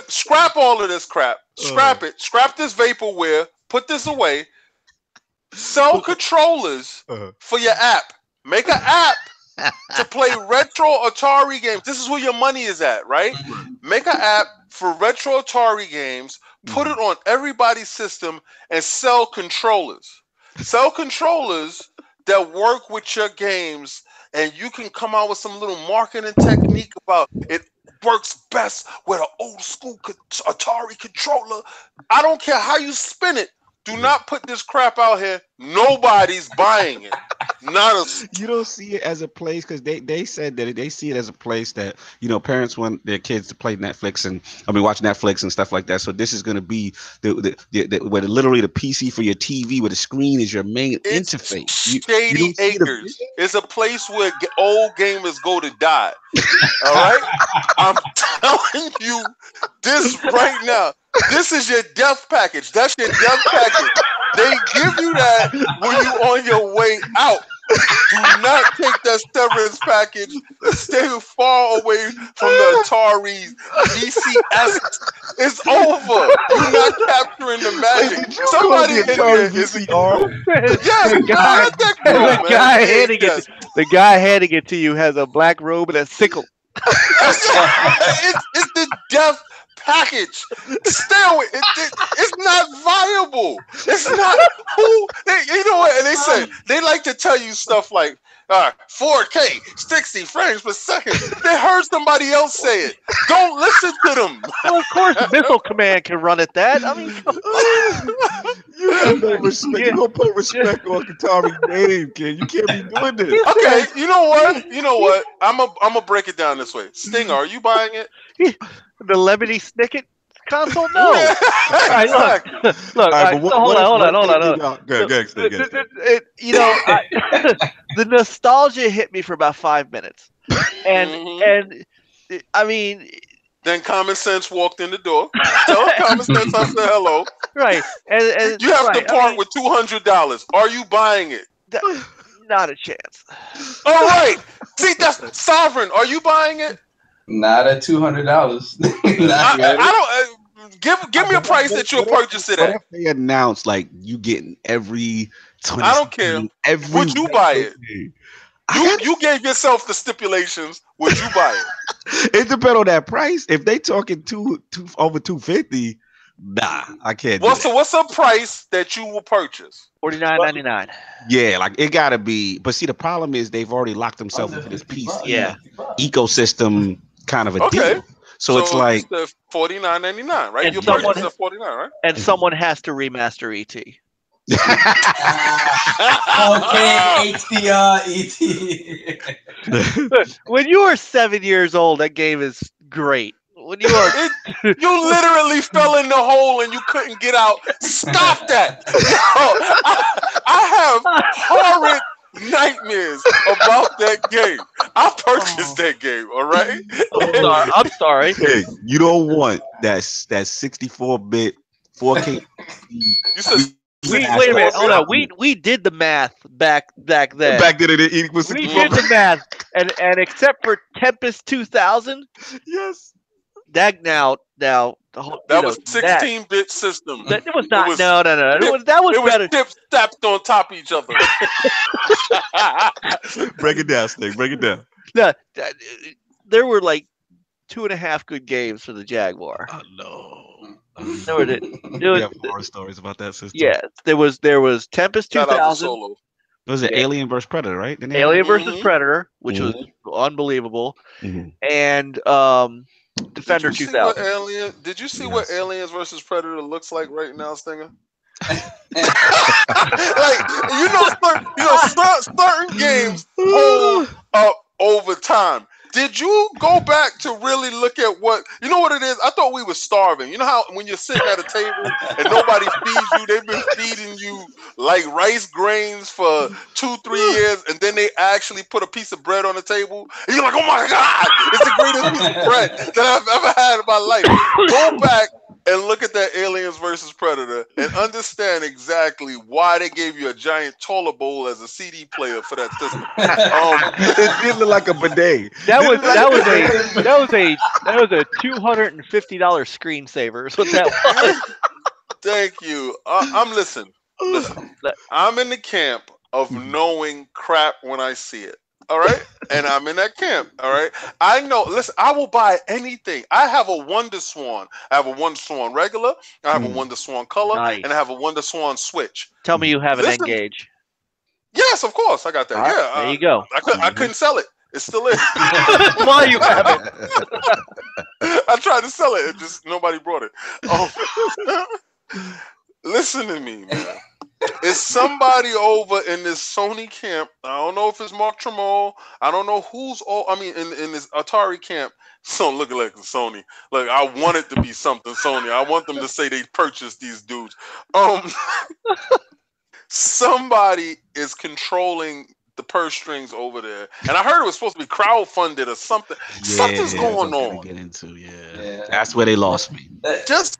Scrap all of this crap. Scrap it. Scrap this vaporware. Put this away. Sell controllers for your app. Make an app to play retro Atari games. This is where your money is at, right? Make an app for retro Atari games, put it on everybody's system, and sell controllers. Sell controllers that work with your games, and you can come out with some little marketing technique about it. Works best with an old school Atari controller. I don't care how you spin it. Do not put this crap out here. Nobody's buying it. You don't see it as a place because they said that they see it as a place that parents want their kids to play Netflix and watch Netflix and stuff like that. So this is going to be where literally the PC for your TV, where the screen is your main interface. Shady Acres is a place where old gamers go to die. All right, I'm telling you this right now. This is your death package. That's your death package. They give you that when you're on your way out. Do not take that severance package. Stay far away from the Atari VCS. It's over. You're not capturing the magic. Somebody in here is yes, the guy handing it to you has a black robe and a sickle. It's the death package. Stay away. It's not viable. It's not and they say they like to tell you stuff like 4K 60 frames per second. They heard somebody else say it. Don't listen to them. Well, of course Missile Command can run at that. I mean, you have no respect. You gonna put respect on Atari name, kid. You can't be doing this. Okay, you know what? I'm gonna break it down this way. Stinger, are you buying it? The Lemony Snicket console? No. All right, look. Hold on. Go. The nostalgia hit me for about 5 minutes, and I mean. Then common sense walked in the door. Tell common sense I said hello. Right, and you have to part with $200. Are you buying it? Not a chance. All right. See, that's sovereign. Are you buying it? Not at $200. I don't give me a price that you'll purchase it at. What if they announce like you getting every 20? I don't care. Would you buy it? You gave yourself the stipulations. Would you buy it? It depends on that price. If they talking over 250, Nah, I can't. What's a price that you will purchase? $49.99. Yeah, like it gotta be. But see, the problem is they've already locked themselves into this PC ecosystem kind of a deal. So it's like $49.99, right? And You someone- purchase at $49, right? And someone has to remaster ET. Okay, HDR, ET. When you are 7 years old, that game is great. When you are, You literally fell in the hole and you couldn't get out. Stop that! I have horrid nightmares about that game. I purchased that game. All right. I'm sorry. Hey, you don't want that 64-bit 4K. You said Wait a minute. Hold on. We did the math back then. Back then, it equals We 64. did the math, and except for Tempest 2000, Yes. that now that was 16-bit system. That was not. It was- No. That was It was better. chips stacked on top of each other. Break it down, Snake. Break it down. No, there were like 2.5 good games for the Jaguar. Oh no. There were, We have horror stories about that system. yeah, there was Tempest Shout out to 2000, Solo. Was it Yeah. Alien vs Predator, right? Didn't they have- Alien vs Mhm. Predator, which was unbelievable, Mhm. and Defender Did you see what 2000. Did you see what Aliens versus Predator looks like right now, Stinger? Certain games hold up over time. Did you go back to really look at what it is? I thought we were starving. You know how when you're sitting at a table and nobody feeds you, they've been feeding you like rice grains for 2-3 years, and then they actually put a piece of bread on the table, and you're like, oh my God, it's the greatest piece of bread that I've ever had in my life. Go back and look at that Aliens versus Predator and understand exactly why they gave you a giant taller bowl as a CD player for that system. It did look like a bidet. That was a $250 screensaver. Is what that was. Thank you. I'm listen. I'm in the camp of knowing crap when I see it. All right, and I'm in that camp. All right, I know. Listen, I will buy anything. I have a Wonder Swan. I have a Wonder Swan regular. I have a Wonder Swan color, Nice. and I have a Wonder Swan Switch. Tell me you have an Listen- Engage. Yes, of course, I got that. All right, Yeah, there you go. I couldn't sell it. It still is. Why you have it? I tried to sell it, just nobody brought it. Listen to me, man. Is somebody over in this Sony camp? I don't know if it's Mark Tremol. I don't know who's all. I mean, in this Atari camp, don't look like Sony. Like, I want it to be something Sony. I want them to say they purchased these dudes. Somebody is controlling the purse strings over there, and I heard it was supposed to be crowdfunded or something. Something's going on. Get into, that's where they lost me. Just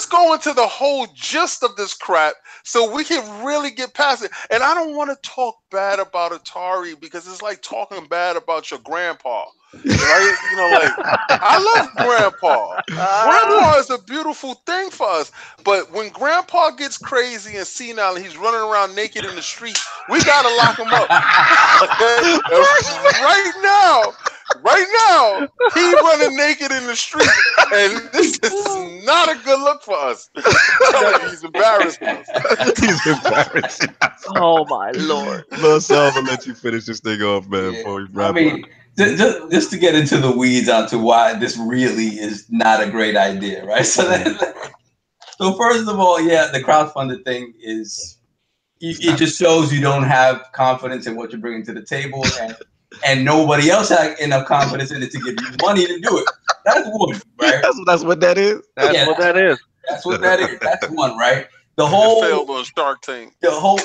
go into the whole gist of this crap so we can really get past it. And I don't want to talk bad about Atari because it's like talking bad about your grandpa. Right? I love Grandpa. Grandpa is a beautiful thing for us. But when Grandpa gets crazy and senile and he's running around naked in the street, we gotta lock him up. Right now, he's running naked in the street, and this is not a good look for us. I'm telling you, he's embarrassing us. He's embarrassing. Oh my Lord. Let's let you finish this thing off, man. Before we wrap up. Just to get into the weeds onto why this really is not a great idea, right? So first of all, the crowdfunded thing is it just shows you don't have confidence in what you're bringing to the table, and nobody else had enough confidence in it to give you money to do it. That's one, right? That's what that is. That's what that is. That's what that is. That's one, right? The whole failed on Shark Tank. The whole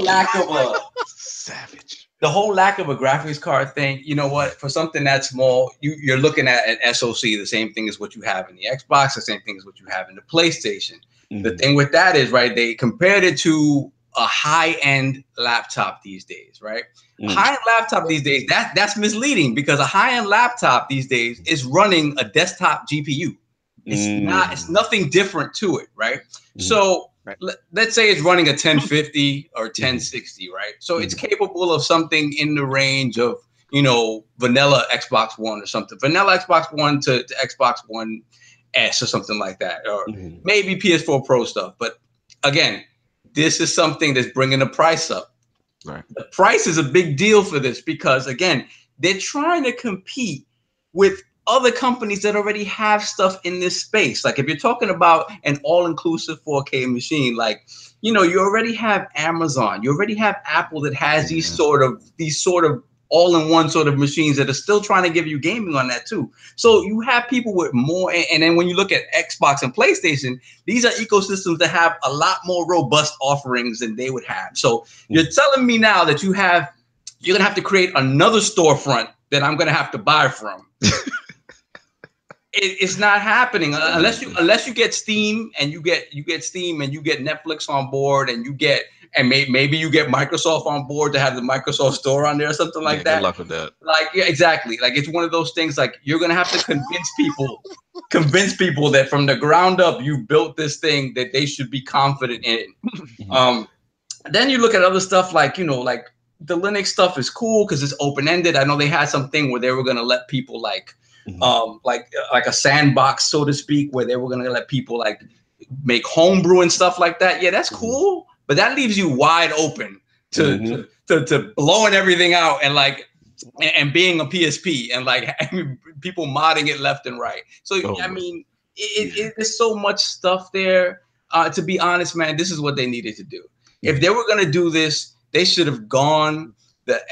lack of a savage. The whole lack of a graphics card thing, you know what? For something that small, you're looking at an SoC, the same thing as what you have in the Xbox, the same thing as what you have in the PlayStation. Mm-hmm. The thing with that is, right, they compared it to a high-end laptop these days, right? Mm-hmm. High-end laptop these days, that's misleading because a high-end laptop these days is running a desktop GPU. It's nothing different to it, right? Mm-hmm. So let's say it's running a 1050 or 1060, right? So it's capable of something in the range of, vanilla Xbox One or something. Vanilla Xbox One to Xbox One S or something like that, or maybe PS4 Pro stuff. But again, this is something that's bringing the price up. Right. The price is a big deal for this because, again, they're trying to compete with other companies that already have stuff in this space. Like if you're talking about an all-inclusive 4K machine, like, you know, you already have Amazon, you already have Apple that has these sort of all-in-one sort of machines that are still trying to give you gaming on that too. So you have people with more, and then when you look at Xbox and PlayStation, these are ecosystems that have a lot more robust offerings than they would have. So you're telling me now that you're gonna have to create another storefront that I'm gonna have to buy from. It's not happening unless you get Steam and you get Steam and you get Netflix on board and maybe you get Microsoft on board to have the Microsoft Store on there or something like that. Good luck with that. Like, yeah, exactly. Like it's one of those things. Like you're gonna have to convince people that from the ground up you built this thing that they should be confident in. Then you look at other stuff like, you know, like the Linux stuff is cool because it's open ended. I know they had something where they were gonna let people like a sandbox, so to speak, where they were going to let people like make homebrew and stuff like that. Yeah, that's cool, but that leaves you wide open to blowing everything out and like and being a PSP and like people modding it left and right. So I mean, there's so much stuff there. To be honest, man, this is what they needed to do. If they were going to do this, they should have gone the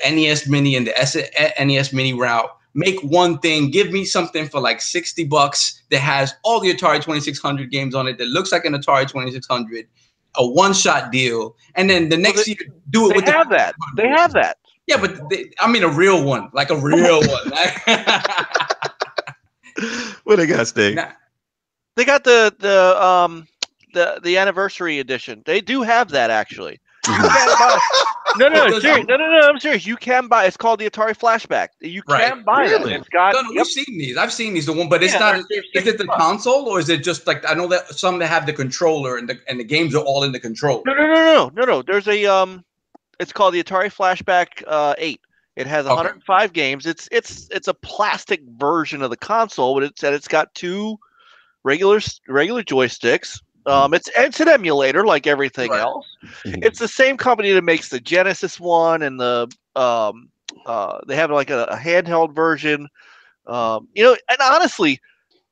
NES Mini and the NES Mini route. Make one thing, give me something for like $60 that has all the Atari 2600 games on it, that looks like an Atari 2600, a one-shot deal, and then the next year do it with that. They have that. Yeah, but I mean a real one, like a real one. What they got, Sting? They got the anniversary edition. They do have that actually. You can buy. No, I'm serious. You can buy. It's called the Atari Flashback. You can buy it. It's got. We've seen these. I've seen these. The one, but it's not. Is it the console or is it just like I know that some that have the controller and the games are all in the controller? No. There's a It's called the Atari Flashback 8. It has 105 games. It's a plastic version of the console, but it's got two regular joysticks. It's an emulator like everything else. It's the same company that makes the Genesis one and the they have like a handheld version. You know, and honestly,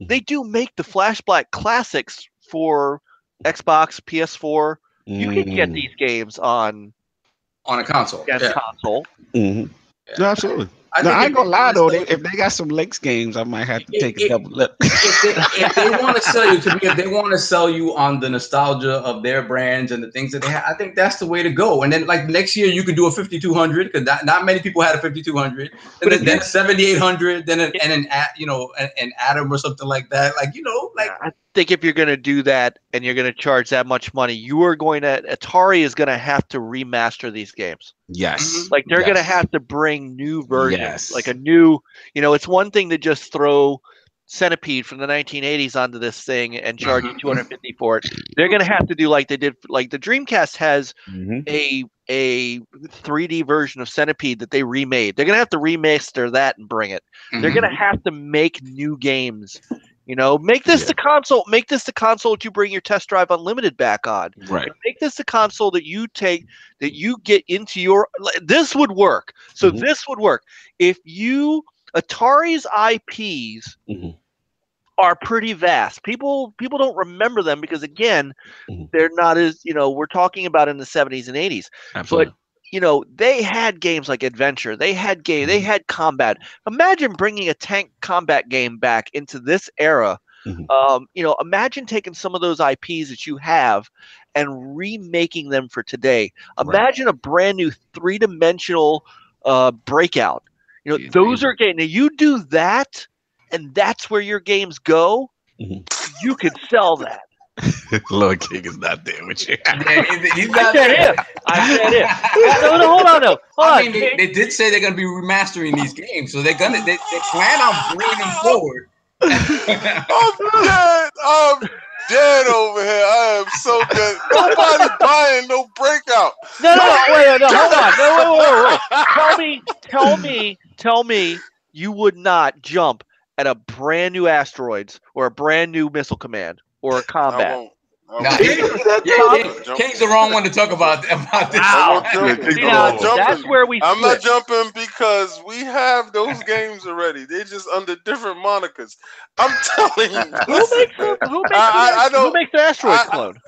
they do make the Flashback classics for Xbox, PS4. You can get these games on a console. Console. No, absolutely. I ain't gonna lie though. If they got some Lynx games, I might have to take a double look. If they want to sell you, to me, if they want to sell you on the nostalgia of their brands and the things that they have, I think that's the way to go. And then, like next year, you could do a 5200 because not many people had a 5200. And then a 7800, then an Atom or something like that. Like I think if you're gonna do that and you're gonna charge that much money, Atari is gonna have to remaster these games. Yes. Like they're going to have to bring new versions, like a new, it's one thing to just throw Centipede from the 1980s onto this thing and charge you $250 for it. They're going to have to do like they did, like the Dreamcast has a 3D version of Centipede that they remade. They're going to have to remaster that and bring it. They're going to have to make new games. Make this the console. Make this the console that you bring your Test Drive Unlimited back on. Right. Make this the console that you get into your. This would work. So this would work if Atari's IPs are pretty vast. People don't remember them because again, they're not as we're talking about in the 70s and 80s. Absolutely. But they had games like Adventure. They had they had combat. Imagine bringing a tank combat game back into this era. Imagine taking some of those IPs that you have and remaking them for today. Imagine a brand new 3-dimensional Breakout. Those are games. Now you do that, and that's where your games go. You could sell that. Lord King is not there with you. He's not there. I said it. No, hold on. I mean, they did say they're going to be remastering these games, so they plan on bringing them forward. I'm dead over here. I am so dead. Nobody buying no Breakout. No, hold on. No, wait. Tell me you would not jump at a brand new asteroids or a brand new missile command or a combat. King's the wrong one to talk about this. Wow. That's where we I'm not split. jumping because we have those games already. They're just under different monikers. I'm telling you. Who makes the asteroid clone?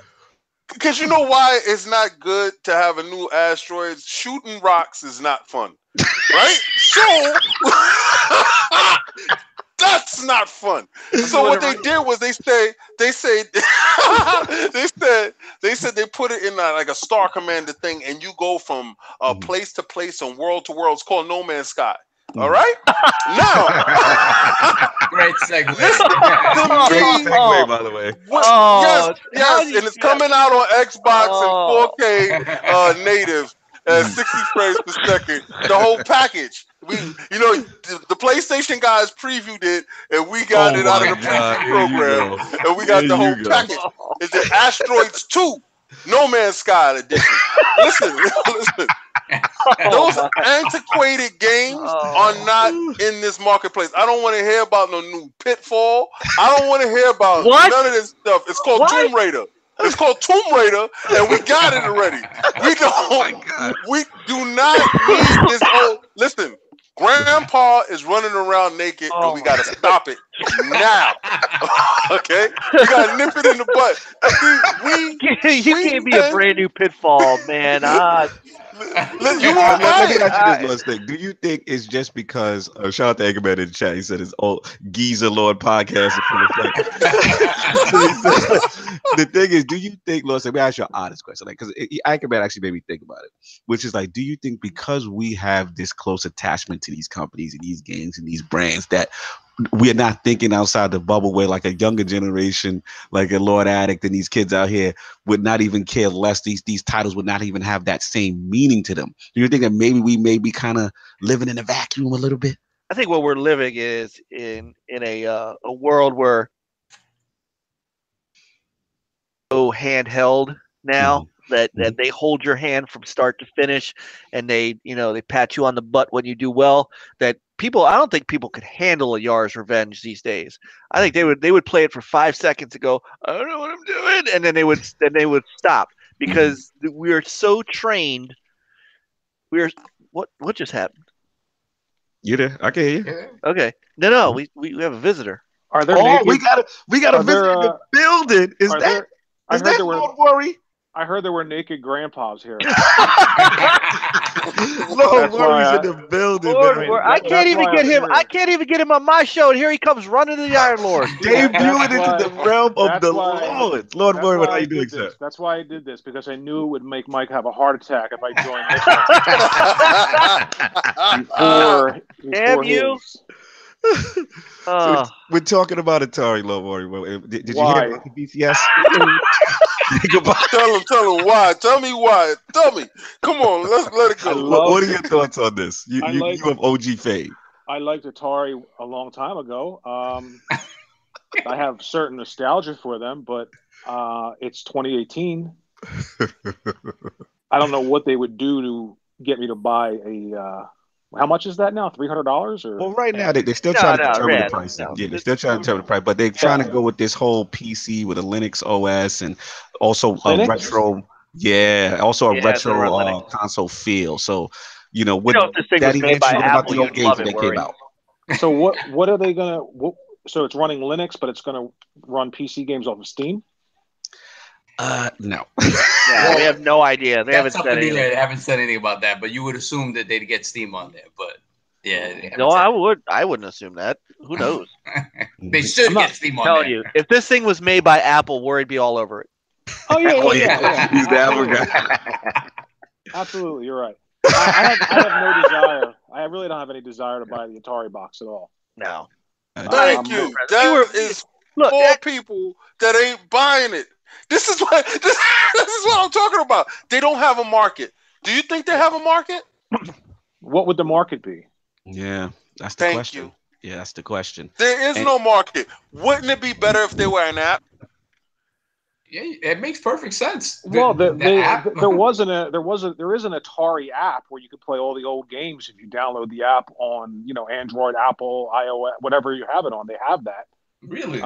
Because you know why it's not good to have a new asteroid? Shooting rocks is not fun, right? So that's not fun. So what they did was they said they put it in like a Star Commander thing, and you go from place to place and world to world. It's called No Man's Sky. All right. Now, great segue. Great segue, by the way. Yes, and it's coming out on Xbox and 4K native at 60 frames per second. The whole package. The PlayStation guys previewed it, and we got it out of the preview program, and we got the whole package. It's the Asteroids 2 No Man's Sky edition. Listen. Those antiquated games are not in this marketplace. I don't want to hear about no new Pitfall. I don't want to hear about none of this stuff. It's called Tomb Raider. It's called Tomb Raider, and we got it already. We do not need this whole. Listen, Grandpa is running around naked, and we got to stop it now. Okay? We got to nip it in the butt. You can't be a brand new Pitfall, man. Let me ask you this last thing. Do you think it's just because shout out to Eggman in the chat, he said his old Geezer Lord podcast is full of the thing is, do you think, Lord, let me ask you an honest question, because Eggman actually made me think about it, which is like, do you think because we have this close attachment to these companies and these games and these brands that we are not thinking outside the bubble, where like a younger generation, like a Lord Addict and these kids out here would not even care less. These titles would not even have that same meaning to them. Do you think that maybe we may be kind of living in a vacuum a little bit? I think what we're living is in a world where handheld now. That they hold your hand from start to finish, and they pat you on the butt when you do well. That people, I don't think people could handle a Yar's Revenge these days. I think they would play it for 5 seconds and go, I don't know what I'm doing, and then they would stop because we are so trained. What just happened? You there? I can hear you. Okay, no, we have a visitor. Are there? We got a visitor in the building. Is that Lord Worry? I heard there were naked grandpas here. Lord Worry's in the building. I can't even get him. I can't even get him on my show, and here he comes running to the Iron Lord. Debuting into the realm of the Lord. Lord Worry, what are you doing, sir? That's why I did this, because I knew it would make Mike have a heart attack if I joined this one. Damn you. So we're talking about Atari, Lord Worry. Did you hear about the VCS? Tell him why. Tell me why. Tell me. Come on, let's let it go. What are your thoughts on this? You have OG fame. I liked Atari a long time ago. I have certain nostalgia for them, but it's 2018. I don't know what they would do to get me to buy a. How much is that now? $300 or? Well, right now they're still trying to determine the price. Yeah, they're still trying to determine the price, but they're trying to go with this whole PC with a Linux OS and also a retro. Yeah, also a retro console feel. So, with that eventually about the old games that came out. So what are they gonna? So it's running Linux, but it's gonna run PC games off of Steam. No. Yeah, we have no idea. They haven't said anything. They haven't said anything about that, but you would assume that they'd get Steam on there. But yeah, no, I wouldn't assume that. Who knows? They should get Steam on there. You, if this thing was made by Apple, Worried be all over it. Oh yeah. He's the Apple guy. Absolutely, you're right. I have no desire. I really don't have any desire to buy the Atari box at all. No. Thank you. That is four people that ain't buying it. This is what I'm talking about. They don't have a market. Do you think they have a market? What would the market be? Yeah, that's the question. Yeah, that's the question. There is no market. Wouldn't it be better if they were an app? Yeah, it makes perfect sense. Well, there is an Atari app where you could play all the old games if you download the app on, Android, Apple, iOS, whatever you have it on. They have that. Really?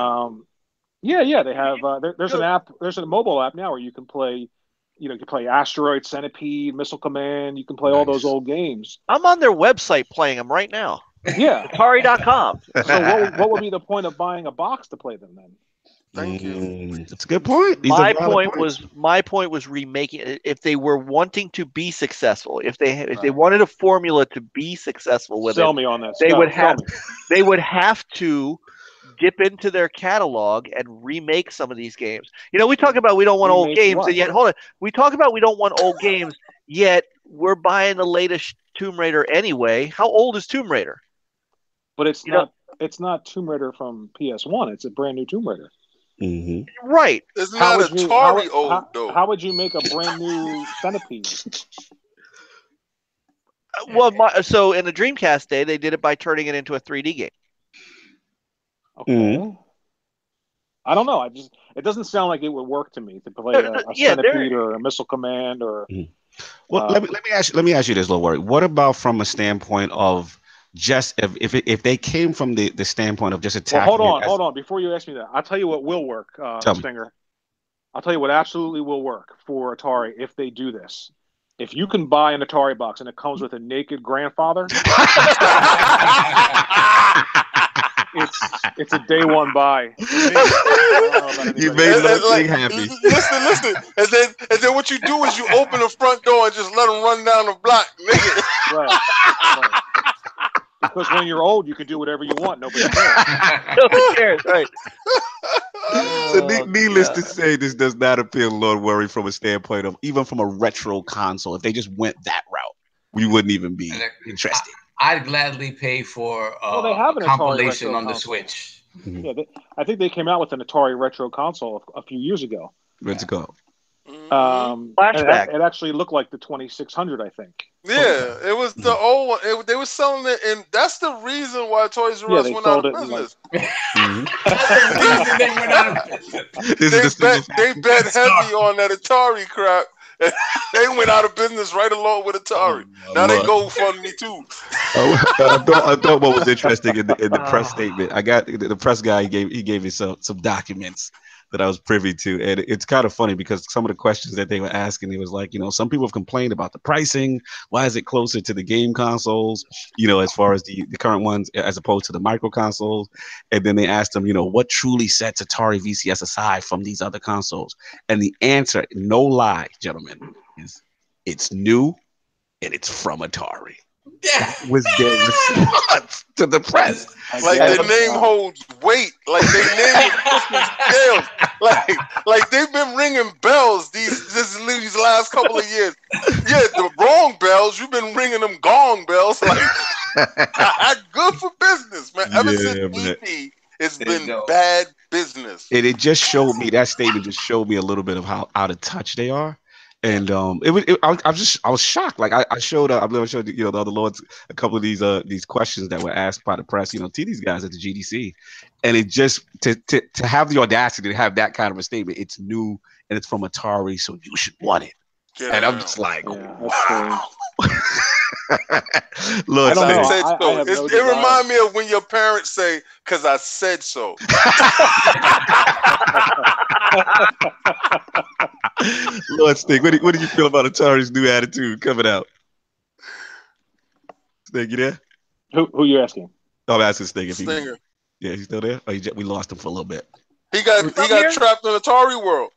Yeah, they have. There's an app. There's a mobile app now where you can play. You can play Asteroid, Centipede, Missile Command. You can play all those old games. I'm on their website playing them right now. Yeah, Atari.com. So what would be the point of buying a box to play them then? Thank you. That's a good point. My point was remaking. If they were wanting to be successful, if they wanted a formula to be successful with Sell me on that. They would have to dip into their catalog and remake some of these games. We talk about we don't want old games, and yet we talk about we don't want old games, yet we're buying the latest Tomb Raider anyway. How old is Tomb Raider? But it's not Tomb Raider from PS1. It's a brand new Tomb Raider. Mm-hmm. Right. It's not Atari old though. How would you make a brand new Centipede? Well, so in the Dreamcast day, they did it by turning it into a 3D game. Okay. Mm-hmm. I don't know. It doesn't sound like it would work to me to play a Centipede or a Missile Command or. Mm-hmm. Well, let me ask you this, Lord Worry. What about from a standpoint of just if they came from the standpoint of just attacking? Well, hold on. Before you ask me that, I'll tell you what will work, Stinger. I'll tell you what absolutely will work for Atari if they do this. If you can buy an Atari box and it comes with a naked grandfather, it's a day one buy. You made me happy. Listen. And then what you do is you open the front door and just let them run down the block, nigga. Right. Because when you're old, you can do whatever you want. Nobody cares. Nobody cares, right? So needless to say, this does not appeal to Lord Worry from a standpoint of even from a retro console. If they just went that route, we wouldn't even be interested. I'd gladly pay for they have an a compilation Atari on the console. Switch. Mm-hmm. Yeah, I think they came out with an Atari retro console a few years ago. Let's go. Flashback. It actually looked like the 2600, I think. Yeah, it was the old one. They were selling it, and that's the reason why Toys R Us went out of business. They went out of business. They bet heavy on that Atari crap. They went out of business right along with Atari. Now they go fund me too. I thought what was interesting in the press statement. I got the press guy. He gave me some documents that I was privy to, and it's kind of funny because some of the questions that they were asking, it was like, some people have complained about the pricing. Why is it closer to the game consoles? As far as the current ones, as opposed to the micro consoles. And then they asked them, what truly sets Atari VCS aside from these other consoles? And the answer, no lie, gentlemen, is it's new and it's from Atari. That was their response to the press. Like their name holds weight. Like they name it scales. Like they've been ringing bells these last couple of years. Yeah, the wrong bells. You've been ringing them gong bells. Like good for business, man. Ever since EP, it's been bad business. It just showed me, that statement just showed me a little bit of how out of touch they are. And I was shocked. Like I showed I've never showed the other lords a couple of these questions that were asked by the press, to these guys at the GDC, and it just to have the audacity to have that kind of a statement. It's new and it's from Atari, so you should want it. Yeah. And I'm just like, wow. Look, it reminds me of when your parents say, "'Cause I said so." Lord Stig, what do you feel about Atari's new attitude coming out? Stig, you there? Who you asking? I'm asking Stig. Stinger. Yeah, he's still there? Oh, we lost him for a little bit. He got trapped in Atari world.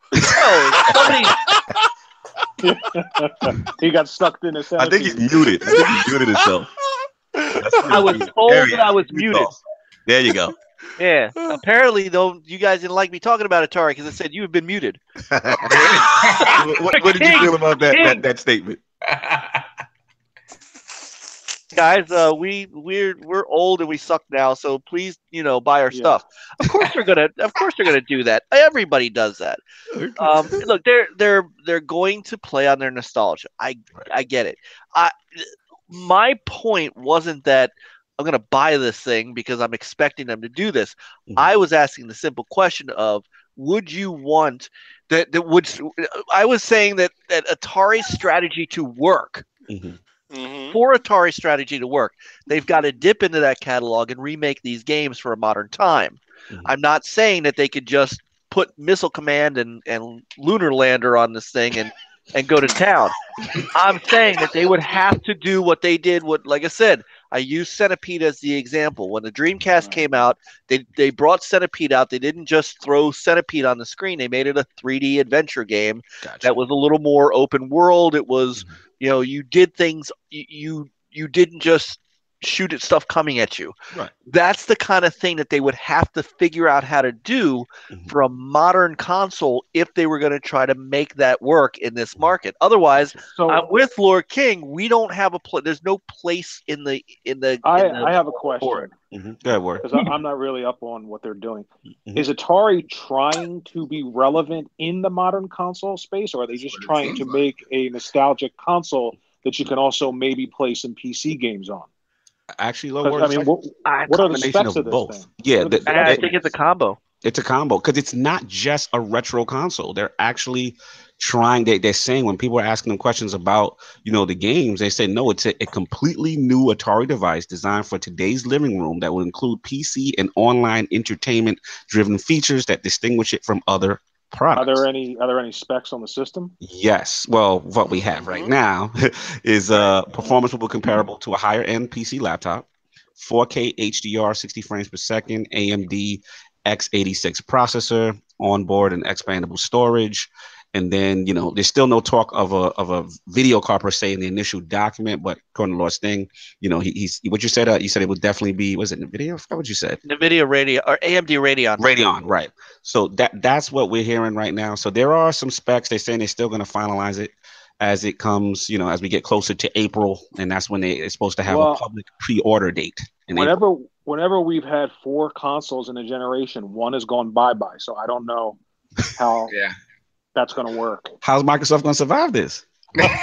He got stuck in his. I think he's muted. I think he muted himself. I was told that I was muted. There you go. Yeah. Apparently, though, you guys didn't like me talking about Atari because it said you have been muted. What did you feel about that statement? Guys, we're old and we suck now, so please, buy our stuff. Of course they're gonna do that. Everybody does that. Look, they're going to play on their nostalgia. I get it. My point wasn't that I'm gonna buy this thing because I'm expecting them to do this. Mm-hmm. I was asking the simple question of, would you want that would. I was saying that Atari's strategy to work. For Atari strategy to work, they've got to dip into that catalog and remake these games for a modern time. I'm not saying that they could just put Missile Command and Lunar Lander on this thing and go to town. I'm saying that they would have to do what they did. Like I said, I use Centipede as the example. When the Dreamcast came out, they brought Centipede out. They didn't just throw Centipede on the screen. They made it a 3D adventure game that was a little more open world. It was, you did things. You didn't just shoot at stuff coming at you. Right. That's the kind of thing that they would have to figure out how to do for a modern console if they were going to try to make that work in this market. Otherwise, I'm with Lord King. We don't have there's no place in the. I have a question. Because I'm not really up on what they're doing. Is Atari trying to be relevant in the modern console space, or are they just trying to make a nostalgic console that you can also maybe play some PC games on? Actually, what are the specs of this thing? Yeah, I think it's a combo. It's a combo because it's not just a retro console. They're actually trying. They're saying when people are asking them questions about the games, they say no, it's a completely new Atari device designed for today's living room that will include PC and online entertainment-driven features that distinguish it from other products. Are there any specs on the system? Yes. Well, what we have right now is performance will be comparable to a higher end PC laptop, 4K HDR, 60 frames per second, AMD x86 processor, onboard and expandable storage. And then, there's still no talk of a video card per se in the initial document, but according to Lord Sting, he's what you said. You said it would definitely be, was it NVIDIA? I forgot what you said. NVIDIA Radeon or AMD Radeon. Radeon, right. So that's what we're hearing right now. So there are some specs. They're saying they're still going to finalize it as it comes, as we get closer to April, and that's when they're supposed to have a public pre-order date. Whenever we've had 4 consoles in a generation, one has gone bye-bye. So I don't know how that's going to work. How's Microsoft going to survive this? You said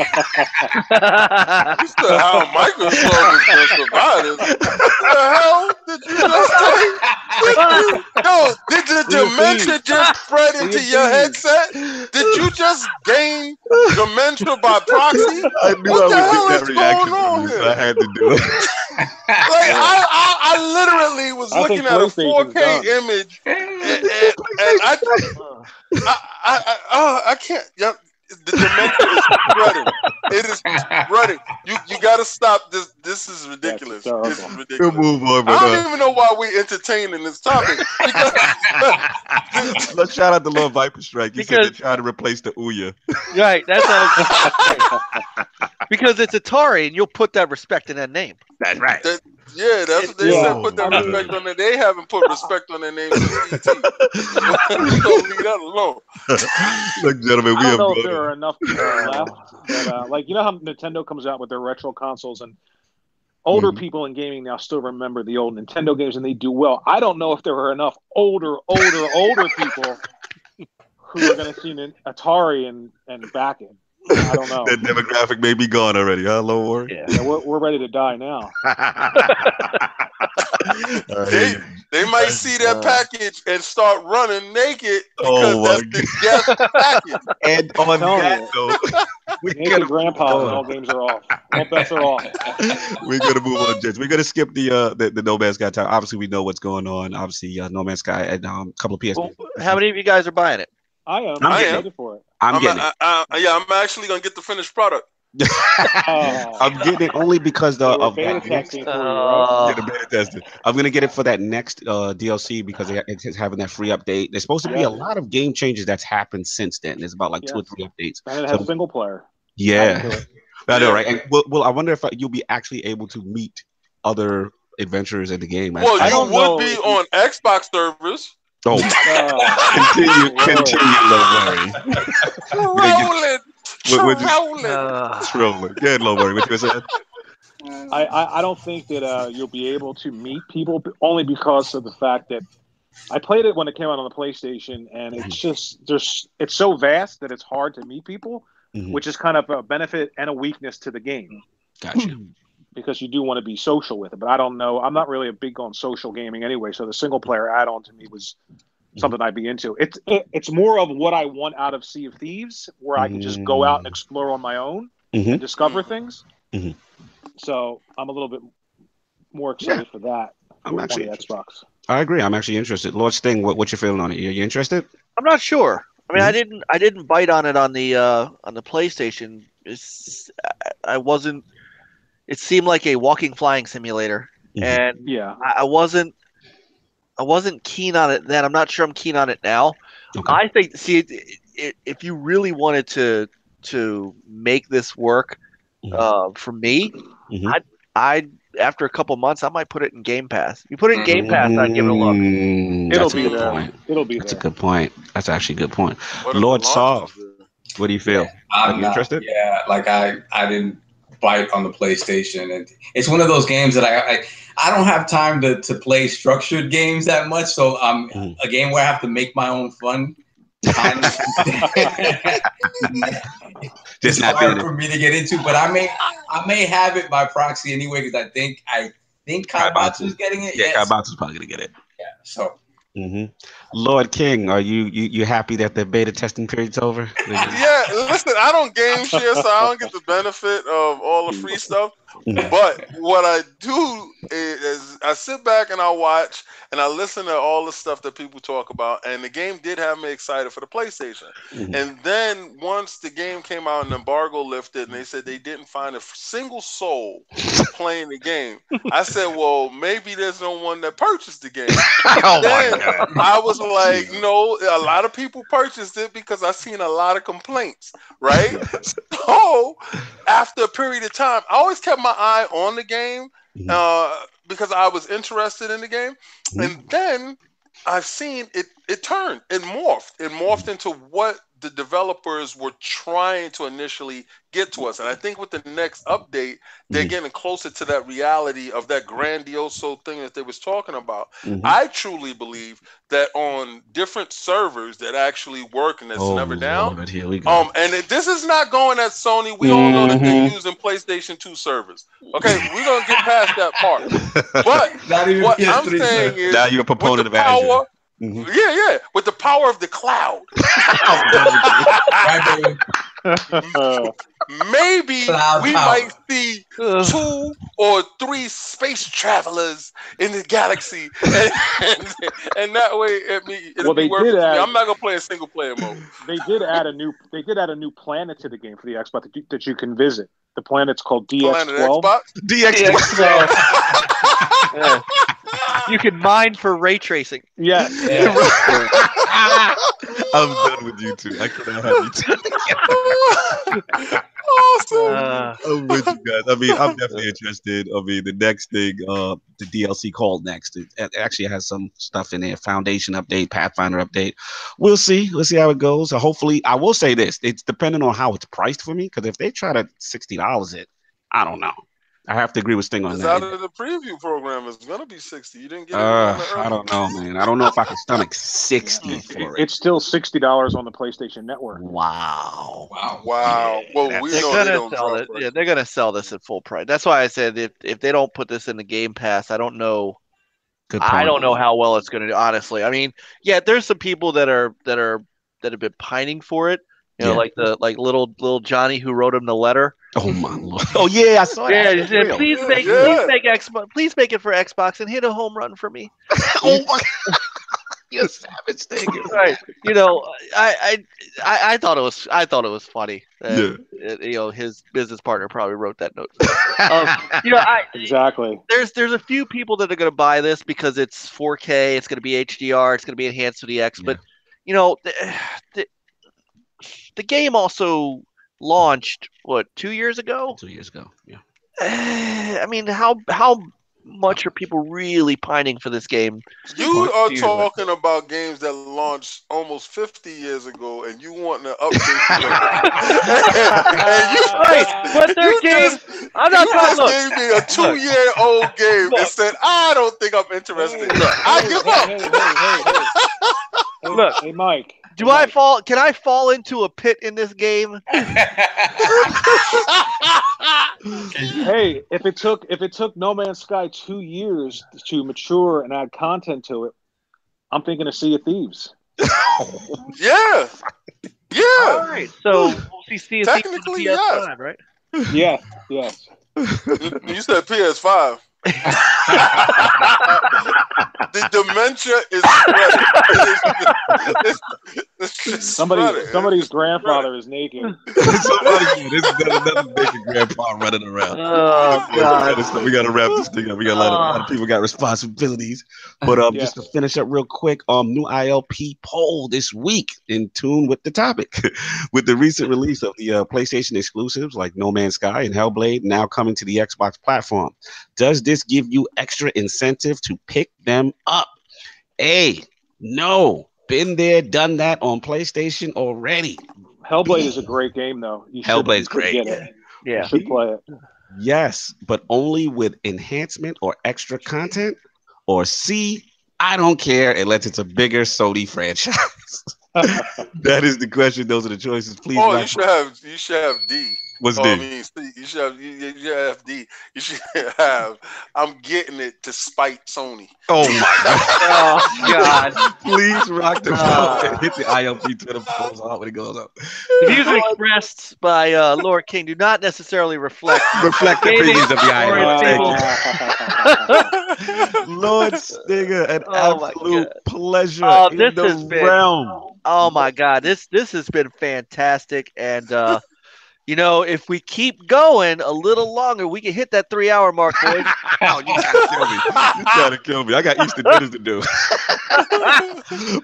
how Microsoft is going to survive this? What the hell did you just say? Did the dementia just spread into your headset? Did you just gain dementia by proxy? I knew what the I hell would is get that reaction going on from you, here? so I had to do it. Like I literally was looking at a 4K image, and I can't. Yep. The dementia is spreading. It is spreading. You got to stop this. This is ridiculous. This is ridiculous. Move on, I don't even know why we entertaining this topic. Let's shout out the Lord Viper Strike. He said they're trying to replace the Ouya. Right. That's because it's Atari, and you'll put that respect in that name. That's right. That's what they said. Put that respect on it. They haven't put respect on their name since ET. We don't leave that alone. Look, gentlemen, I don't know if there are enough people left. But, how Nintendo comes out with their retro consoles, and older people in gaming now still remember the old Nintendo games, and they do well. I don't know if there are enough older people who are going to see Atari and back it. I don't know. That demographic may be gone already, huh, Lord Worry? Yeah, we're ready to die now. They might see that package and start running naked because that's the guest package. And on that note, naked grandpa and all games are off. All bets are off. We're gonna move on, gents. We're gonna skip the No Man's Sky time. Obviously, we know what's going on. Obviously, No Man's Sky and a couple of PS. Well, how many of you guys are buying it? I am. I'm excited for it. I'm getting it. I'm actually gonna get the finished product. I'm getting it only because of beta that testing next. for you, right? The beta testing. I'm gonna get it for that next DLC because it's having that free update. There's supposed to be a lot of game changes that's happened since then. There's about 2 or 3 updates. And it has single player. Yeah, I know, right? And well, I wonder if you'll be actually able to meet other adventurers in the game. Well, you would be on Xbox servers. Oh, continue, Low Worry. Trolling. Yeah, Low Worry. What you saying? I don't think that you'll be able to meet people only because of the fact that I played it when it came out on the PlayStation, and it's just it's so vast that it's hard to meet people, which is kind of a benefit and a weakness to the game. Gotcha. Because you do want to be social with it, but I don't know. I'm not really a big on social gaming anyway, so the single player add-on to me was something I'd be into. It's more of what I want out of Sea of Thieves, where I can just go out and explore on my own and discover things. So I'm a little bit more excited for that on the Xbox. I agree. I'm actually interested. Lord Sting, what you feeling on it? You interested? I'm not sure. I mean, I didn't bite on it on the PlayStation. I wasn't. It seemed like a walking flying simulator, and I wasn't keen on it then. I'm not sure I'm keen on it now. Okay. I think, if you really wanted to make this work for me, I'd after a couple months, I might put it in Game Pass. You put it in Game Pass, I'd give it a look. It'll be there. It'll be there. That's a good point. That's actually a good point. Lord Soft, what do you feel? Are you interested? Yeah, like I didn't bite on the PlayStation, and it's one of those games that I don't have time to play structured games that much. So a game where I have to make my own fun. It's hard for me to get into, but I may have it by proxy anyway, because I think Kaibatsu is getting it. Yeah, Kaibatsu's probably gonna get it. Yeah. So. Lord King, are you happy that the beta testing period's over? Yeah, listen, I don't game share, so I don't get the benefit of all the free stuff. But what I do is I sit back and I watch and I listen to all the stuff that people talk about. And the game did have me excited for the PlayStation. And then once the game came out and the embargo lifted and they said they didn't find a single soul playing the game, I said, well, maybe there's no one that purchased the game. Then I was like, no, a lot of people purchased it because I've seen a lot of complaints, right? So after a period of time, I always kept my eye on the game because I was interested in the game. And then I've seen it turn, it morphed into what the developers were trying to initially get to us. And I think with the next update, they're getting closer to that reality of that grandioso thing that they was talking about. I truly believe that on different servers that actually work and that's never down. Lord, here we go. And this is not going at Sony. We all know that they're using PlayStation 2 servers. Okay, we're gonna get past that part. But what I'm saying is, now you're a proponent of Azure. Yeah, with the power of the cloud. Maybe we might see 2 or 3 space travelers in the galaxy, and that way it'll be worth it. I'm not gonna play a single player mode. They did add a new planet to the game for the Xbox that you can visit. The planet's called DX12. DX12. Yeah. You can mine for ray tracing. Yes. I'm done with you two. I cannot have you two. Awesome. I'm with you guys. I mean, I'm definitely interested. I mean, the next thing, the DLC called Next, it actually has some stuff in there. Foundation update, Pathfinder update. We'll see. We'll see how it goes. So hopefully, I will say this: it's depending on how it's priced for me. Because if they try to $60 it, I don't know. I have to agree with Sting on it's that. Out of the preview program, it's gonna be 60. You didn't get it. I don't know, man. I don't know if I can stomach 60 for it. It's still $60 on the PlayStation Network. Wow. Well, we know they don't sell it. Yeah, they're gonna sell this at full price. That's why I said if they don't put this in the Game Pass, I don't know. I don't know how well it's gonna do. Honestly, I mean, yeah, there's some people that have been pining for it. You know, like little Johnny who wrote him the letter. Oh my Lord! Oh yeah, I saw that. Yeah, he said, please make it for Xbox and hit a home run for me. Oh my! You're a savage thing, right? You know, I thought it was funny. You know, his business partner probably wrote that note. You know, exactly. There's a few people that are going to buy this because it's 4K, it's going to be HDR, it's going to be enhanced with the X. But you know, the game also launched 2 years ago? 2 years ago, yeah. I mean, how much are people really pining for this game? You are talking about games that launched almost 50 years ago, and you want to update them. But their game, I'm not talking about. You gave me a 2-year-old game and said, I don't think I'm interested. I give up. Look, hey, Mike. Can I fall into a pit in this game? Hey, if it took No Man's Sky 2 years to mature and add content to it, I'm thinking of Sea of Thieves. Yeah. Yeah. All right, so we'll see Sea of Thieves on the Technically, PS5, right? Yeah, yes. You said PS5. The dementia is spreading. It's just spreading. Somebody's grandfather is naked. Somebody, this is another naked grandpa running around. Oh God! We gotta wrap this thing up. We got a lot of people got responsibilities. But Yes. just to finish up real quick, new ILP poll this week in tune with the topic. With the recent release of the PlayStation exclusives like No Man's Sky and Hellblade now coming to the Xbox platform, does this give you extra incentive to pick them up? A, no. Been there, done that on PlayStation already. Hellblade is a great game, though. Hellblade's great. Get it. Yeah. You should play it. Yes, but only with enhancement or extra content. Or C, I don't care unless it's a bigger Sony franchise. That is the question. Those are the choices. Please. Oh, you should have D. What's I D? mean, you should have D. You should have. I'm getting it to spite Sony. Oh my God! Oh God! Please rock the phone and hit the ILP Twitter polls out when it goes up. The views expressed by Lord King do not necessarily reflect the opinions of the ILP. Lord Stinger, an absolute pleasure. Oh, in this the has been. realm. Oh my God! This has been fantastic, and you know, if we keep going a little longer, we can hit that 3-hour mark, boys. Oh, you trying to kill me? You trying to kill me? I got Easter dinners to do.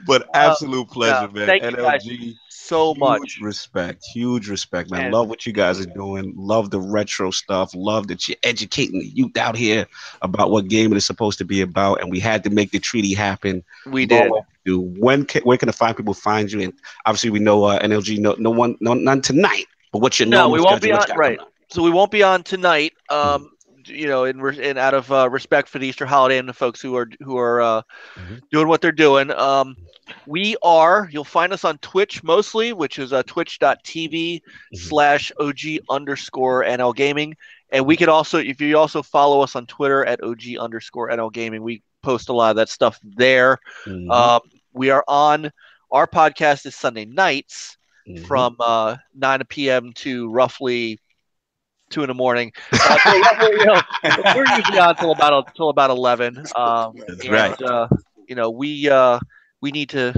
But absolute pleasure, man. Thank you guys NLG, so much. Huge respect, man. And- love what you guys are doing. Love the retro stuff. Love that you're educating the youth out here about what gaming is supposed to be about. And we had to make the treaty happen. We did. Where can the fine people find you? And obviously, we know NLG. None tonight. But what's your No, we won't schedule? be on right. So we won't be on tonight. You know, in out of respect for the Easter holiday and the folks who are doing what they're doing. You'll find us on Twitch mostly, which is twitch.tv/OG_NL Gaming. And we could also, if you also follow us on Twitter at OG_NL Gaming, we post a lot of that stuff there. We are on, our podcast is Sunday nights from 9 p.m. to roughly 2 in the morning. We're usually on till about 11. That's right. You know, we need to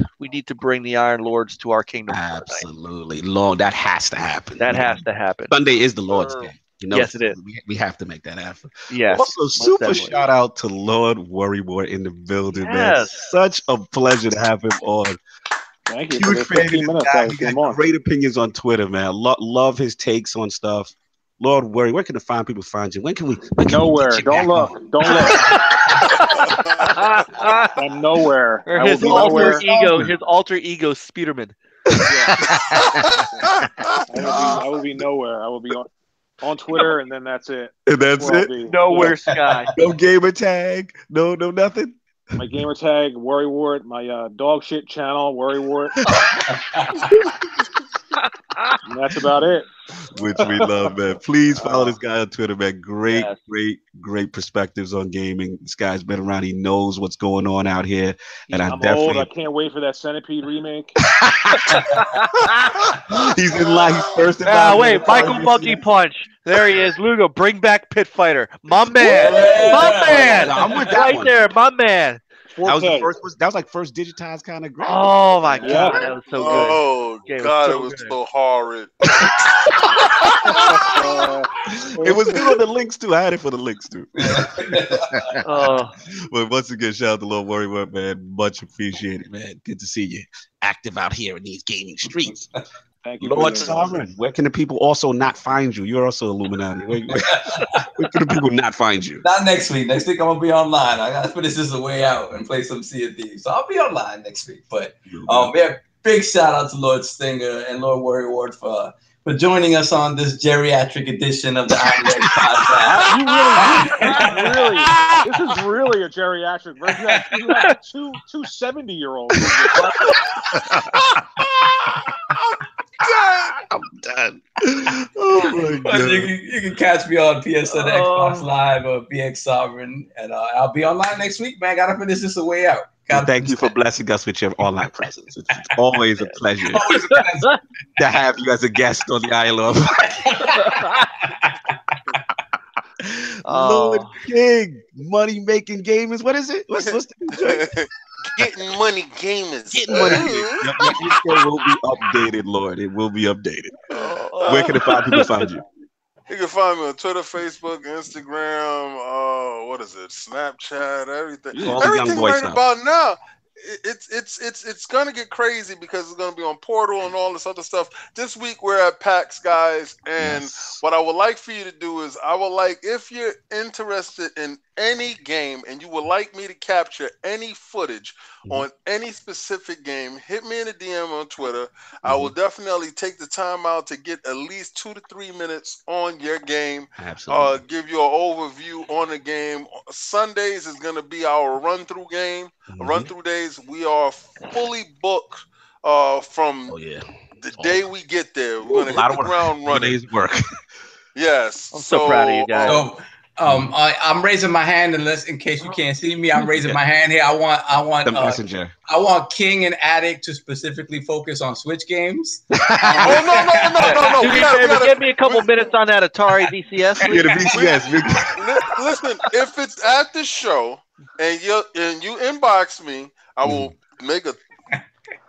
bring the Iron Lords to our kingdom. Absolutely, Lord, that has to happen. That has to happen. Sunday is the Lord's Day. You know, yes, it is. We have to make that happen. Yes. Also, super shout out to Lord Worrywart in the building, man. Such a pleasure to have him on. Thank you. Huge fan of this guy. He got great opinions on Twitter, man. Love his takes on stuff. Lord Worry, where can the fine people find you? When can we? Nowhere. Don't look. Don't look. I'm nowhere. His alter ego, Speederman. I will be nowhere. I will be on Twitter, and then that's it. And that's it. Nowhere, Sky. No gamer tag. No nothing. My gamer tag, Worrywart. My dog shit channel, Worrywart. And that's about it. Which we love, man. Please follow this guy on Twitter, man. Great perspectives on gaming. This guy's been around. He knows what's going on out here. And I'm old. I can't wait for that Centipede remake. He's in line. He's first in line. Wait, Michael Monkey Punch. There he is. Lugo, bring back Pit Fighter. My man. My man. I'm with that right one. there. My man. That was the first. That was like first digitized kind of graphic. Oh my God, that was so good. Oh God, it was so horrid. It was good on the links too. I had it for the links too. Oh. But once again, shout out to Lord Worrywart, man. Much appreciated, man. Good to see you active out here in these gaming streets. Thank you, Lord Sovereign. Where can the people also not find you? You're also Illuminati. Where can the people not find you? Not next week. Next week I'm gonna be online. I gotta finish this way out and play some Sea of Thieves. So I'll be online next week. But we have big shout out to Lord Stinger and Lord Worrywart for joining us on this geriatric edition of the Iron Lord podcast. This is really a geriatric version. You have two 70-year-olds. I'm done. Oh my God. You can catch me on PSN, Xbox Live, or BX Sovereign, and I'll be online next week, man. Gotta finish this way out. Thank you for blessing us with your online presence. It's always a pleasure to have you as a guest on the ILP. Lord King, money making gamers. What is it? What's the joint? Getting money gamers. Getting money gamers. Your intro will be updated, Lord. It will be updated. Where can people find you? You can find me on Twitter, Facebook, Instagram, what is it? Snapchat, everything. All the young Everything boy right stuff. about now. It's gonna get crazy because it's gonna be on Portal and all this other stuff. This week we're at PAX, guys, and what I would like for you to do is if you're interested in any game and you would like me to capture any footage on any specific game, hit me in a DM on Twitter. I will definitely take the time out to get at least 2 to 3 minutes on your game. Absolutely. Give you an overview on the game. Sundays is gonna be our run-through game. Run-through days, we are fully booked from the day we get there. We're gonna hit the ground running. Day's work. Yes. I'm so proud of you guys. So I'm raising my hand in case you can't see me. I'm raising my hand here. I want the messenger. I want King and Addict to specifically focus on Switch games. No. Do me a favor, give me a couple minutes on that Atari VCS. Yeah, the VCS. Listen, if it's at the show and you inbox me, I will make a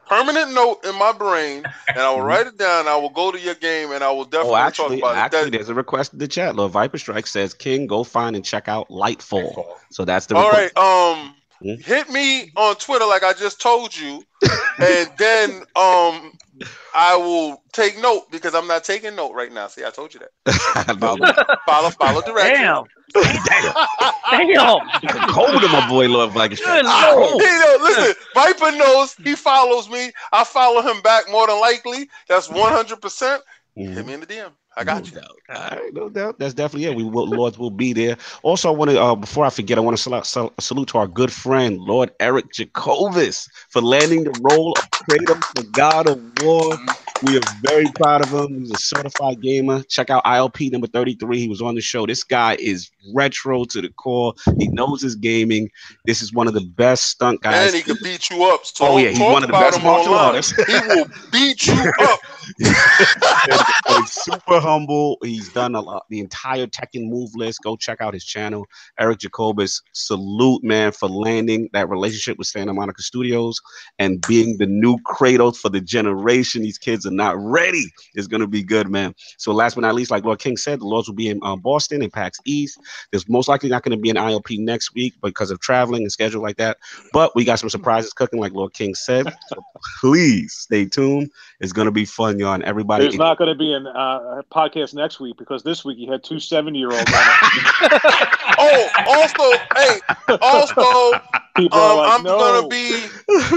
permanent note in my brain, and I will write it down. I will go to your game, and I will definitely talk about it. There's a request in the chat. Lord Viper Strike says, King, go find and check out Lightfall. So that's the request. All right. Hit me on Twitter like I just told you, and then I will take note because I'm not taking note right now. See, I told you that. Follow directions. Damn. Cold to my boy, Lord Viper Strike. Listen, Viper knows he follows me. I follow him back more than likely. That's 100%. Hit me in the DM. I got you. All right, no doubt. That's definitely it. Lords will be there. Also, I want to, before I forget, I want to salute to our good friend, Lord Eric Jacobus, for landing the role of Kratos, the God of War. We are very proud of him. He's a certified gamer. Check out ILP number 33. He was on the show. This guy is retro to the core. He knows his gaming. This is one of the best stunt guys. And he can beat you up. So he's one of the best martial artists. He will beat you up. He's super humble. He's done the entire Tekken move list. Go check out his channel. Eric Jacobus, salute, man, for landing that relationship with Santa Monica Studios and being the new Kratos for the generation. These kids are not ready. It's going to be good, man. So last but not least, like Lord King said, the Lords will be in Boston and PAX East. There's most likely not going to be an ILP next week because of traveling and schedule like that. But we got some surprises cooking, like Lord King said. So please stay tuned. It's going to be fun, y'all. And everybody. There's not going to be a podcast next week because this week you had 2 70-year-olds on it. Also, like, I'm gonna be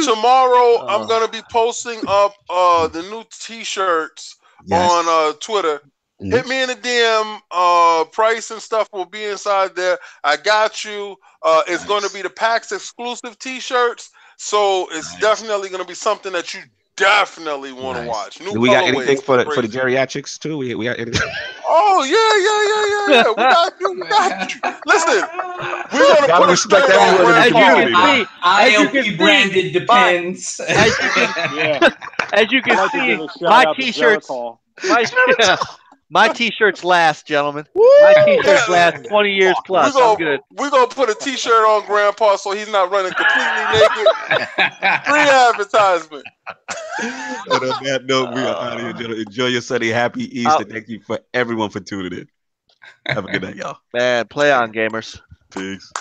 tomorrow. I'm gonna be posting up the new T-shirts on Twitter. Hit me in the DM. Price and stuff will be inside there. I got you. It's going to be the PAX exclusive T-shirts, so it's definitely going to be something that you definitely want to watch. Do we got anything for the geriatrics too? We got anything? Oh yeah. We got you. Listen, we're gonna put respect everyone in the community. ILP branded depends. As you can see, my T-shirts. My T-shirts last, gentlemen. My T-shirts last 20 years plus. I'm good. We're going to put a T-shirt on Grandpa so he's not running completely naked. Free advertisement. And on that note, we are out of here. Enjoy your Sunday. Happy Easter. Thank you for everyone for tuning in. Have a good night, y'all. Man, play on, gamers. Peace.